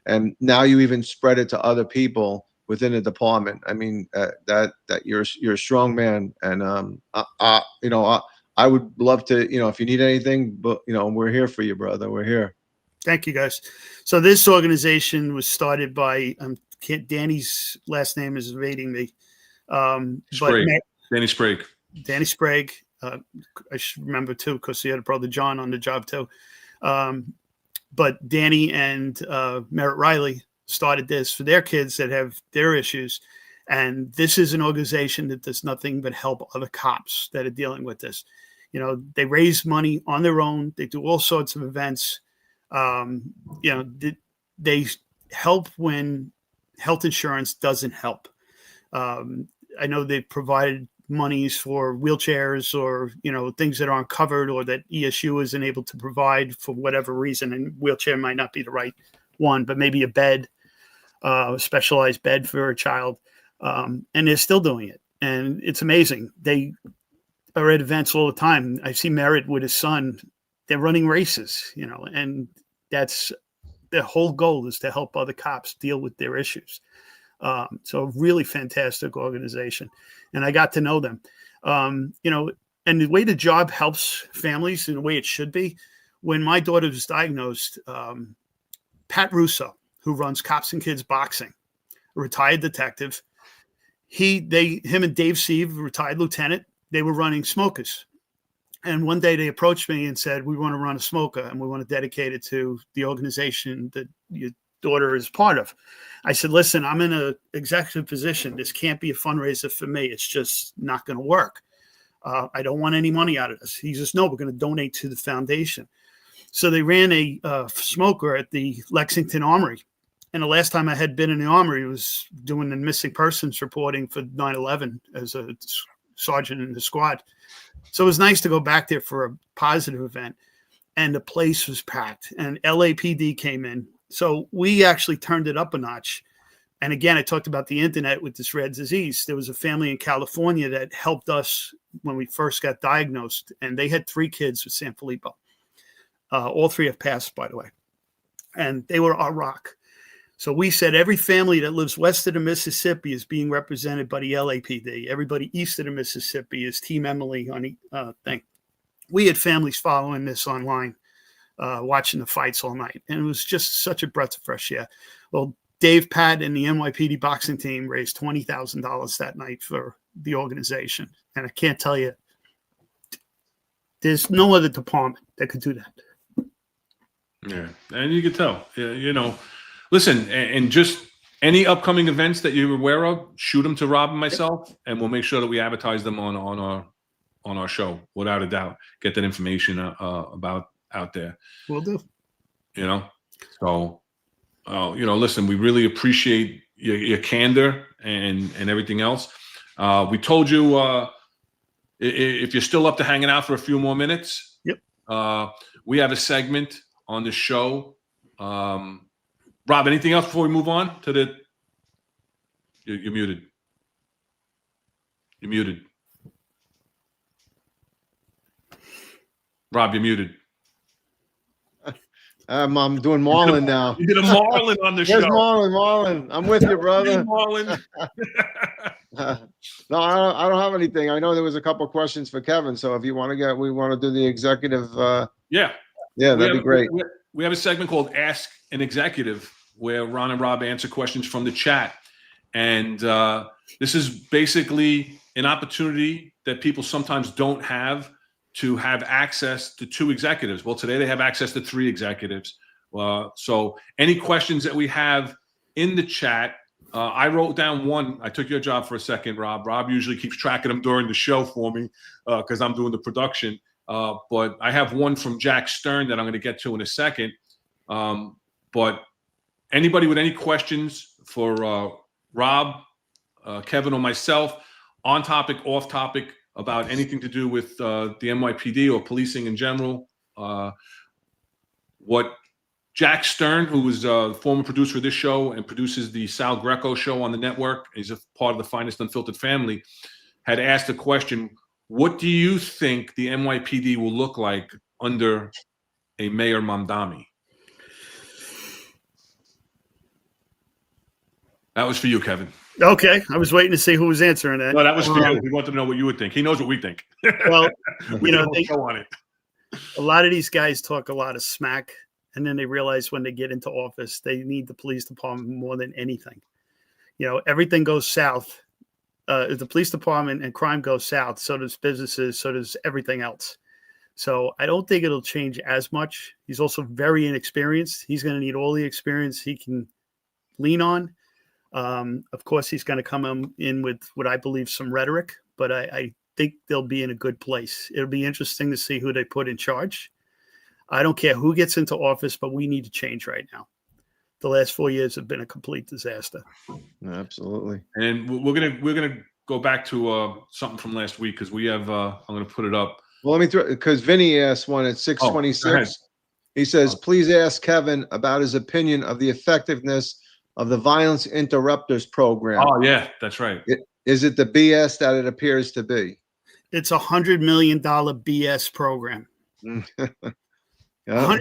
and now you even spread it to other people within the department. I mean, that you're a strong man, and you know, I would love to, you know, if you need anything, but you know, we're here for you, brother. We're here. Thank you, guys. So this organization was started by Danny's last name is evading me. Sprague. Danny Sprague. Danny Sprague. I should remember too, because he had a brother John on the job too. But Danny and Merritt Riley started this for their kids that have their issues. And this is an organization that does nothing but help other cops that are dealing with this. You know, they raise money on their own. They do all sorts of events. You know, they help when health insurance doesn't help. I know they provided monies for wheelchairs or, you know, things that aren't covered or that ESU isn't able to provide for whatever reason. And wheelchair might not be the right one, but maybe a bed, a specialized bed for a child. And they're still doing it. And it's amazing. They are at events all the time. I see Merritt with his son. They're running races, you know, and that's the whole goal, is to help other cops deal with their issues. So a really fantastic organization. And I got to know them, you know, and the way the job helps families in the way it should be. When my daughter was diagnosed, Pat Russo, who runs Cops and Kids Boxing, a retired detective, him and Dave Sieve, a retired lieutenant, they were running smokers. And one day they approached me and said, we want to run a smoker and we want to dedicate it to the organization that your daughter is part of. I said, listen, I'm in an executive position. This can't be a fundraiser for me. It's just not going to work. I don't want any money out of this. He says, no, we're going to donate to the foundation. So they ran a smoker at the Lexington Armory. And the last time I had been in the Armory was doing the missing persons reporting for 9/11 as a sergeant in the squad. So it was nice to go back there for a positive event. And the place was packed. And LAPD came in. So we actually turned it up a notch. And again, I talked about the internet with this rare disease. There was a family in California that helped us when we first got diagnosed. And they had 3 kids with Sanfilippo. All 3 have passed, by the way. And they were our rock. So we said every family that lives west of the Mississippi is being represented by the LAPD. Everybody east of the Mississippi is Team Emily on the thing. We had families following this online, watching the fights all night. And it was just such a breath of fresh air. Well, Dave Pat and the NYPD boxing team raised $20,000 that night for the organization. And I can't tell you, there's no other department that could do that. Yeah, and you could tell, you know, listen, and just any upcoming events that you're aware of, shoot them to Rob and myself, and we'll make sure that we advertise them on our show, without a doubt. Get that information about out there. Will do. You know, so you know, listen, we really appreciate your candor and everything else. We told you if you're still up to hanging out for a few more minutes. Yep. We have a segment on the show. Rob, anything else before we move on to the? You're muted. You're muted. Rob, you're muted. I'm doing Marlin now. You did a Marlin on the show. Yes, Marlin. I'm with you, brother. Marlin. No, I don't have anything. I know there was a couple of questions for Kevin. So if you want to we want to do the executive. Yeah, that'd be great. We have a segment called Ask an Executive, where Ron and Rob answer questions from the chat. And this is basically an opportunity that people sometimes don't have to have access to two executives. Well, today they have access to three executives. So any questions that we have in the chat, I wrote down one. I took your job for a second, Rob. Rob usually keeps track of them during the show for me because I'm doing the production. But I have one from Jack Stern that I'm going to get to in a second. But anybody with any questions for Rob, Kevin, or myself, on topic, off topic, about anything to do with the NYPD or policing in general, what Jack Stern, who was a former producer of this show and produces the Sal Greco show on the network, he's a part of the Finest Unfiltered family, had asked a question: what do you think the NYPD will look like under a Mayor Mamdani? That was for you, Kevin. Okay, I was waiting to see who was answering that. No, that was for you. We wanted to know what you would think. He knows what we think. Well, we did a whole show on it. A lot of these guys talk a lot of smack, and then they realize when they get into office, they need the police department more than anything. You know, everything goes south. If the police department and crime goes south, so does businesses, so does everything else. So I don't think it'll change as much. He's also very inexperienced. He's going to need all the experience he can lean on. Of course, he's going to come in with what I believe some rhetoric, but I think they'll be in a good place. It'll be interesting to see who they put in charge. I don't care who gets into office, but we need to change right now. The last 4 years have been a complete disaster. Absolutely. And we're gonna go back to something from last week because we have. I'm gonna put it up. Well, let me throw, because Vinny asked one at 6:26. He says, please ask Kevin about his opinion of the effectiveness of the violence interrupters program. Oh yeah, that's right. Is it the BS that it appears to be? It's $100 million BS program. Yeah.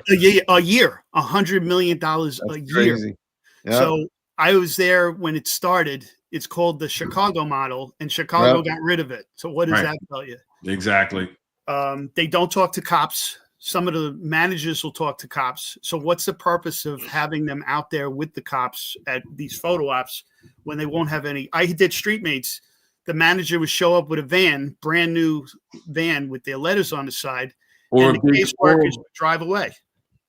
A year, $100 million a year. Crazy. Yeah. So I was there when it started. It's called the Chicago model, and Chicago got rid of it. So what does that tell you? Exactly. They don't talk to cops. Some of the managers will talk to cops. So what's the purpose of having them out there with the cops at these photo ops when they won't have any? I did Street Mates. The manager would show up with a van, brand new van with their letters on the side, and the caseworkers would drive away.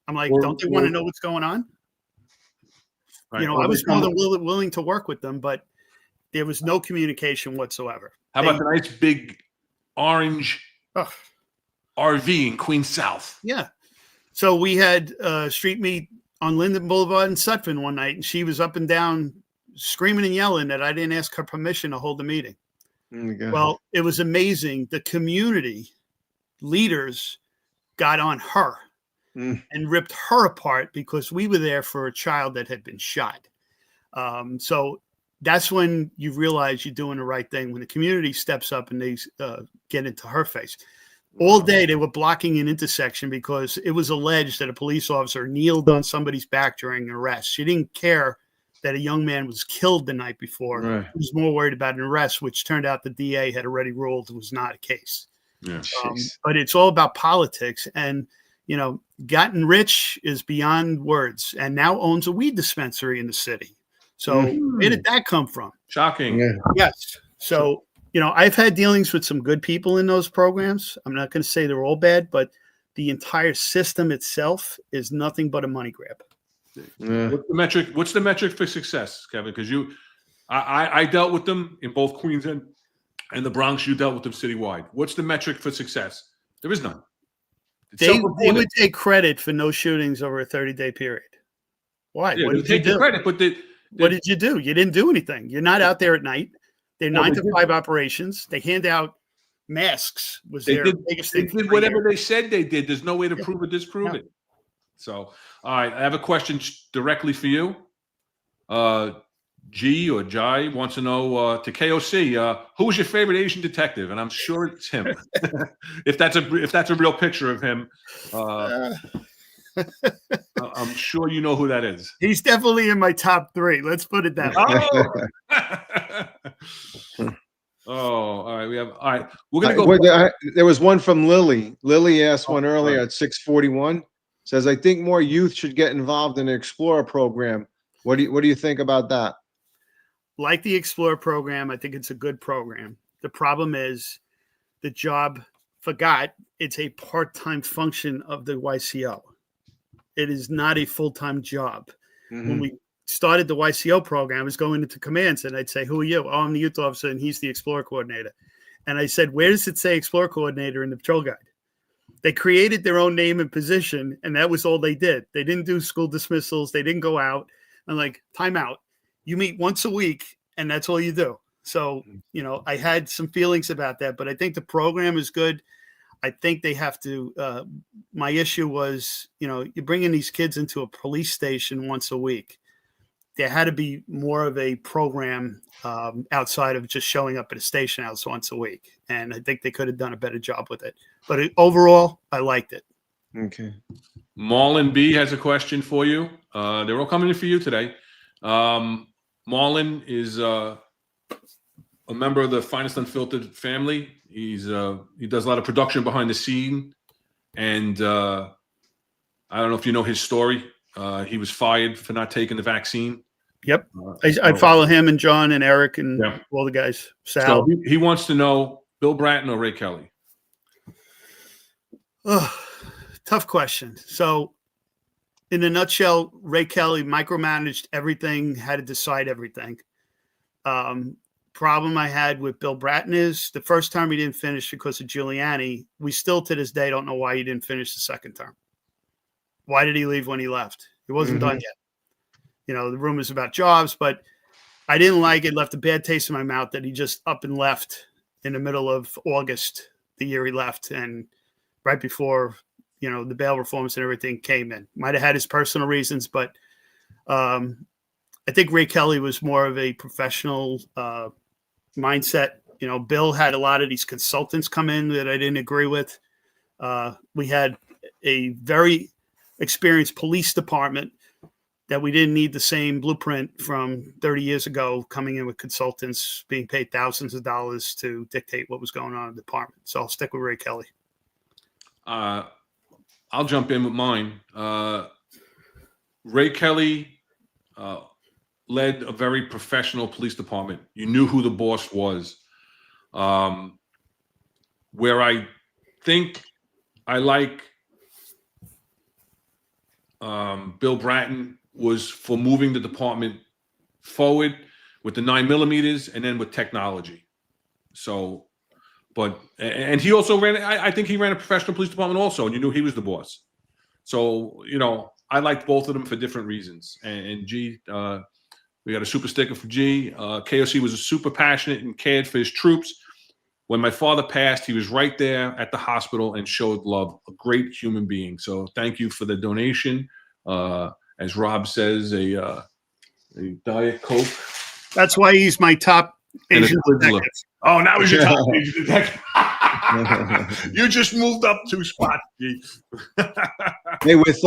I'm like, don't they want to know what's going on? Right. You know, I was more than willing to work with them, but there was no communication whatsoever. How about the nice big orange RV in Queens South? Yeah. So we had Street Meet on Linden Boulevard in Sutphin one night, and she was up and down screaming and yelling that I didn't ask her permission to hold the meeting. Oh, well, it was amazing. The community leaders got on her and ripped her apart because we were there for a child that had been shot. So that's when you realize you're doing the right thing, when the community steps up and they get into her face. All day they were blocking an intersection because it was alleged that a police officer kneeled on somebody's back during an arrest. She didn't care that a young man was killed the night before. Right. He was more worried about an arrest, which turned out the DA had already ruled it was not a case. Yeah. But it's all about politics. And, gotten rich is beyond words, and now owns a weed dispensary in the city. So where did that come from? Shocking. Yeah. Yes. So, I've had dealings with some good people in those programs. I'm not going to say they're all bad, but the entire system itself is nothing but a money grab. Yeah. What's the metric for success, Kevin? Because I dealt with them in both Queens and the Bronx. You dealt with them citywide. What's the metric for success? There is none. They would take credit for no shootings over a 30-day period. Why? Yeah, what did take you the do? credit, but What did you do? You didn't do anything. You're not out there at night. They're 9 to 5 operations. They hand out masks. Biggest they thing. did whatever they said they did. There's no way to prove or disprove it. So, all right, I have a question directly for you. G or Jai wants to know to KOC, who was your favorite Asian detective? And I'm sure it's him. if that's a real picture of him, I'm sure you know who that is. He's definitely in my top 3. Let's put it that way. All right. We're gonna go. There was one from Lily. Lily asked one earlier at 6:41. Says, I think more youth should get involved in the Explorer program. What do you think about that? Like the Explorer program, I think it's a good program. The problem is the job forgot it's a part-time function of the YCO. It is not a full-time job. When we started the YCO program, I was going into commands and I'd say, who are you? Oh, I'm the youth officer and he's the Explorer coordinator. And I said, where does it say Explorer coordinator in the patrol guide? They created their own name and position, and that was all they did. They didn't do school dismissals. They didn't go out. I'm like, time out. You meet once a week, and that's all you do. So, I had some feelings about that, but I think the program is good. I think they have to. My issue was, you're bringing these kids into a police station once a week. There had to be more of a program outside of just showing up at a station house once a week. And I think they could have done a better job with it. But overall, I liked it. Okay. Marlon B has a question for you. They're all coming in for you today. Marlon is a member of the Finest Unfiltered family. He does a lot of production behind the scene. And I don't know if you know his story. He was fired for not taking the vaccine. Yep. I follow him and John and Eric and all the guys. Sal. So he wants to know Bill Bratton or Ray Kelly? Tough question. So in a nutshell, Ray Kelly micromanaged everything, had to decide everything. Problem I had with Bill Bratton is the first term he didn't finish because of Giuliani. We still to this day don't know why he didn't finish the second term. Why did he leave when he left? He wasn't done yet. The rumors about jobs, but I didn't like it. Left a bad taste in my mouth that he just up and left in the middle of August, the year he left, and right before, the bail reforms and everything came in. Might have had his personal reasons, but I think Ray Kelly was more of a professional mindset. Bill had a lot of these consultants come in that I didn't agree with. We had a very experienced police department that we didn't need the same blueprint from 30 years ago coming in with consultants being paid thousands of dollars to dictate what was going on in the department. So I'll stick with Ray Kelly. I'll jump in with mine. Ray Kelly led a very professional police department. You knew who the boss was. Where I think I like Bill Bratton was for moving the department forward with the 9mm and then with technology. So, and he also ran, I think he ran a professional police department also, and you knew he was the boss. So, I liked both of them for different reasons. And G, we got a super sticker for G. KOC was super passionate and cared for his troops. When my father passed, he was right there at the hospital and showed love. A great human being. So thank you for the donation. As Rob says, a Diet Coke. That's why he's my top Asian detective. Oh, now he's your top Asian detective. You just moved up 2 spots, G. Hey, with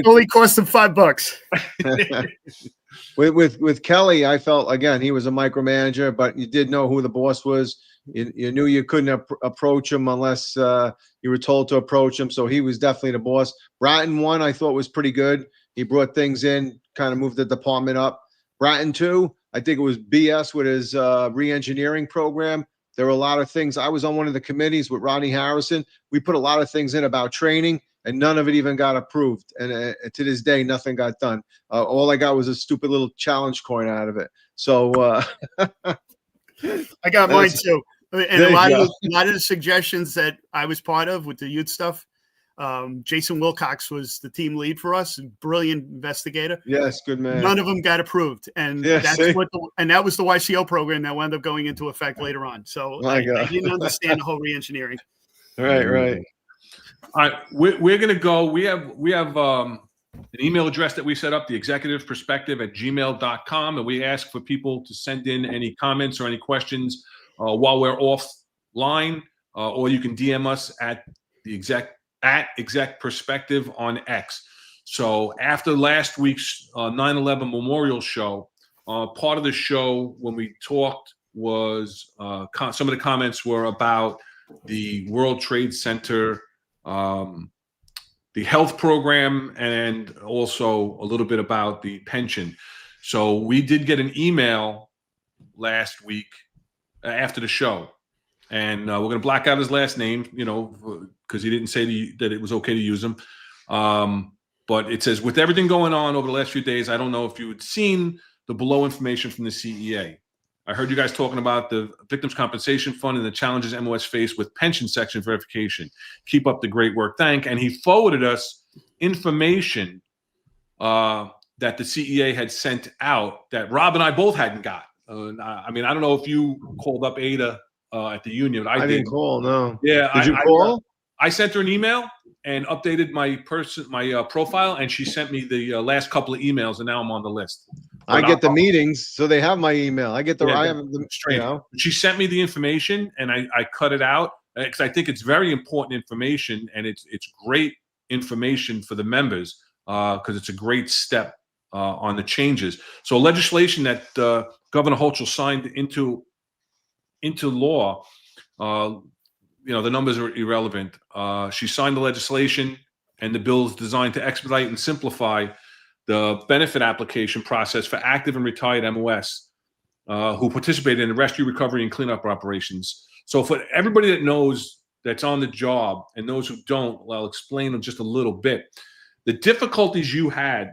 only cost him $5. With Kelly, I felt again he was a micromanager, but you did know who the boss was. You knew you couldn't approach him unless you were told to approach him. So he was definitely the boss. Bratton 1, I thought was pretty good. He brought things in, kind of moved the department up. Bratton 2, I think it was BS with his re-engineering program. There were a lot of things. I was on one of the committees with Rodney Harrison. We put a lot of things in about training, and none of it even got approved. And to this day, nothing got done. All I got was a stupid little challenge coin out of it. So I got mine too. And a lot of the suggestions that I was part of with the youth stuff, Jason Wilcox was the team lead for us, brilliant investigator. Yes, good man. None of them got approved, and that was the YCO program that wound up going into effect later on. So I didn't understand the whole re-engineering. Right. All right, we're gonna go. We have an email address that we set up, the executive perspective @gmail.com, and we ask for people to send in any comments or any questions while we're offline, or you can DM us at the exec perspective on X. So after last week's 9/11 memorial show, part of the show when we talked was some of the comments were about the World Trade Center, the health program, and also a little bit about the pension. So we did get an email last week after the show, and we're going to black out his last name, because he didn't say that it was okay to use him. But it says, with everything going on over the last few days, I don't know if you had seen the below information from the CEA. I heard you guys talking about the Victims' Compensation Fund and the challenges MOS face with pension section verification. Keep up the great work. And he forwarded us information that the CEA had sent out that Rob and I both hadn't got. I don't know if you called up Ada at the union. I didn't call, no. Yeah. Did you call? I sent her an email and updated my profile, and she sent me the last couple of emails, and now I'm on the list. I get the meetings, so they have my email. I get I have them straight. She sent me the information, and I cut it out because I think it's very important information, and it's great information for the members because it's a great step on the changes. So legislation that Governor Hochul signed into law. The numbers are irrelevant. She signed the legislation, and the bill is designed to expedite and simplify the benefit application process for active and retired MOS who participated in the rescue, recovery, and cleanup operations. So for everybody that knows that's on the job and those who don't, I'll explain them just a little bit. The difficulties you had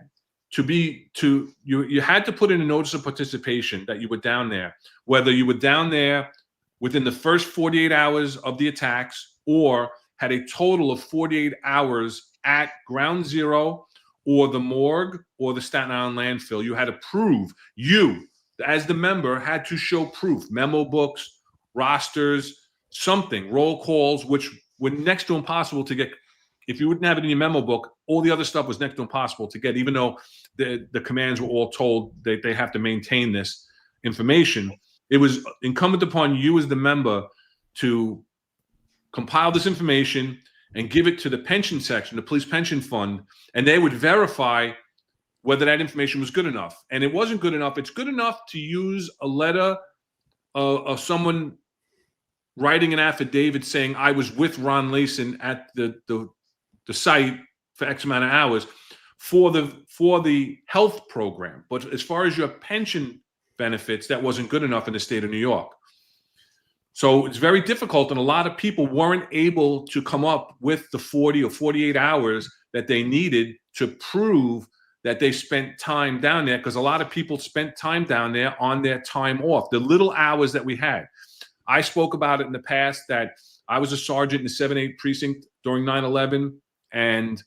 you had to put in a notice of participation that you were down there, whether you were down there within the first 48 hours of the attacks or had a total of 48 hours at ground zero or the morgue or the Staten Island landfill. You had to prove, you as the member had to show proof, memo books, rosters, something, roll calls, which were next to impossible to get. If you wouldn't have it in your memo book, all the other stuff was next to impossible to get, even though the commands were all told that they have to maintain this information. It was incumbent upon you as the member to compile this information and give it to the pension section, the police pension fund, and they would verify whether that information was good enough. And it wasn't good enough. It's good enough to use a letter of someone writing an affidavit saying, I was with Ron Leyson at the site for X amount of hours for the health program. But as far as your pension benefits, that wasn't good enough in the state of New York. So it's very difficult, and a lot of people weren't able to come up with the 40 or 48 hours that they needed to prove that they spent time down there, because a lot of people spent time down there on their time off, the little hours that we had. I spoke about it in the past that I was a sergeant in the 7-8 precinct during 9/11, and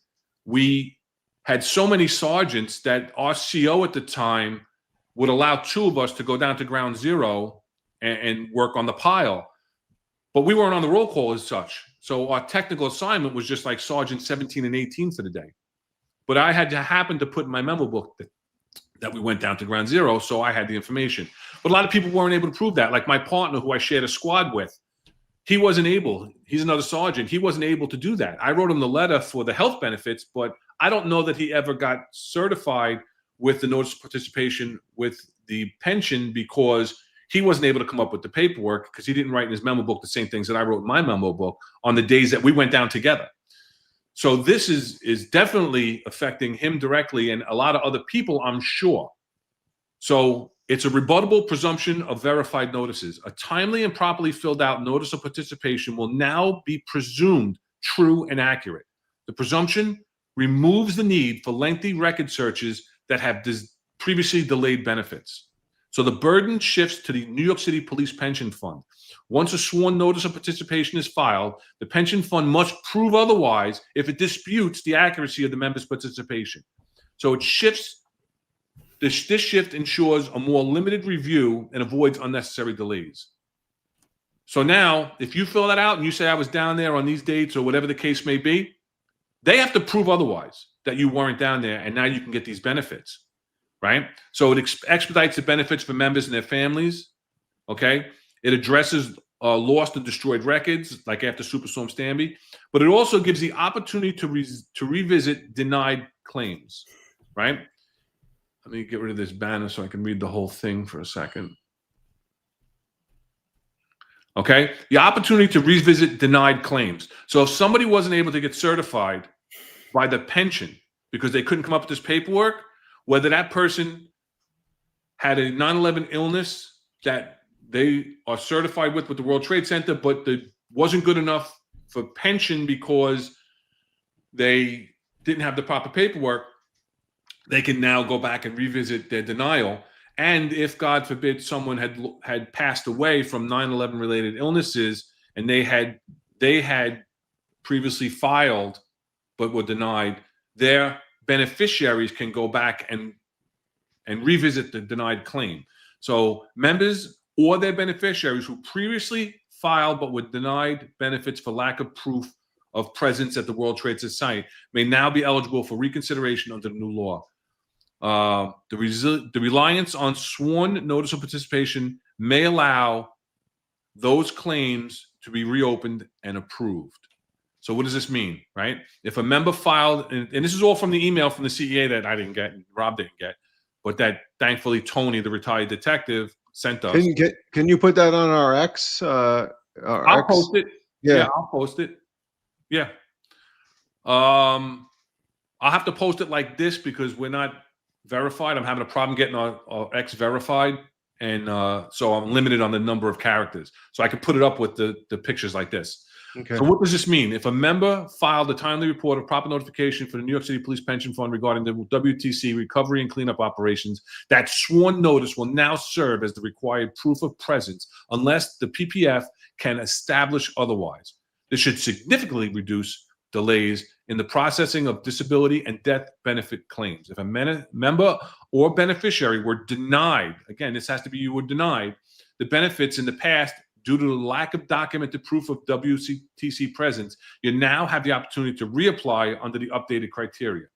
we had so many sergeants that our CO at the time would allow 2 of us to go down to ground zero and work on the pile. But we weren't on the roll call as such. So our technical assignment was just like Sergeant 17 and 18 for the day. But I had to happen to put in my memo book that we went down to ground zero, so I had the information. But a lot of people weren't able to prove that. Like my partner, who I shared a squad with, he wasn't able. He's another sergeant. He wasn't able to do that. I wrote him the letter for the health benefits, but I don't know that he ever got certified with the notice of participation with the pension because he wasn't able to come up with the paperwork because he didn't write in his memo book the same things that I wrote in my memo book on the days that we went down together. So this is definitely affecting him directly and a lot of other people, I'm sure. So it's a rebuttable presumption of verified notices. A timely and properly filled out notice of participation will now be presumed true and accurate. The presumption removes the need for lengthy record searches that have previously delayed benefits. So the burden shifts to the New York City Police Pension Fund. Once a sworn notice of participation is filed, the pension fund must prove otherwise if it disputes the accuracy of the member's participation. So it shifts. This shift ensures a more limited review and avoids unnecessary delays. So now, if you fill that out and you say I was down there on these dates or whatever the case may be, they have to prove otherwise, that you weren't down there, and now you can get these benefits, right? So it expedites the benefits for members and their families, okay? It addresses lost and destroyed records, like after Superstorm Sandy, but it also gives the opportunity to revisit denied claims, right? Let me get rid of this banner so I can read the whole thing for a second. Okay, the opportunity to revisit denied claims. So if somebody wasn't able to get certified by the pension because they couldn't come up with this paperwork, whether that person had a 9/11 illness that they are certified with the World Trade Center, but it wasn't good enough for pension because they didn't have the proper paperwork, they can now go back and revisit their denial. And if, God forbid, someone had passed away from 9/11 related illnesses and they had previously filed but were denied, their beneficiaries can go back and revisit the denied claim. So members or their beneficiaries who previously filed but were denied benefits for lack of proof of presence at the World Trade Center site may now be eligible for reconsideration under the new law. The reliance on sworn notice of participation may allow those claims to be reopened and approved. So what does this mean, right? If a member filed, and this is all from the email from the CEA that I didn't get, and Rob didn't get, but that thankfully Tony, the retired detective, sent us. Can you put that on our X? I'll post it. Yeah, I'll post it. Yeah. I'll have to post it like this because we're not verified. I'm having a problem getting our X verified, and so I'm limited on the number of characters. So I can put it up with the pictures like this. Okay. So what does this mean? If a member filed a timely report of proper notification for the New York City Police Pension Fund regarding the WTC recovery and cleanup operations, that sworn notice will now serve as the required proof of presence unless the PPF can establish otherwise. This should significantly reduce delays in the processing of disability and death benefit claims. If a member or beneficiary were denied, again, this has to be you were denied, the benefits in the past due to the lack of documented proof of WTC presence, you now have the opportunity to reapply under the updated criteria.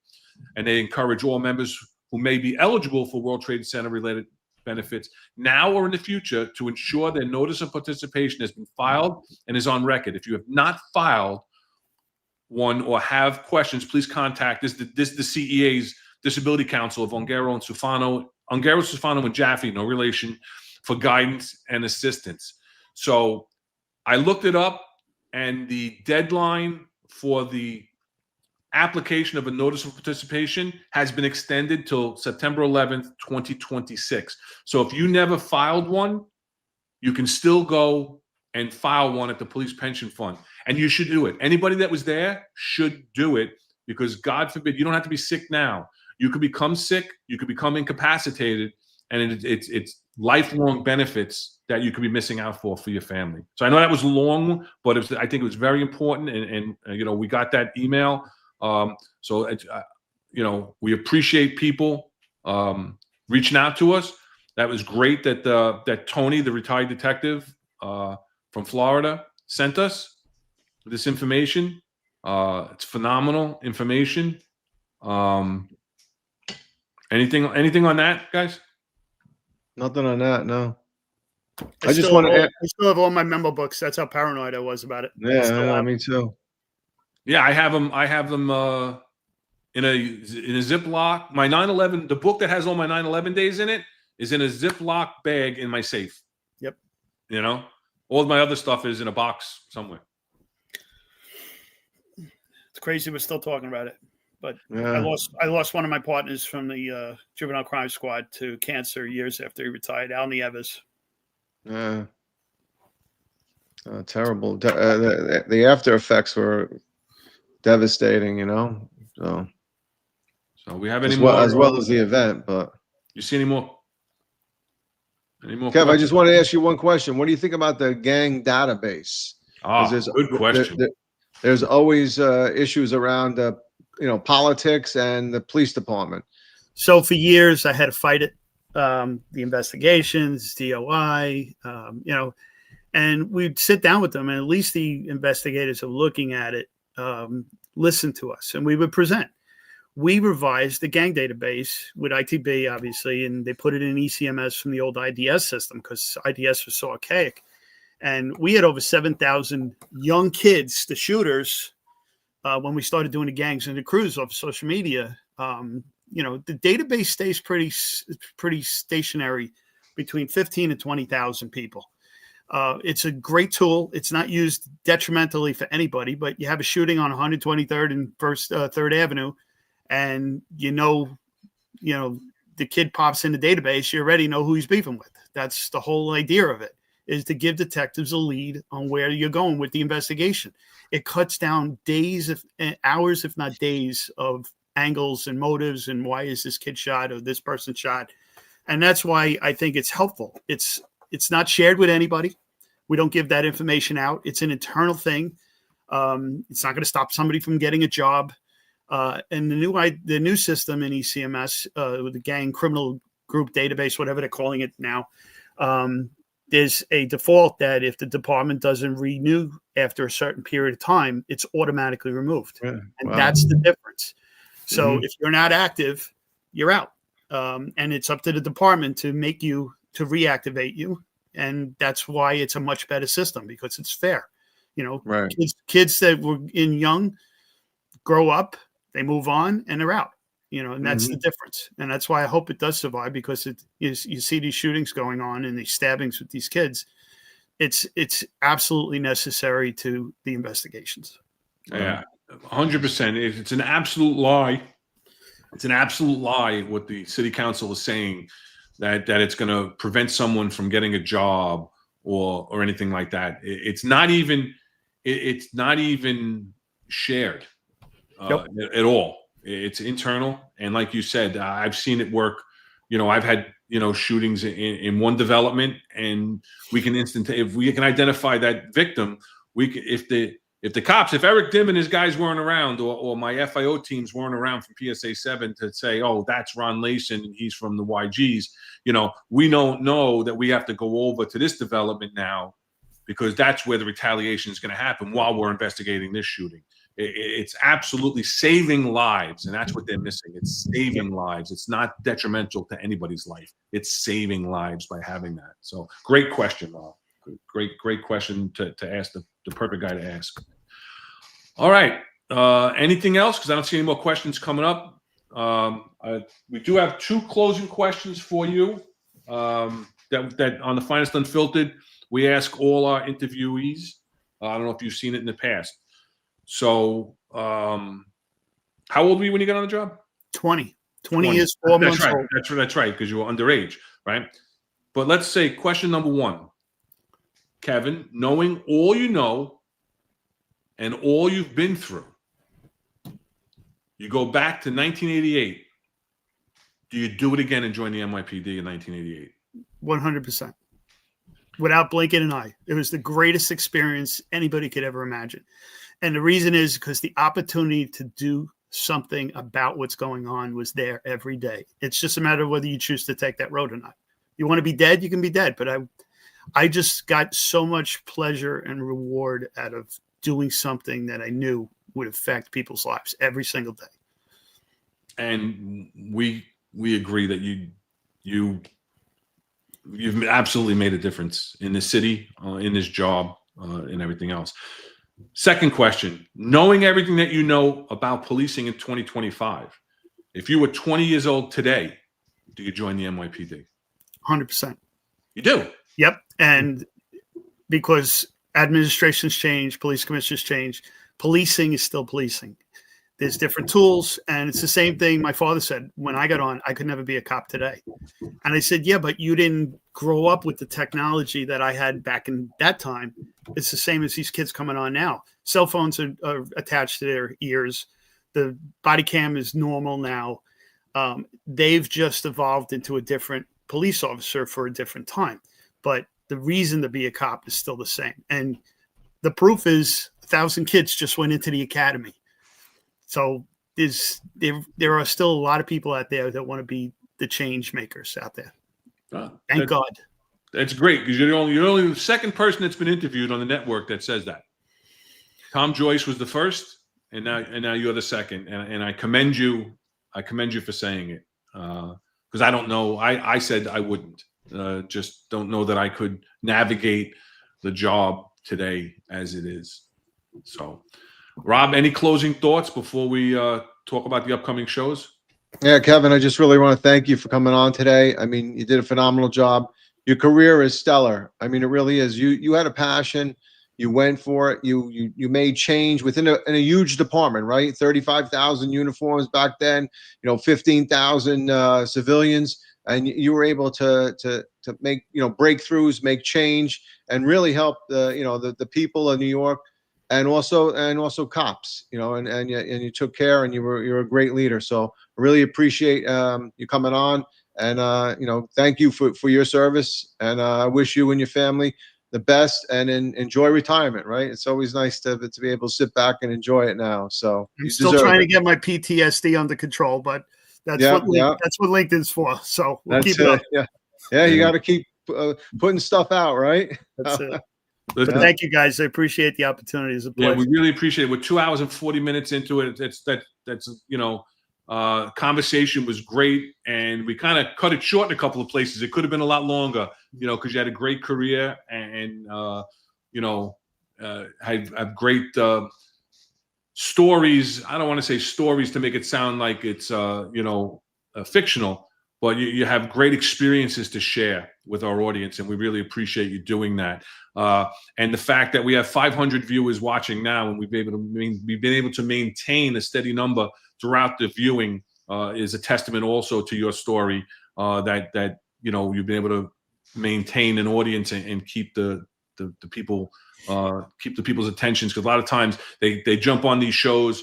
And they encourage all members who may be eligible for World Trade Center related benefits now or in the future to ensure their notice of participation has been filed and is on record. If you have not filed one or have questions, please contact the CEA's Disability Council of Ongaro and Sufano, and Jaffe, no relation, for guidance and assistance. So I looked it up, and the deadline for the application of a notice of participation has been extended till September 11th, 2026. So if you never filed one, you can still go and file one at the Police Pension Fund. And you should do it. Anybody that was there should do it because, God forbid, you don't have to be sick now. You could become sick, you could become incapacitated, and it's lifelong benefits that you could be missing out for your family. So I know that was long, but I think it was very important, and you know, we got that email. So you know, we appreciate people reaching out to us. That was great that Tony, the retired detective from Florida, sent us this information. It's phenomenal information. Anything on that, guys? Nothing on that, no. I still have all my memo books. That's how paranoid I was about it. Yeah, me too. Yeah, I have them in a Ziploc. My 9/11, the book that has all my 9/11 days in it, is in a Ziploc bag in my safe. Yep. You know, all of my other stuff is in a box somewhere. It's crazy we're still talking about it, but Yeah. I lost one of my partners from the juvenile crime squad to cancer years after he retired, Al Nieves. Yeah. Terrible. The after effects were devastating, you know. So we have any As more? well as the event, but You see any more? Any more? Kev, I questions? just want to ask you one question. What do you think about the gang database? 'Cause Ah, good question. There's always issues around politics and the police department. So for years I had to fight it. The investigations, DOI, and we'd sit down with them, and at least the investigators are looking at it, listen to us, and we would present. We revised the gang database with ITB, obviously, and they put it in ECMS from the old IDS system because IDS was so archaic. And we had over 7,000 young kids, the shooters, when we started doing the gangs and the crews off social media. The database stays pretty stationary between 15 and 20,000 people. It's a great tool. It's not used detrimentally for anybody, but you have a shooting on 123rd and 3rd Avenue, and the kid pops in the database, you already know who he's beefing with. That's the whole idea of it, is to give detectives a lead on where you're going with the investigation. It cuts down hours, if not days, of angles and motives and why is this kid shot or this person shot. And that's why I think it's helpful. It's not shared with anybody. We don't give that information out. It's an internal thing. It's not going to stop somebody from getting a job. And the new system in ECMS, with the gang criminal group database, whatever they're calling it now, there's a default that if the department doesn't renew after a certain period of time, it's automatically removed. Yeah. And Wow. that's the difference. So Mhm. if you're not active, you're out. And it's up to the department to reactivate you. And that's why it's a much better system, because it's fair. Right. Kids that were in young grow up, they move on, and they're out. And that's the difference. And that's why I hope it does survive, because you see these shootings going on and these stabbings with these kids. It's absolutely necessary to the investigations. Yeah, 100%. It's an absolute lie. It's an absolute lie what the city council is saying, that it's going to prevent someone from getting a job or anything like that. It's not even shared at all. It's internal, and like you said, I've seen it work. I've had shootings in one development, and we can if we can identify that victim, we can, if Eric Dim and his guys weren't around, or my FIO teams weren't around from PSA 7 to say, oh, that's Ron Leyson and he's from the YGs, we don't know that we have to go over to this development now, because that's where the retaliation is going to happen while we're investigating this shooting. It's absolutely saving lives, and that's what they're missing. It's saving lives. It's not detrimental to anybody's life. It's saving lives by having that. So great question, Rob. Great question to ask, the perfect guy to ask. All right. Anything else? Because I don't see any more questions coming up. We do have 2 closing questions for you that on the Finest Unfiltered, we ask all our interviewees. I don't know if you've seen it in the past. So how old were you when you got on the job? 20 years, 4 months That's right. old. That's right, because you were underage, right? But let's say question number 1. Kevin, knowing all you know and all you've been through, you go back to 1988. Do you do it again and join the NYPD in 1988? 100%. Without blinking an eye. It was the greatest experience anybody could ever imagine. And the reason is because the opportunity to do something about what's going on was there every day. It's just a matter of whether you choose to take that road or not. You want to be dead, you can be dead. But I just got so much pleasure and reward out of doing something that I knew would affect people's lives every single day. And we agree that you've absolutely made a difference in this city, in this job, and everything else. Second question, knowing everything that you know about policing in 2025, if you were 20 years old today, do you join the NYPD? 100%. You do? Yep. And because administrations change, police commissioners change, policing is still policing. There's different tools, and it's the same thing my father said when I got on. I could never be a cop today. And I said, yeah, but you didn't grow up with the technology that I had back in that time. It's the same as these kids coming on now. Cell phones are attached to their ears. The body cam is normal now. They've just evolved into a different police officer for a different time. But the reason to be a cop is still the same. And the proof is 1,000 kids just went into the academy. So there are still a lot of people out there that want to be the change makers out there. Thank God. That's great, because you're only the second person that's been interviewed on the network that says that. Tom Joyce was the first, and now you're the second, and I commend you. I commend you for saying it, because I don't know. I said I wouldn't. Just don't know that I could navigate the job today as it is. So, Rob, any closing thoughts before we talk about the upcoming shows? Yeah, Kevin, I just really want to thank you for coming on today. I mean, you did a phenomenal job. Your career is stellar. I mean, it really is. You had a passion. You went for it. You made change within a huge department, right? 35,000 uniforms back then. 15,000 civilians, and you were able to make breakthroughs, make change, and really help the people of New York, and also cops. And you took care, and you're a great leader. So I really appreciate you coming on, and thank you for your service, and I wish you and your family the best, and enjoy retirement. Right? It's always nice to be able to sit back and enjoy it now. So I'm still trying to get my PTSD under control, but that's what LinkedIn's for. So we'll keep it up. Yeah. You got to keep putting stuff out, right? That's it. But thank you, guys. I appreciate the opportunity. It's a pleasure. Yeah, we really appreciate it. We're 2 hours and 40 minutes into it. Conversation was great, and we kind of cut it short in a couple of places. It could have been a lot longer, because you had a great career, and have great stories. I don't want to say stories to make it sound like it's fictional, but you have great experiences to share with our audience, and we really appreciate you doing that. And the fact that we have 500 viewers watching now, and we've been able to maintain a steady number throughout the viewing is a testament also to your story, that you've been able to maintain an audience and keep the people keep the people's attentions, because a lot of times they jump on these shows,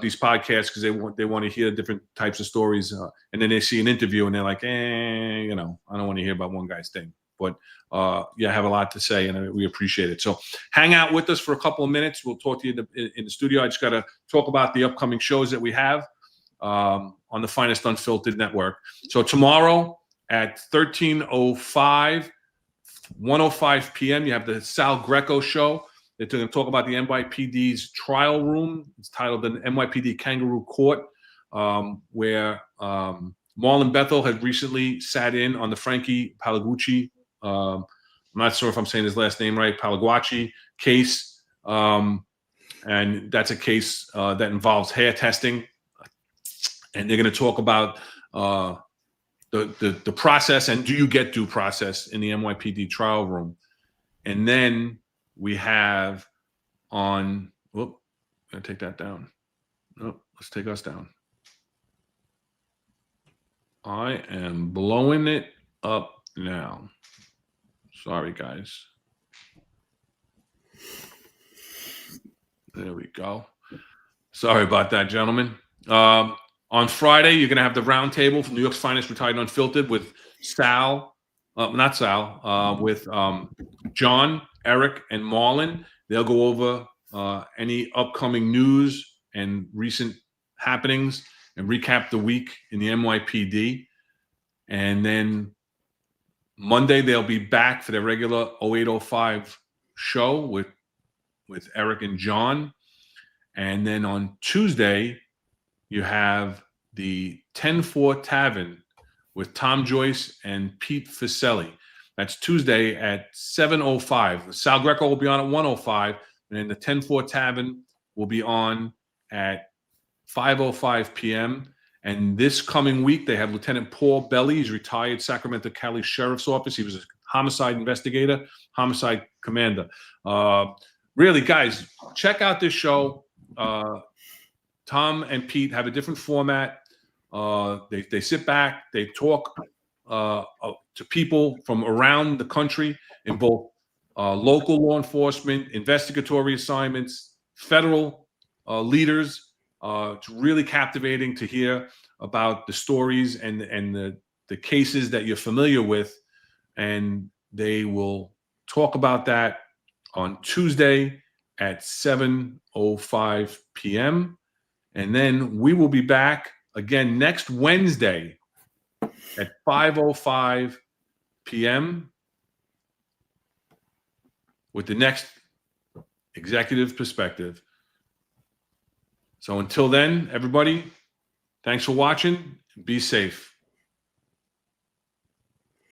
these podcasts, because they want to hear different types of stories, and then they see an interview and they're like, I don't want to hear about one guy's thing. But I have a lot to say, and we appreciate it. So hang out with us for a couple of minutes. We'll talk to you in the studio. I just got to talk about the upcoming shows that we have on the Finest Unfiltered Network. So tomorrow at 1:05 p.m., you have the Sal Greco show. They're going to talk about the NYPD's trial room. It's titled the NYPD Kangaroo Court, where Marlon Bethel had recently sat in on the Frankie Palagucci, I'm not sure if I'm saying his last name right, Palagucci case. And that's a case that involves hair testing. And they're going to talk about the process, and do you get due process in the NYPD trial room. And then we have I'm going to take that down. No, let's take us down. I am blowing it up now. Sorry, guys. There we go. Sorry about that, gentlemen. On Friday, you're going to have the roundtable from New York's Finest Retired Unfiltered with with John, Eric, and Marlon. They'll go over any upcoming news and recent happenings and recap the week in the NYPD. And then Monday, they'll be back for their regular 0805 show with Eric and John. And then on Tuesday, you have the 10-4 Tavern with Tom Joyce and Pete Fiselli. That's Tuesday at 7:05. Sal Greco will be on at 1:05. And then the 10-4 Tavern will be on at 5:05 p.m. And this coming week, they have Lieutenant Paul Belly. He's retired Sacramento County Sheriff's Office. He was a homicide investigator, homicide commander. Really, guys, check out this show. Tom and Pete have a different format. They sit back, they talk to people from around the country in both local law enforcement, investigatory assignments, federal leaders. It's really captivating to hear about the stories and the cases that you're familiar with, and they will talk about that on Tuesday at 7:05 p.m. And then we will be back again next Wednesday at 5:05 p.m. with the next Executive Perspective. So until then, everybody, thanks for watching. Be safe.